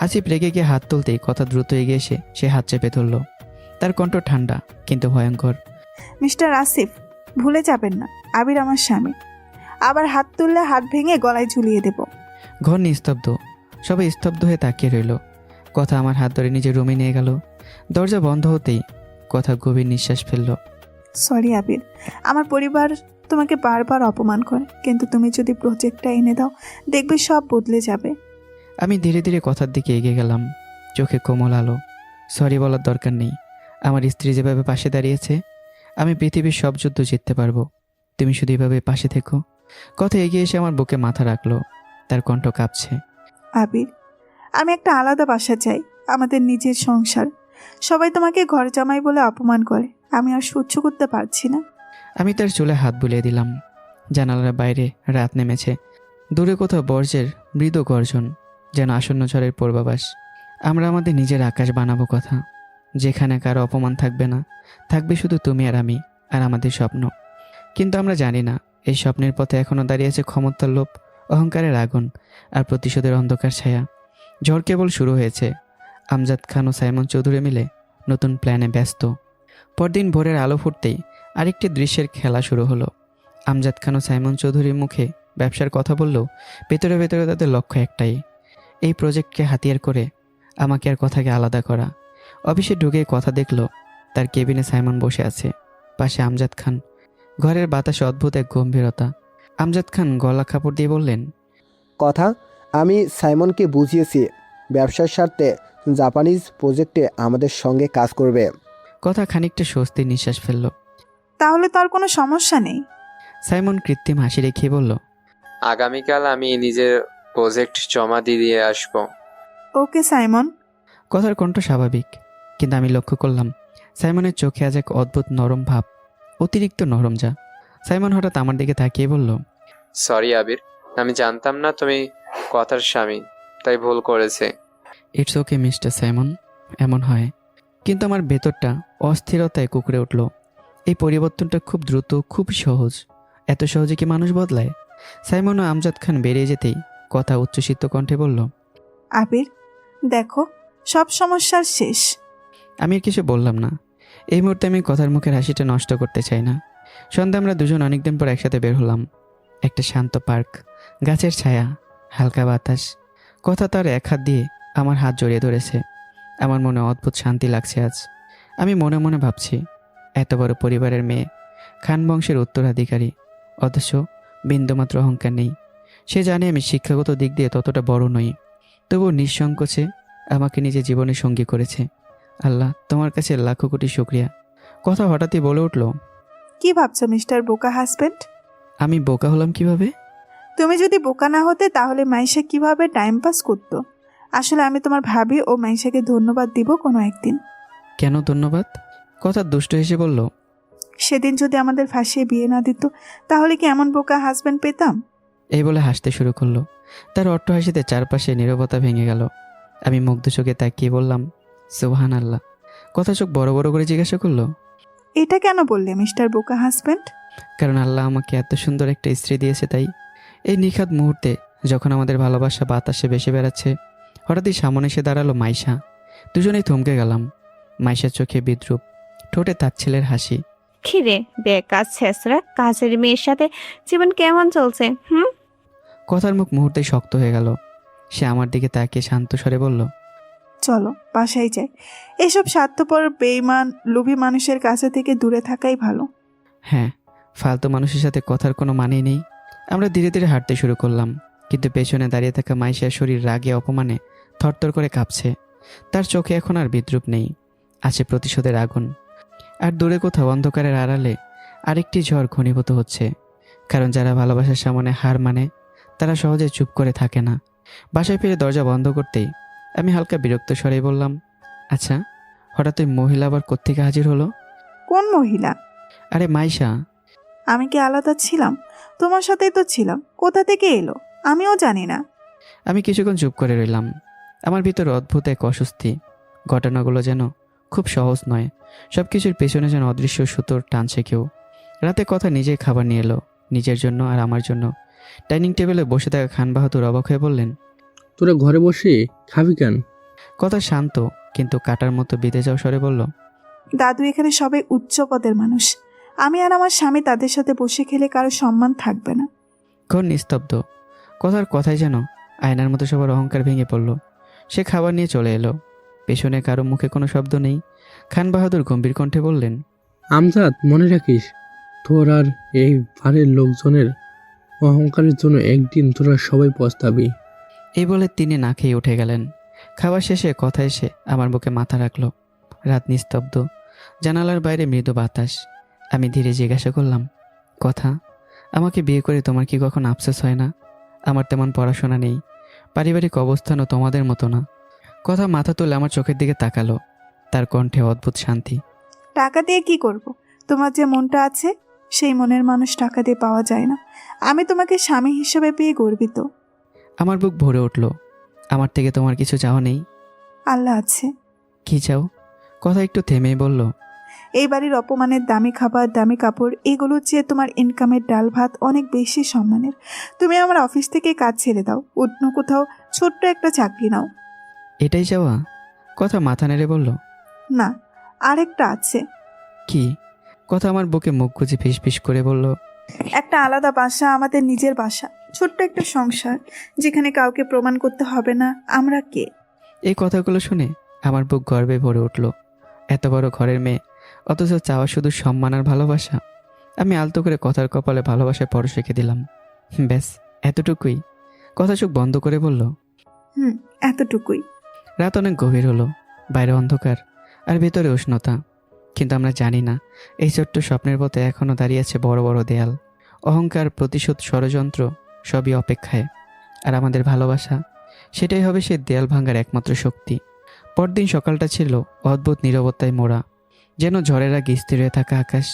আসিফ রেগে গিয়ে হাত তুলতেই কথা দ্রুত এগিয়ে এসে সে হাত চেপে ধরল। তার কণ্ঠ ঠান্ডা কিন্তু ভয়ঙ্কর। মিস্টার আসিফ, ভুলে যাবেন না আবির আমার স্বামী। আবার হাত তুললে হাত ভেঙে গলায় ঝুলিয়ে দেব। ঘর নিস্তব্ধ, সবাই স্তব্ধ হয়ে তাকিয়ে রইল। কথা আমার হাত ধরে নিজের রুমে নিয়ে গেল। দরজা বন্ধ হতেই কথা গভীর নিঃশ্বাস ফেলল। সরি আবির, আমার পরিবার তোমাকে বারবার অপমান করে, কিন্তু তুমি যদি প্রজেক্টটা এনে দাও দেখবে সব বদলে যাবে। আমি ধীরে ধীরে কথার দিকে এগিয়ে গেলাম, চোখে কোমল আলো। সরি বলার দরকার নেই, আমার স্ত্রী যেভাবে পাশে দাঁড়িয়েছে, আমি পৃথিবীর সব যুদ্ধ জিততে পারবো। তুমি শুধু এভাবে পাশে থেকো। কথা এগিয়ে এসে আমার বুকে মাথা রাখলো, তার কণ্ঠ কাঁপছে। আবির, আমি একটা আলাদা বাসা চাই, আমাদের নিজের সংসার। সবাই তোমাকে ঘর জামাই বলে অপমান করে, আমি আর সহ্য করতে পারছি না। আমি তার চুলে হাত বুলিয়ে দিলাম। জানালার বাইরে রাত নেমেছে। দূরে কোথাও বর্জ্যের মৃদু গর্জন, যেন আসন্ন ঝড়ের পূর্বাভাস। আমরা আমাদের নিজের আকাশ বানাবো কথা, যেখানে কারো অপমান থাকবে না, থাকবে শুধু তুমি আর আমি আর আমাদের স্বপ্ন। কিন্তু আমরা জানি না এই স্বপ্নের পথে এখনও দাঁড়িয়ে আছে ক্ষমতার লোভ, অহংকারের আগুন আর প্রতিশোধের অন্ধকার ছায়া। ঝড় কেবল শুরু হয়েছে। আমজাদ খান ও সাইমন চৌধুরী মিলে নতুন প্ল্যানে ব্যস্ত। পরদিন ভোরের আলো ফুটতেই আরেকটি দৃশ্যের খেলা শুরু হলো। আমজাদ খান ও সাইমন চৌধুরীর মুখে ব্যবসার কথা বললেও ভেতরে ভেতরে তাদের লক্ষ্য একটাই, এই প্রজেক্টকে হাতিয়ার করে আমাকে আর কথাকে আলাদা করা। অফিসে ঢুকে কথা দেখল, তার কেবিনে সাইমন বসে আছে, পাশে আমজাদ খান। ঘরের বাতাসে অদ্ভুত এক গম্ভীরতা। আমজাদ খান গলা কাপড় দিয়ে বললেন, কথা, আমি সাইমনকে বুঝিয়েছি ব্যবসার স্বার্থে জাপানিজ প্রজেক্টে আমাদের সঙ্গে কাজ করবে। কথা খানিকটা স্বস্তির নিঃশ্বাস ফেলল। তাহলে তো আর কোনো সমস্যা নেই। সাইমন কৃত্রিম হাসি রেখে বলল, আগামীকাল আমি নিজের প্রজেক্ট জমা দিয়ে আসবো। ওকে সাইমন। কথার কণ্ঠ স্বাভাবিক, কিন্তু আমি লক্ষ্য করলাম সাইমনের চোখে আজ এক অদ্ভুত নরম ভাব, অতিরিক্ত নরম যা। সাইমন হঠাৎ আমার দিকে তাকিয়ে বলল, সরি আবির, আমি জানতাম না তুমি কথার স্বামী, তাই ভুল করেছে। ইটস ওকে মিস্টার সাইমন, এমন হয়। কিন্তু আমার ভেতরটা অস্থিরতায় কুঁকড়ে উঠল। এই পরিবর্তনটা খুব দ্রুত, খুব সহজ। এত সহজে কি মানুষ বদলায়? সাইমন ও আমজাদ খান বেরিয়ে যেতেই কথা উচ্চসিত কণ্ঠে বলল, আবির দেখো, সব সমস্যার শেষ। আমি আর কিছু বললাম না। এই মুহূর্তে আমি কথার মুখের হাসিটা নষ্ট করতে চাই না। সন্ধ্যা আমরা দুজন অনেকদিন পর একসাথে বের হলাম। একটা শান্ত পার্ক, গাছের ছায়া, হালকা বাতাস। কথা তার এক হাত দিয়ে আমার হাত জড়িয়ে ধরেছে। আমার মনে অদ্ভুত শান্তি লাগছে আজ। আমি মনে মনে ভাবছি, এত বড় পরিবারের মেয়ে, খান বংশের উত্তরাধিকারী, অথচ বিন্দুমাত্র অহংকার নেই। সে জানে আমি শিক্ষাগত দিক দিয়ে ততটা বড় নই, তবুও নিঃসংকোচে আমাকে নিজের জীবনের সঙ্গী করেছে। আল্লাহ, তোমার কাছে লাখো কোটি শুক্রিয়া। কথা হঠাৎই বলে উঠল, কি ভাবছো মিস্টার বোকা হাজব্যান্ড? আমি বোকা হলাম কিভাবে? তুমি যদি বোকা না হতে তাহলে মাইশা কিভাবে টাইম পাস করতো? আসলে আমি তোমার ভাবি ও মাইশাকে ধন্যবাদ দিব কোনো একদিন। কেন ধন্যবাদ? কথা দুষ্ট হেসে বলল, সেদিন যদি আমাদের ফাঁসিয়ে বিয়ে না দিত তাহলে কি এমন বোকা হাজব্যান্ড পেতাম? এই বলে হাসতে শুরু করলো। তার অট্ট হাসিতে চারপাশে নীরবতা ভেঙে গেল। আমি মুগ্ধ চোখে তাকিয়ে বললাম, সুবহান আল্লাহ। কথা চোখ বড় বড় করে জিজ্ঞাসা করলো, এটা কেন বললে মিস্টার বোকা হাজব্যান্ড? কারণ আল্লাহ আমাকে এত সুন্দর একটা স্ত্রী দিয়েছে তাই। এই নিখাত মুহূর্তে যখন আমাদের ভালোবাসা বাতাসে ভেসে বেড়াচ্ছে, হঠাৎই সামনে এসে দাঁড়ালো মাইশা। দুজনেই থমকে গেলাম। মাইশার চোখে বিদ্রুপ, ঠোঁটে তাচ্ছিলের হাসি। খিরে বেকার ছেসরা কাজের মেয়ের সাথে জীবন কেমন চলছে? কথার মুখ মুহূর্তেই শক্ত হয়ে গেল। সে আমার দিকে তাকিয়ে শান্ত স্বরে বলল, চলো বাসায় যাই। এসব স্বার্থপর বেইমান লোভী মানুষের কাছে থেকে দূরে থাকাই ভালো। হ্যাঁ, ফালতু মানুষের সাথে কথার কোনো মানেই নেই। আমরা ধীরে ধীরে হাঁটতে শুরু করলাম, কিন্তু পেছনে দাঁড়িয়ে থাকা মাইশার শরীর রাগে অপমানে থরথর করে কাঁপছে। তার চোখে এখন আর বিদ্রুপ নেই, আছে প্রতিশোধের আগুন। আর দূরে কোথাও অন্ধকারের আড়ালে আরেকটি ঝড় ঘনীভূত হচ্ছে। কারণ যারা ভালোবাসার সামনে হার মানে তারা সহজে চুপ করে থাকে না। বাসায় ফিরে দরজা বন্ধ করতেই আমি হালকা বিরক্ত স্বরে বললাম, আচ্ছা, হঠাৎ ওই মহিলা আবার কোত্থেকে হাজির হলো? কোন মহিলা? আরে মাইশা। আমি কি আলাদা ছিলাম? তোমার সাথেই তো ছিলাম। কোথা থেকে এলো আমিও জানি না। আমি কিছুক্ষণ চুপ করে রইলাম। আমার ভিতরে অদ্ভুত এক অস্বস্তি। ঘটনাগুলো যেন খুব সহজ নয়। সব কিছুর পেছনে যেন অদৃশ্য সুতোর টানছে কেউ। রাতে কথা নিজেই খাবার নিয়ে এলো, নিজের জন্য আর আমার জন্য। ডাইনিং টেবিলে বসে থাকা খান বাহাদুর অবাক হয়ে বললেন, তোরা ঘরে বসে খাবি কেন? কথা শান্ত কিন্তু কাটার মতো বিঁধে যাও স্বরে বলল, দাদু, এখানে সবাই উচ্চ পদের মানুষ। আমি আর আমার স্বামী তাদের সাথে বসে খেলে কারো সম্মান থাকবে না। ঘর নিস্তব্ধ। কথার কথাই যেন আয়নার মতো সবার অহংকার ভেঙে পড়ল। সে খাবার নিয়ে চলে এলো। পেছনে কারো মুখে কোনো শব্দ নেই। খান বাহাদুর গম্ভীর কণ্ঠে বললেন, আমজাদ, মনে রাখিস, তোর আর এই বাড়ির লোকজনের অহংকারের জন্য একদিন তোরা সবাই পস্তাবি। এই বলে তিনি না খেয়ে উঠে গেলেন। খাবার শেষে কথা এসে আমার বুকে মাথা রাখলো। রাত নিস্তব্ধ, জানালার বাইরে মৃদু বাতাস। আমি ধীরে জিজ্ঞাসা করলাম, কথা, আমাকে বিয়ে করে তোমার কি কখন আফসোস হয় না? আমার তেমন পড়াশোনা নেই, পারিবারিক অবস্থানও তোমাদের মতো না। কথা মাথা তুলে আমার চোখের দিকে তাকালো। তার কণ্ঠে অদ্ভুত শান্তি। টাকা দিয়ে কি করব? তোমার যে মনটা আছে সেই মনের মানুষ টাকা দিয়ে পাওয়া যায় না। আমি তোমাকে স্বামী হিসেবে পেয়ে গর্বিত। আমার বুক ভরে উঠল। আমার থেকে তোমার কিছু চাও নেই? আল্লাহ আছে। কি চাও? কথা একটু থেমেই বলল, এই বাড়ির অপমানের দামি খাবার, দামি কাপড়, এগুলোর চেয়ে তোমার ইনকামের ডাল ভাত অনেক বেশি সম্মানের। তুমি আমার অফিস থেকে কাজ ছেড়ে দাও, অন্য কোথাও ছোট্ট একটা চাকরি নাও। এটাই চাওয়া? কথা মাথা নেড়ে বলল, না, আরেকটা আছে। কি? কথা আমার বুকে মুখ গুজে ফিসফিস করে বলল, একটা আলাদা বাসা, আমাদের নিজের বাসা, ছোট্ট একটা সংসার, যেখানে কাউকে প্রমাণ করতে হবে না আমরা কে। এই কথাগুলো শুনে আমার বুক গর্বে ভরে উঠল। এত বড় ঘরের মেয়ে, অথচ চাওয়া শুধু সম্মান আর ভালোবাসা। আমি আলতো করে কথার কপালে ভালোবাসায় পরশ রেখে দিলাম। ব্যাস এতটুকুই? কথা চোখ বন্ধ করে বলল, এতটুকুই। রাত অনেক গভীর হলো। বাইরে অন্ধকার আর ভেতরে উষ্ণতা। কিন্তু আমরা জানি না এই ছোট্ট স্বপ্নের পথে এখনও দাঁড়িয়ে আছে বড় বড় দেয়াল। অহংকার, প্রতিশোধ, ষড়যন্ত্র সবই অপেক্ষায়। আর আমাদের ভালোবাসা, সেটাই হবে সে দেয়াল ভাঙার একমাত্র শক্তি। পরদিন সকালটা ছিল অদ্ভুত নীরবতায় মোড়া, যেন ঝড়ের আগে স্থির হয়ে থাকা আকাশ।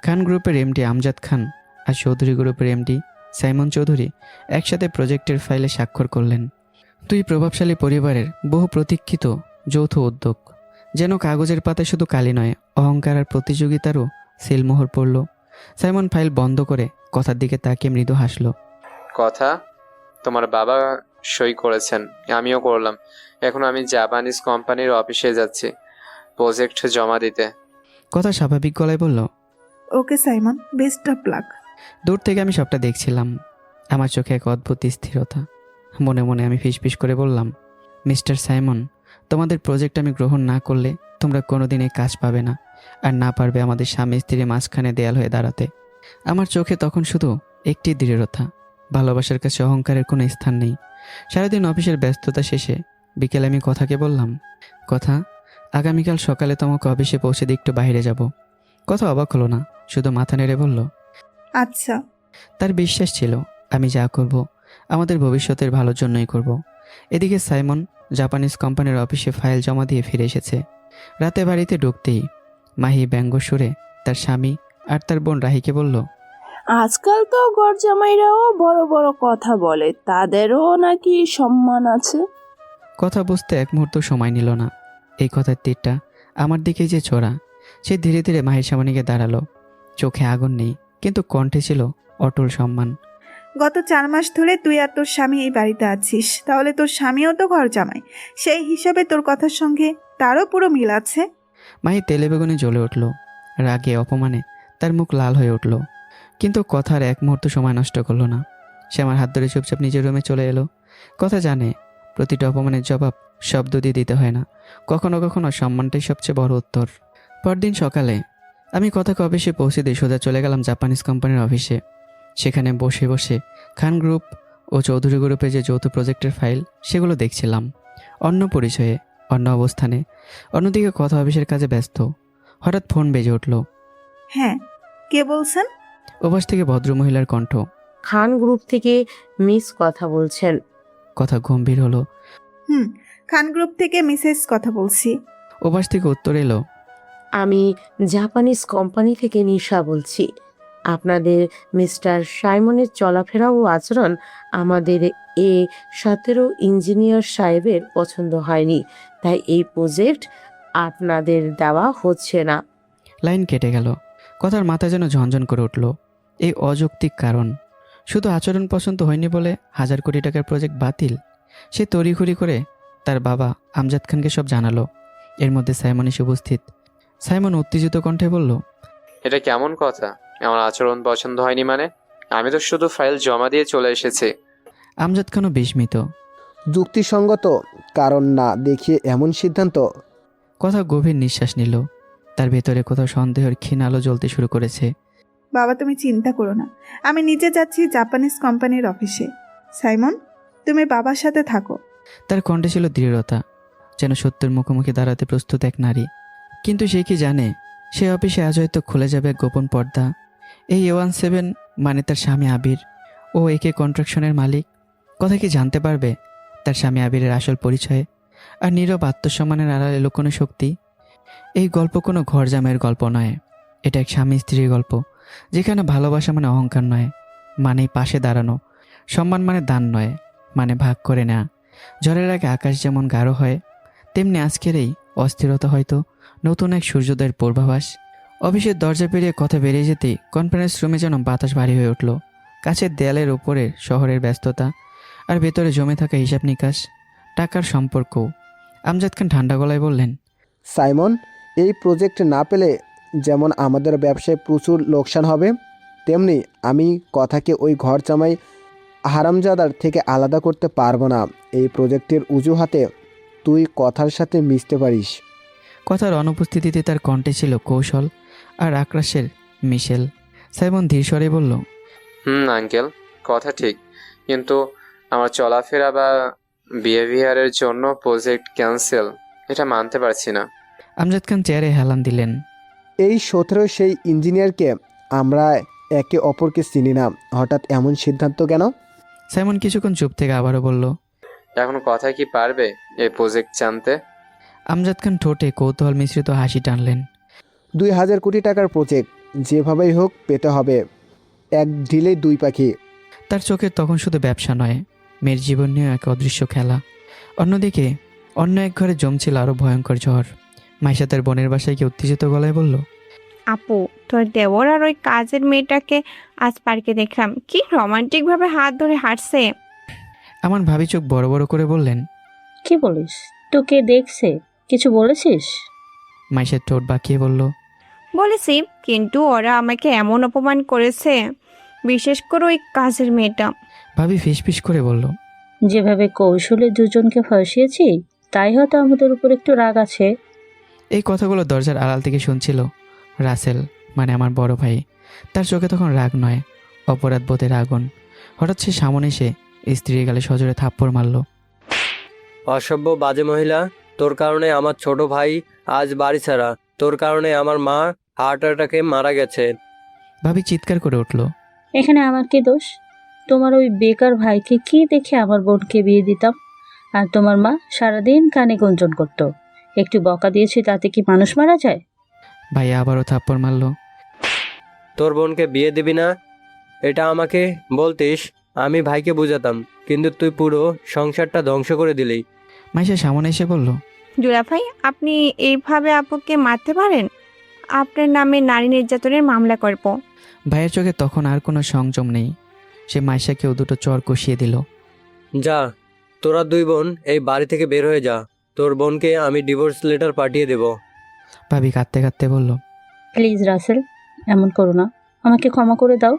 খান গ্রুপের এমডি আমজাদ খান আর চৌধুরী গ্রুপের এমডি সাইমন চৌধুরী একসাথে প্রজেক্টের ফাইলে স্বাক্ষর করলেন। দুই প্রভাবশালী পরিবারের বহু প্রতীক্ষিত যৌথ উদ্যোগ। যেন কাগজের পাতায় শুধু কালি নয়, অহংকার আর প্রতিযোগিতারও সিলমোহর পড়ল। সাইমন ফাইল বন্ধ করে কথার দিকে তাকিয়ে মৃদু হাসল। কথা, তোমার বাবা সই করেছেন, আমিও করলাম। এখন আমি জাপানিজ কোম্পানির অফিসে যাচ্ছি প্রজেক্ট জমা দিতে। কথা স্বাভাবিক গলায় বলল, ওকে সাইমন, বেস্ট অফ লাক। দূর থেকে আমি সবটা দেখছিলাম। আমার চোখে এক অদ্ভুত স্থিরতা। মনে মনে আমি ফিসফিস করে বললাম, মিস্টার সাইমন, তোমাদের প্রজেক্ট আমি গ্রহণ না করলে তোমরা কোনোদিন এই কাজ পাবে না, আর না পারবে আমাদের স্বামী স্ত্রীর মাঝখানে দেয়াল হয়ে দাঁড়াতে। আমার চোখে তখন শুধু একটি দৃঢ়তা, ভালোবাসার কাছে অহংকারের কোনো স্থান নেই। সারাদিন অফিসের ব্যস্ততা শেষে বিকেলে আমি কথাকে বললাম, কথা, আগামীকাল সকালে তোমাকে অফিসে পৌঁছে দিয়ে একটু বাইরে যাব। কথা অবাক হলো না, শুধু মাথা নেড়ে বলল, আচ্ছা। তার বিশ্বাস ছিল আমি যা করব আমাদের ভবিষ্যতের ভালোর জন্যই করব। এদিকে সাইমন জাপানিজ কোম্পানির অফিসে ফাইল জমা দিয়ে ফিরে এসেছে। রাতে বাড়িতে ঢুকতেই মাহি ব্যঙ্গ সুরে তার স্বামী আর তার বোন রাহিকে বলল, আজকাল তো ঘর জামাইরাও বড় বড় কথা বলে, তাদেরও নাকি সম্মান আছে। কথা বুঝতে এক মুহূর্ত সময় নিল না। এই কথার তীরটা আমার দিকেই যে ছোড়া। সে ধীরে ধীরে মাহির সামনে গিয়ে দাঁড়ালো। চোখে আগুন নেই, কিন্তু কণ্ঠে ছিল অটল সম্মান। গত 4 মাস ধরে তুই আর তোর স্বামী এই বাড়িতে আছিস, তাহলে তোর স্বামীও তো ঘর জামাই। সেই হিসাবে তোর কথার সঙ্গে তারও পুরো মিল আছে। মাহি তেলে বেগুনে জ্বলে উঠল। রাগে অপমানে তার মুখ লাল হয়ে উঠল, কিন্তু কথার এক মুহূর্ত সময় নষ্ট করলো না। সে আমার হাত ধরে চুপচাপ নিজের রুমে চলে এলো। কথা জানে প্রতিটা অপমানের জবাব শব্দ দিয়ে দিতে হয় না, কখনো কখনো সম্মানটাই সবচেয়ে বড় উত্তর। পরদিন সকালে আমি কথাকে অফিসে পৌঁছে দিয়ে সোজা চলে গেলাম জাপানিজ কোম্পানির অফিসে। সেখানে বসে বসে খান গ্রুপ ও চৌধুরী গ্রুপের যে যৌথ প্রজেক্টের ফাইল সেগুলো দেখছিলাম। অন্য পরিচয়ে, অন্য অবস্থানে। অন্যদিকে কথা অফিসের কাজে ব্যস্ত। হঠাৎ ফোন বেজে উঠল। হ্যাঁ, কে বলছেন? ওপাশ থেকে ভদ্রমহিলার কণ্ঠ। খান গ্রুপ থেকে মিস কথা বলছেন। কথা গম্ভীর হলো। খান গ্রুপ থেকে মিসেস কথা বলছি। ওপাশ থেকে উত্তর এলো। আমি জাপানিজ কোম্পানি থেকে নিশা বলছি। আপনাদের মিস্টার সাইমনের চলাফেরা ও আচরণ আমাদের A17 ইঞ্জিনিয়ার সাহেবের পছন্দ হয়নি, তাই এই প্রজেক্ট আপনাদের দেওয়া হচ্ছে না। লাইন কেটে গেল। কথার মাথা যেন ঝনঝন করে উঠল। এই অযৌক্তিক কারণ, শুধু আচরণ পছন্দ হয়নি বলে 1000 কোটি টাকার প্রজেক্ট বাতিল। সে তড়িঘড়ি করে তার বাবা আমজাদ খানকে সব জানালো। এর মধ্যে সাইমন এসে উপস্থিত। সাইমন উত্তেজিত কণ্ঠে বলল, এটা কেমন কথা? আমার আচরণ পছন্দ হয়নি মানে? আমি তো শুধু ফাইল জমা দিয়ে চলে এসেছি। আমজাদ খানও বিস্মিত। যুক্তিসঙ্গত কারণ না দেখিয়ে এমন সিদ্ধান্ত? কথা গভীর নিঃশ্বাস নিল। তার ভেতরে কোথাও সন্দেহের ক্ষীণ আলো জ্বলতে শুরু করেছে। বাবা, তুমি চিন্তা করো না, আমি নিজে যাচ্ছি জাপানিজ কোম্পানির অফিসে। সাইমন, তুমি বাবার সাথে থাকো। তার কণ্ঠে ছিল দৃঢ়তা, যেন সত্যের মুখোমুখি দাঁড়াতে প্রস্তুত এক নারী। কিন্তু সে কি জানে, সে অফিসে আজ হয়তো খুলে যাবে এক গোপন পর্দা। এই A17 মানে তার স্বামী আবির ও একে কন্ট্রাকশনের মালিক। কথা কি জানতে পারবে তার স্বামী আবিরের আসল পরিচয় আর নীরব আত্মসম্মানের আড়ালে লুকোনো শক্তি? এই গল্প কোনো ঘর জামাইয়ের গল্প নয়, এটা এক স্বামী স্ত্রীর গল্প, যেখানে ভালোবাসা মানে অহংকার নয়, মানেই পাশে দাঁড়ানো। সম্মান মানে দান নয়, মানে ভাগ করে নেওয়া। ঝড়ের আগে আকাশ যেমন গাঢ় হয়, তেমনি আজকের এই অস্থিরতা হয়তো নতুন এক সূর্যোদয়ের পূর্বাভাস। অফিসের দরজা পেরিয়ে কথা বেরিয়ে যেতেই কনফারেন্স রুমে যেন বাতাস ভারী হয়ে উঠল। কাছের দেয়ালের ওপরে শহরের ব্যস্ততা, আর ভেতরে জমে থাকা হিসাব নিকাশ, টাকার সম্পর্কও। আমজাদ খান ঠান্ডা গলায় বললেন, সাইমন, এই প্রজেক্ট না পেলে যেমন আমাদের ব্যবসায় প্রচুর লোকসান হবে, তেমনি আমি কথাকে ওই ঘর জামাই হারামজাদার থেকে আলাদা করতে পারবো না। এই প্রজেক্টের অজুহাতে তুই কথার সাথে মিশতে পারিস। কথার অনুপস্থিতিতে তার কণ্ঠে ছিল কৌশল আর আক্রাশের মিশেল। সাইমন ধীর স্বরে বলল, আঙ্কেল, কথা ঠিক, কিন্তু আমার চলাফেরা বা বিহেভিয়ারের জন্য প্রজেক্ট ক্যান্সেল, এটা মানতে পারছি না। আমজাদ খান চেয়ারে হেলান দিলেন। এই 17 সেই ইঞ্জিনিয়ারকে আমরা একে অপরকে চিনি না, হঠাৎ এমন সিদ্ধান্ত কেন? সাইমন কিছুক্ষণ চুপ থেকে আবারও বলল, এখন কথা কি পারবে এই প্রজেক্ট জানতে? আমজাদ খান ঠোঁটে কৌতূহল মিশ্রিত হাসি টানলেন। 2000 কোটি টাকার প্রজেক্ট যেভাবেই হোক পেতে হবে, এক ঢিলে 2 পাখি। তার চোখে তখন শুধু ব্যবসা নয়, মেয়ের জীবন নিয়ে এক অদৃশ্য খেলা। অন্যদিকে অন্য এক ঘরে জমছিল আরও ভয়ঙ্কর ঝড়। মাইশা তার বোনের বাসায় গিয়ে উত্তেজিত গলায় বলল, আপু, তোর দেবর আর ওই কাজের মেয়েটাকে আজ পার্কে দেখলাম, কি রোমান্টিক ভাবে হাত ধরে হাঁটছে। আমার ভাবি চোখ বড় বড় করে বললেন, কি বলিস? তোকে দেখছে? কিছু বলেছিস? মাইশার ঠোঁট বাঁকিয়ে বলল, বলেছি, কিন্তু ওরা আমাকে এমন অপমান করেছে, বিশেষ করে ওই কাজের মেয়েটা। ভাবি ফিসফিস করে বলল, যেভাবে কৌশলে দুজনকে ফাঁসিয়েছি, তাই হয়তো আমাদের উপর একটু রাগ আছে। এই কথাগুলো দরজার আড়াল থেকে শুনছিল রাসেল, মানে আমার বড় ভাই। তার চোখে তখন রাগ নয়, অপরাধ বোধের আগুন। হঠাৎ সে সামনে এসে স্ত্রীর গালে সজোরে থাপ্পড় মারল। অসভ্য বাজে মহিলা, তোর কারণে আমার ছোট ভাই আজ বাড়ি ছাড়া, তোর কারণে আমার মা হার্ট অ্যাটাকে মারা গেছে। ভাবি চিৎকার করে উঠল, এখানে আমার কি দোষ? তোমার ওই বেকার ভাইকে কি দেখে আমার বোনকে বিয়ে দিতাম, আর তোমার মা সারাদিন কানে গুঞ্জন করতো। একটু বকা দিয়েছি, তাতে কি মানুষ মারা যায়? ভাই আবারও থাপ্পড় মারল। তোর বোনকে বিয়ে দিবি না? এটা আমাকে বলতিস, আমি ভাইকে বুঝাতাম, কিন্তু তুই পুরো সংসারটা ধ্বংস করে দিলি। মাইশা সামনে এসে বলল, দুলাভাই, আপনি এইভাবে আপুকে মারতে পারেন? আপনার নামে নারী নির্যাতনের মামলা করব। ভাইয়ের চোখে তখন আর কোনো সংযম নেই। সে মাইশাকেও দুটো চর কষিয়ে দিল। যা, তোরা দুই বোন এই বাড়ি থেকে বের হয়ে যা। তোর বোনকে আমি ডিভোর্স লেটার পাঠিয়ে দেব। ভাবি কাঁদতে কাঁদতে বলল, প্লিজ রাসেল, এমন করো না, আমাকে ক্ষমা করে দাও।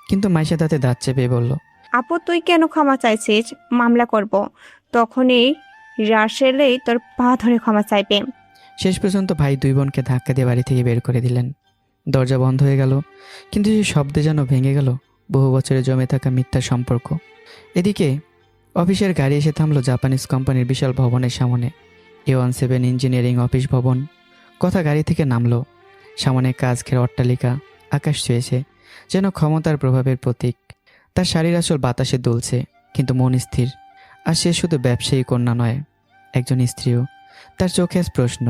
কিন্তু মাইশা তাতে দাঁত চেপে বলল, আপু তুই কেন ক্ষমা চাইছিস? মামলা করব। তখনই রাসেলেই তোর পা ধরে ক্ষমা চাইবে। শেষ পর্যন্ত ভাই দুই বোনকে ধাক্কা দিয়ে বাড়ি থেকে বের করে দিলেন। দরজা বন্ধ হয়ে গেল, কিন্তু সেই শব্দে যেন ভেঙে গেল বহু বছরে জমে থাকা মিথ্যা সম্পর্ক। এদিকে অফিসের গাড়ি এসে থামলো জাপানিজ কোম্পানির বিশাল ভবনের সামনে। A17 ইঞ্জিনিয়ারিং অফিস ভবন। কথা গাড়ি থেকে নামলো। সামনে কাজ ঘেরা অট্টালিকা, আকাশ ছুঁয়েছে, যেন ক্ষমতার প্রভাবের প্রতীক। তার শাড়ির আসল বাতাসে দুলছে, কিন্তু মন স্থির। আর সে শুধু ব্যবসায়ী কন্যা নয়, একজন স্ত্রীও। তার চোখে আজ প্রশ্ন,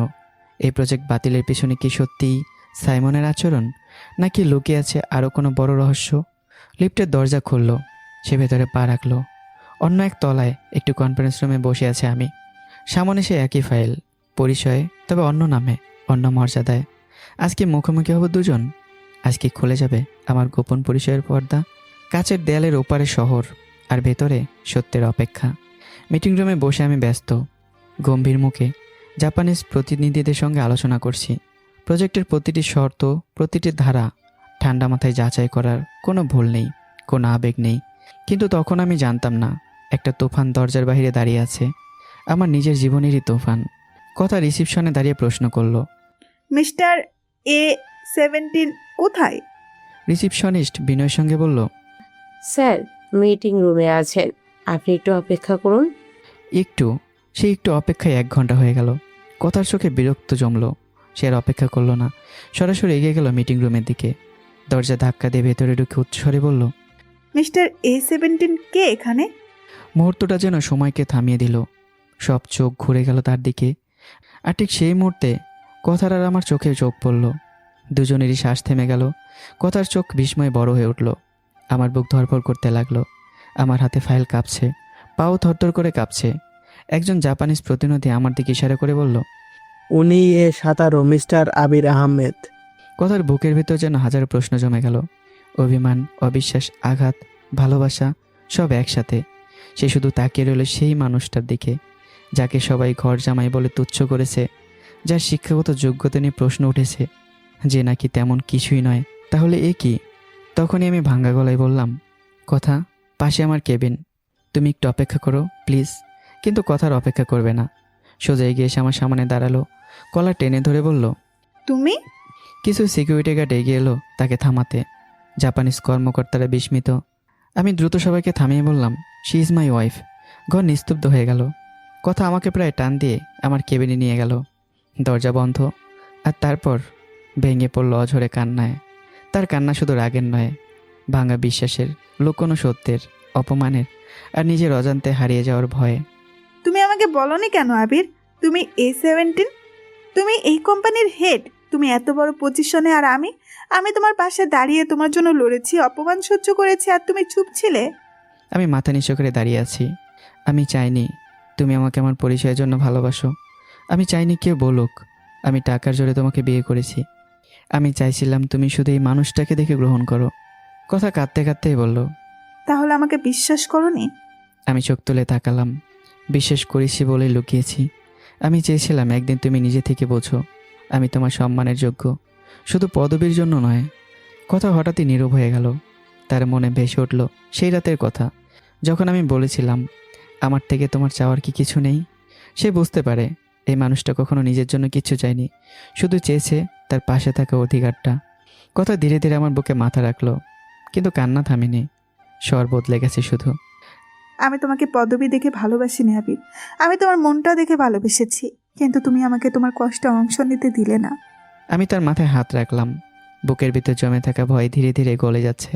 এই প্রজেক্ট বাতিলের পিছনে কি সত্যিই সাইমনের আচরণ, নাকি লুকিয়ে আছে আরও কোনো বড় রহস্য? লিফটের দরজা খুলল, সে ভেতরে পা রাখল। অন্য এক তলায় একটু কনফারেন্স রুমে বসে আছে আমি। সামনে সে একই ফাইল, পরিচয় তবে অন্য নামে, অন্য মর্যাদায়। আজকে মুখোমুখি হব দুজন। আজকে খুলে যাবে আমার গোপন পরিচয়ের পর্দা। কাচের দেয়ালের ওপারে শহর, আর ভেতরে সত্যের অপেক্ষা। মিটিং রুমে বসে আমি ব্যস্ত, গম্ভীর মুখে জাপানিজ প্রতিনিধিদের সঙ্গে আলোচনা করছি। প্রজেক্টের প্রতিটি শর্ত, প্রতিটি ধারা ঠান্ডা মাথায় যাচাই করার কোনো ভুল নেই, কোনো আবেগ নেই। কিন্তু তখন আমি জানতাম না, একটা তুফান দরজার বাইরে দাঁড়িয়ে আছে, আমার নিজের জীবনেরই তুফান। কথা রিসিপশনে দাঁড়িয়ে প্রশ্ন করলো, মিস্টার A17 কোথায়? রিসিপশনিস্ট বিনয়ের সঙ্গে বলল, স্যার মিটিং রুমে আছেন, আপনি একটু অপেক্ষা করুন। সেই একটু অপেক্ষায় 1 ঘন্টা হয়ে গেল। কথার চোখে বিরক্ত জমলো। সে আর অপেক্ষা করলো না, সরাসরি এগিয়ে গেল মিটিং রুমের দিকে। দরজা ধাক্কা দিয়ে ভেতরে ঢুকে উচ্চস্বরে বলল, মিস্টার A17 কে এখানে? মুহূর্তটা যেন সময়কে থামিয়ে দিল। সব চোখ ঘুরে গেল তার দিকে। আর ঠিক সেই মুহূর্তে কথার আর আমার চোখে চোখ পড়ল। দুজনেরই শ্বাস থেমে গেল। কথার চোখ বিস্ময়ে বড় হয়ে উঠল। আমার বুক ধরপড় করতে লাগলো। আমার হাতে ফাইল কাঁপছে, পাও থরথর করে কাঁপছে। একজন জাপানিজ প্রতিনিধি আমার দিকে ইশারা করে বলল, উনি A17 মিস্টার আবির আহমেদ। কথার বুকের ভেতর যেন হাজার প্রশ্ন জমে গেল। অভিমান, অবিশ্বাস, আঘাত, ভালোবাসা সব একসাথে। সে শুধু তাকিয়ে রইল সেই মানুষটার দিকে, যাকে সবাই ঘর জামাই বলে তুচ্ছ করেছে, যার শিক্ষাগত যোগ্যতা নিয়ে প্রশ্ন উঠেছে, যে নাকি তেমন কিছুই নয়। তাহলে এ কি? তখনই আমি ভাঙ্গা গলায় বললাম, কথা, পাশে আমার কেবিন, তুমি একটু অপেক্ষা করো প্লিজ। কিন্তু কথার অপেক্ষা করবে না, সোজা এগিয়ে এসে আমার সামনে দাঁড়ালো। কলার টেনে ধরে বলল, তুমি? কিছু সিকিউরিটি গার্ড এগিয়ে এলো তাকে থামাতে। জাপানিজ কর্মকর্তারা বিস্মিত। আমি দ্রুত সবাইকে থামিয়ে বললাম, শি ইজ মাই ওয়াইফ। ঘর নিস্তব্ধ হয়ে গেল। কথা আমাকে প্রায় টান দিয়ে আমার কেবিনে নিয়ে গেল। দরজা বন্ধ, আর তারপর ভেঙে পড়ল অঝরে কান্নায়। তার কান্না শুধু রাগের নয়, ভাঙা বিশ্বাসের, লুকোনো সত্যের, অপমানের, আর নিজের অজান্তে হারিয়ে যাওয়ার ভয়ে। তুমি আমাকে বলনি কেন আবির? তুমি A17, তুমি এই কোম্পানির হেড, তুমি এত বড় পজিশনে, আর আমি তোমার পাশে দাঁড়িয়ে তোমার জন্য লড়েছি, অপমান সহ্য করেছি, আর তুমি চুপ ছিলে। আমি মাথা নিচু করে দাঁড়িয়ে আছি। আমি চাইনি তুমি আমাকে আমার পরিচয়ের জন্য ভালোবাসো। আমি চাইনি কেউ বলুক আমি টাকার জোরে তোমাকে বিয়ে করেছি। আমি চাইছিলাম তুমি শুধু এই মানুষটাকে দেখে গ্রহণ করো। কথা কাঁদতে কাঁদতেই বলল, তাহলে আমাকে বিশ্বাস করোনি? আমি চোখ তুলে তাকালাম। বিশ্বাস করেছি বলে লুকিয়েছি। আমি চেয়েছিলাম একদিন তুমি নিজে থেকে বোঝো আমি তোমার সম্মানের যোগ্য, শুধু পদবীর জন্য নয়। কথা হঠাৎই নীরব হয়ে গেল। তার মনে ভেসে উঠল সেই রাতের কথা, যখন আমি বলেছিলাম আমার থেকে তোমার চাওয়ার কি কিছু নেই। সে বুঝতে পারে এই মানুষটা কখনো নিজের জন্য কিছু চায়নি, শুধু চেয়েছে তার পাশে থাকা অধিকারটা। কথা ধীরে ধীরে আমার বুকে মাথা রাখলো, কিন্তু কান্না থামেনি, স্বর বদলে গেছে শুধু। আমি তোমাকে পদবী দেখে ভালোবাসিনি আবির, আমি তোমার মনটা দেখে ভালোবেসেছি, কিন্তু তুমি আমাকে তোমার কষ্টে অংশ নিতে দিলে না। আমি তার মাথায় হাত রাখলাম। বুকের ভিতর জমে থাকা ভয় ধীরে ধীরে গলে যাচ্ছে।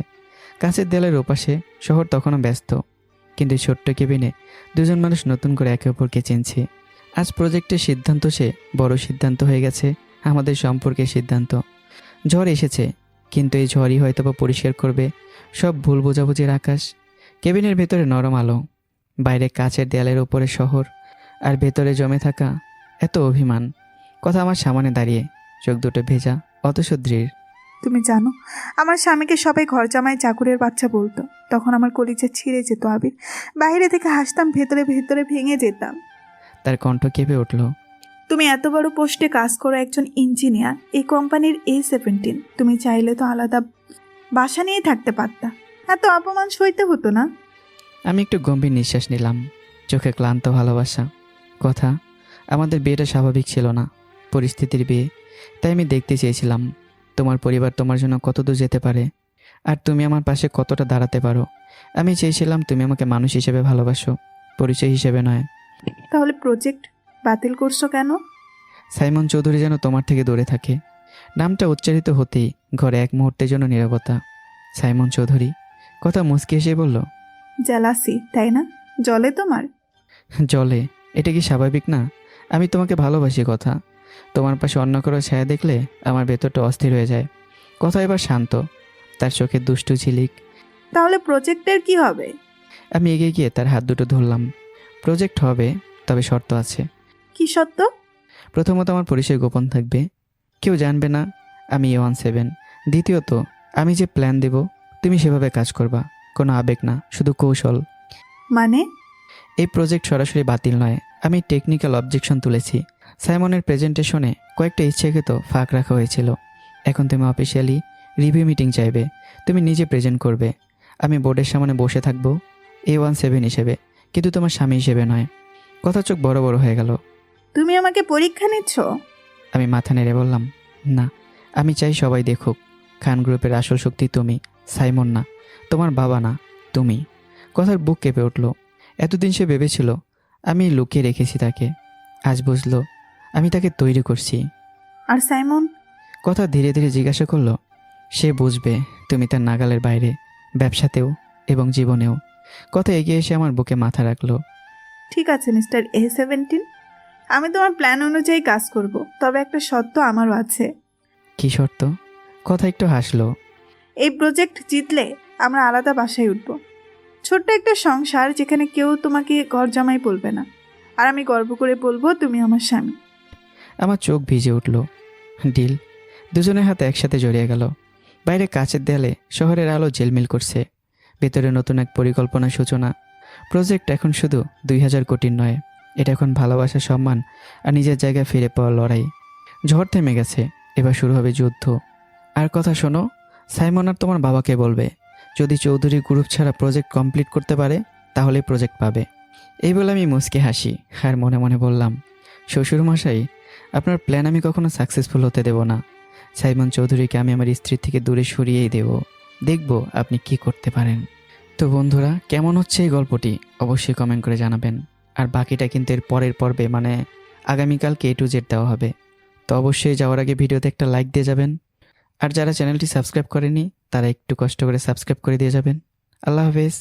কাছের দেয়ালের ওপাশে শহর তখনও ব্যস্ত, কিন্তু ছোট্ট কেবিনে দুজন মানুষ নতুন করে একে অপরকে চিনছে। আজ প্রজেক্টের সিদ্ধান্ত সে বড় সিদ্ধান্ত হয়ে গেছে, আমাদের সম্পর্কের সিদ্ধান্ত। ঝড় এসেছে, কিন্তু এই ঝড়ই হয়তো বা পরিষ্কার করবে সব ভুল বোঝাবুঝির আকাশ। কেবিনের ভেতরে নরম আলো, বাইরে কাচের দেয়ালের ওপরে শহর, আর ভেতরে জমে থাকা এত অভিমান। কথা আমার সামনে দাঁড়িয়ে, চোখ দুটো ভেজা অথচ দৃঢ়। তুমি জানো আমার স্বামীকে সবাই ঘর জামাই চাকরের বাচ্চা বলতো, তখন আমার কলিজা ছিঁড়ে যেত আবির। বাইরে থেকে হাসতাম, ভেতরে ভেতরে ভেঙে যেতাম। তার কণ্ঠ কেঁপে উঠল। তুমি এত বড় পোস্টে কাজ করো, একজন ইঞ্জিনিয়ার, এই কোম্পানির A17। তুমি চাইলে তো আলাদা বাসা নিয়ে থাকতে পারতা, এত অপমান সইতে হতো না। আমি একটু গম্ভীর নিঃশ্বাস নিলাম, চোখে ক্লান্ত ভালোবাসা। কথা, আমাদের বিয়েটা স্বাভাবিক ছিল না, পরিস্থিতির বিয়ে। তাই আমি দেখতে চেয়েছিলাম তোমার পরিবার তোমার জন্য কত দূর যেতে পারে, আর তুমি আমার পাশে কতটা দাঁড়াতে পারো। আমি চেয়েছিলাম তুমি আমাকে মানুষ হিসেবে ভালোবাসো, পরিচয় হিসেবে নয়। তাহলে প্রজেক্ট বাতিল করছো কেন? সাইমন চৌধুরী যেন তোমার থেকে দূরে থাকে। নামটা উচ্চারিত হতেই ঘরে এক মুহূর্তের জন্য নীরবতা। সাইমন চৌধুরী। কথা মুচকি এসে বলল, জেলাসি, তাই না? জলে তোমার? জলে? এটা কি স্বাভাবিক না? আমি তোমাকে ভালোবাসি কথা। তোমার পাশে অন্য কারো ছায়া দেখলে আমার ভেতরটা অস্থির হয়ে যায়। কথা এবার শান্ত, তার চোখে দুষ্টু ঝিলিক। তাহলে প্রজেক্টের কি হবে? আমি এগিয়ে গিয়ে তার হাত দুটো ধরলাম। প্রজেক্ট হবে, তবে শর্ত আছে। কি সত্য? প্রথমত, আমার পরিচয় গোপন থাকবে, কেউ জানবে না আমি A17। দ্বিতীয়ত, আমি যে প্ল্যান দেব তুমি সেভাবে কাজ করবা, কোনো আবেগ না, শুধু কৌশল। মানে? এই প্রজেক্ট সরাসরি বাতিল নয়, আমি টেকনিক্যাল অবজেকশন তুলেছি। সাইমনের প্রেজেন্টেশনে কয়েকটা ইচ্ছাকৃত ফাঁক রাখা হয়েছিল। এখন তুমি অফিসিয়ালি রিভিউ মিটিং চাইবে, তুমি নিজে প্রেজেন্ট করবে। আমি বোর্ডের সামনে বসে থাকবো A17 হিসেবে, কিন্তু তোমার স্বামী হিসেবে নয়। কথা চোখ বড় বড় হয়ে গেল। তুমি আমাকে পরীক্ষা নিচ্ছ? আমি মাথা নেড়ে বললাম, না, আমি চাই সবাই দেখুক খান গ্রুপের আসল শক্তি তুমি, সাইমন না, তোমার বাবা না, তুমি। কথার বুক কেঁপে উঠল। এতদিন সে ভেবেছিল আমি লুকিয়ে রেখেছি তাকে, আজ বুঝলো আমি তাকে তৈরি করছি। আর সাইমন? কথা ধীরে ধীরে জিজ্ঞাসা করলো, সে বুঝবে তুমি তার নাগালের বাইরে, ব্যবসাতেও এবং জীবনেও। কথা এগিয়ে এসে আমার বুকে মাথা রাখলো। ঠিক আছে মিস্টার A17, আমি তোমার প্ল্যান অনুযায়ী কাজ করব, তবে একটা শর্ত আমারও আছে। কি শর্ত? কথা একটু হাসলো। এই প্রজেক্ট জিতলে আমরা আলাদা বাসায় উঠব, ছোট্ট একটা সংসার যেখানে কেউ তোমাকে ঘর জামাই বলবে না, আর আমি গর্ব করে বলবো তুমি আমার স্বামী। আমার চোখ ভিজে উঠল। ডিল। দুজনের হাতে একসাথে জড়িয়ে গেল। বাইরে কাচের দেয়ালে শহরের আলো ঝিলমিল করছে, ভেতরে নতুন এক পরিকল্পনার সূচনা। প্রজেক্ট এখন শুধু 2000 কোটির নয়, এটা এখন ভালোবাসা, সম্মান আর নিজের জায়গায় ফিরে পাওয়ার লড়াই। ঝড় থেমে গেছে, এবার শুরু হবে যুদ্ধ। আর কথা শোনো, সাইমন আর তোমার বাবাকে বলবে যদি চৌধুরী গ্রুপ ছাড়া প্রজেক্ট কমপ্লিট করতে পারে তাহলে প্রজেক্ট পাবে। এই বলে আমি মুচকে হাসি আর মনে মনে বললাম, শ্বশুরমশাই, আপনার প্ল্যান আমি কখনো সাকসেসফুল হতে দেব না। সাইমন চৌধুরীকে আমি আমার স্ত্রীর থেকে দূরে সরিয়েই দেব, দেখব আপনি কি করতে পারেন। তো বন্ধুরা, কেমন হচ্ছে এই গল্পটি অবশ্যই কমেন্ট করে জানাবেন। আর বাকিটা কিন্তু এর পরের পর্বে, মানে আগামীকালকে A to Z দেওয়া হবে। তো অবশ্যই যাওয়ার আগে ভিডিওতে একটা লাইক দিয়ে যাবেন, আর যারা চ্যানেলটি সাবস্ক্রাইব করেনি তারা একটু কষ্ট করে সাবস্ক্রাইব করে দিয়ে যাবেন। আল্লাহ হাফেজ।